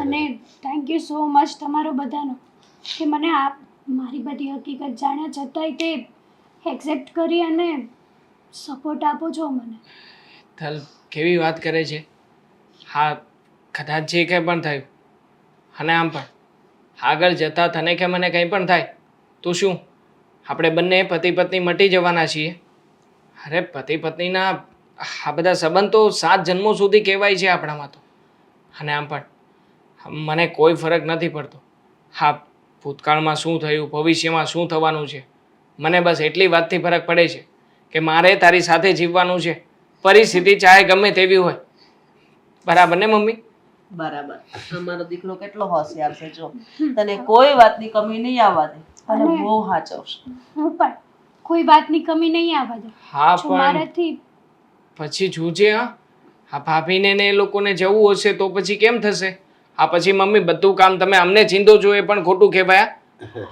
અને થેન્ક યુ સો મચ તમારો બધાનો કે મને આ મારી બધી હકીકત જાણ્યા છતાંય તે એક્સેપ્ટ કરી અને સપોર્ટ આપો છો મને. થલ કેવી વાત કરે છે. હા, કદાચ જે કંઈ પણ થયું અને આમ પણ આગળ જતા તને કે મને કંઈ પણ થાય તો શું આપણે બંને પતિ પત્ની મટી જવાના છીએ? અરે પતિ પત્નીના આ બધા સંબંધ તો 7 જન્મો સુધી કહેવાય છે આપણામાં તો. અને આમ પણ મને કોઈ ફરક નથી પડતો. હા, ભૂતકાળમાં શું થયું, ભવિષ્યમાં શું થવાનું છે, મને બસ એટલી વાતથી ફરક પડે છે કે મારે તારી સાથે જીવવાનું છે. પરિસ્થિતિ ચાહે ગમે તેવી હોય. બરાબર ને મમ્મી? બરાબર. અમારો દીકરો કેટલો હોશિયાર છે જો. તને કોઈ વાતની કમી નહીં આવવા દે અને અને- બહુ સાચવશે. હું પણ કોઈ વાતની કમી નહીં આવવા દઉં. હા જો પણ મારાથી પછી જોજે. હા, આ ભાભીને ને એ લોકોને જવું હશે તો પછી કેમ થશે? આ પછી મમ્મી બધું કામ તમે અમને ચીંધો છો એ પણ ખોટું કહેવાય.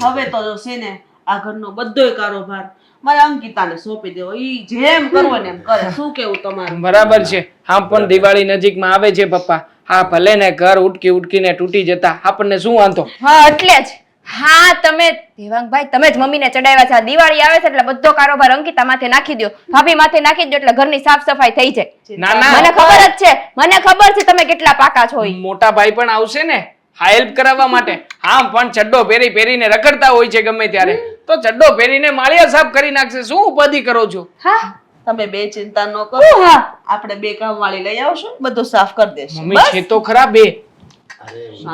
હવે તો જો છે ને આ ઘરનો બધોય કારોબાર મારે અંકિતાને સોંપી દેવો. ઈ જેમ કરવું ને એમ કરે. શું કેવું તમારું? બરાબર છે. આમ પણ દિવાળી નજીકમાં આવે છે પપ્પા. હા ભલે ને ઘર ઉટકી ઉટકીને તૂટી જતા આપણને શું વાંધો? હા એટલે જ. હા તમે દેવાંગભાઈ તમે જ મમ્મીને ચડાવ્યા છે. આ દિવાળી આવે છે એટલે બધો કારોબાર અંકિતા માથે નાખી દો, ભાભી માથે નાખી દો એટલે ઘરની સાફ સફાઈ થઈ જાય. ના મને ના, ખબર જ છે, મને ખબર છે તમે કેટલા પાકા છો ઈ. મોટા ભાઈ પણ આવશે ને હા હેલ્પ કરાવવા માટે. હા પણ ચડ્ડો પહેરી પહેરીને રખડતા હોય છે ગમે ત્યારે તો ચડ્ડો પહેરીને માળિયા સાફ કરી નાખશે. શું ઉપાધિ કરો છો? હા તમે બે ચિંતા ન કરો. હા આપણે બે કામ વાળી લઈ આવશું, બધું સાફ કરી દેશું. મમ્મી છે તો ખરા બે.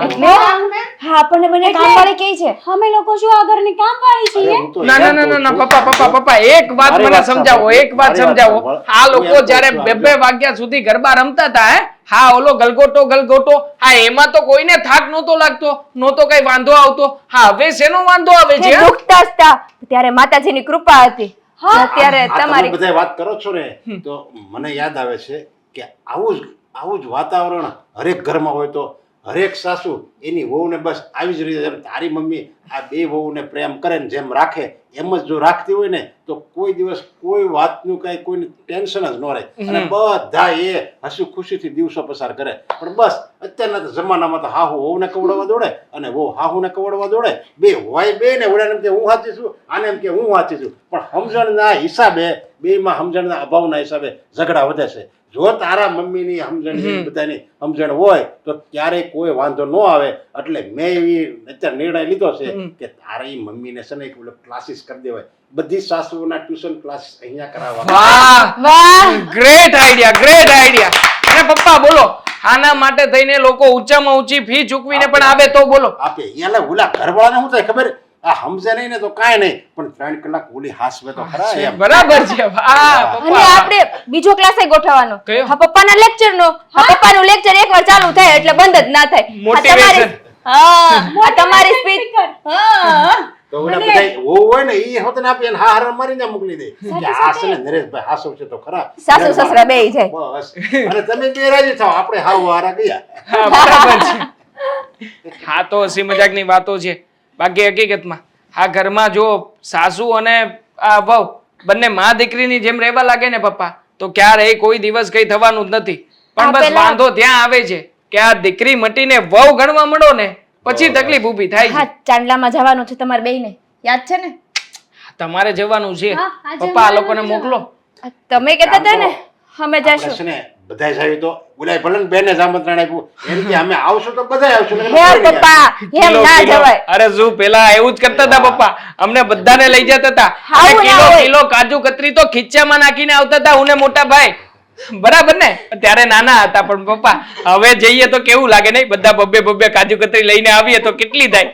એટલે હા આપણને મને કામવાળી કહે છે. અમે લોકો શું આ ઘરની કામવાળી અરે છીએ? હું તો ના ના યાદ ના ના કરું ના છું. પપ્પા એક વાત મારી મને વાત સમજાવો, સાંભળો. એક વાત મારી વાત સમજાવો. સાંભળો. આ હું લોકો એમ જ્યારે કહું છું, બે બે વાગ્યા સુધી ગરબા રમતા હતા હા ઓલો ગલગોટો હા એમાં તો કોઈને થાક નહોતો લાગતો, નહોતો કઈ વાંધો આવતો. હા હવે શેનો વાંધો આવે કે છે? દુખતા જ હતા ત્યારે માતાજીની કૃપા હતી. અત્યારે આ તમે તમારી બધા વાત કરો છો ને તો મને યાદ આવે છે કે આવું જ વાતાવરણ હરેક ઘરમાં હોય તો હરેક સાસુ એની વહુને બસ આવી જ રીતે જેમ તારી મમ્મી આ બે વહુને પ્રેમ કરે ને જેમ રાખે એમ જ જો રાખતી હોય ને તો કોઈ દિવસ કોઈ વાતનું કઈ કોઈને ટેન્શન જ ન રહે અને બધા એ હસી ખુશીથી દિવસો પસાર કરે. પણ બસ અત્યારના તો જમાનામાં તો હાહુ વહુને કવડવા દોડે અને વહુ હાહુને કવડવા દોડે. બે હોય બે ને ઓલાને એમ કે હું સાચી છું, આને એમ કે હું સાચી છું. પણ સમજણના હિસાબે બેમાં સમજણના અભાવના હિસાબે ઝઘડા વધે છે. જો તારા મમ્મીની સમજણ બધાની સમજણ હોય તો ક્યારેય કોઈ વાંધો ન આવે. એટલે મેં એવી અત્યારે નિર્ણય લીધો છે કે તારી મમ્મીને છે ને એક ક્લાસીસ કરી દેવાય. બધી સાસુઓના ટ્યુશન ક્લાસ અહીંયા કરાવવા. વાહ વાહ ગ્રેટ આઈડિયા. અને પપ્પા બોલો આના માટે થઈને લોકો ઊંચામાં ઊંચી ફી ચૂકવીને પણ આવે તો બોલો. આપે એટલે ઓલા ઘરવાળાને શું થાય ખબર આ સમજે નહીં ને તો કાંઈ નહીં, પણ 3 કલાક ઓલી હાસવે તો ખરા એમ. બરાબર છે વાહ અને પપ્પા આપણે બીજો ક્લાસ ગોઠવવાનો કયો? હા પપ્પાના લેક્ચર નો હા પપ્પાનું લેક્ચર એકવાર ચાલુ થાય એટલે બંધ જ ના થાય Motivation. આ તમારી સ્પીચ હા તો ઓલા બધા હોવું હોય ને ઈ હોતને આપી અને હા હારા મારીને મોકલી દે કે આ છે ને નરેશભાઈ હાસવ છે તો ખરા. સાસુ સસરા બેય જાય બસ અને તમે બે રાજી થાવ, આપણે હાવ હારા ગયા. હા બરાબર છે હા તો હસી મજાકની વાતો છે બાકી હકીકતમાં આ ઘરમાં જો સાસુ અને આ વહુ બંને માં દીકરીની જેમ રહેવા લાગે ને પપ્પા તો ક્યારેય કોઈ દિવસ કઈ થવાનું જ નથી પણ બસ વાંધો ત્યાં આવે છે કે આ દીકરી મટીને વહુ ગણવા મળો ને પછી તકલીફ ઊભી થાય હા છે ચાંદલામાં જવાનું છે તમારે બેયને યાદ છે ને તમારે જવાનું છે હા, આજે પપ્પા આ અમારે લોકોને નથી મોકલો તમે કહેતા હતા ને અમે આપણે જઈશું છે ને બધાય જાય તો બોલાય ભલે ને બેને જ આમંત્રણ આપ્યું એમ કે અમે આવશું તો બધાય આવશું નકર હે કોઈ નહીં આવે. પપ્પા એમ ના જવાય અરે શું પેલા એવું જ કરતા હતા પપ્પા અમને બધાને લઈ જતા હતા અને આવું ના કિલો હોય. કિલો કાજુ કતરી તો ખીચામાં નાખીને આવતા હતા હું ને મોટા ભાઈ બરાબર ને ત્યારે નાના હતા પણ પપ્પા હવે જઈએ તો કેવું લાગે નહીં બધા બબ્બે બબ્બે કાજુ કતરી લઈને આવીએ તો કેટલી થાય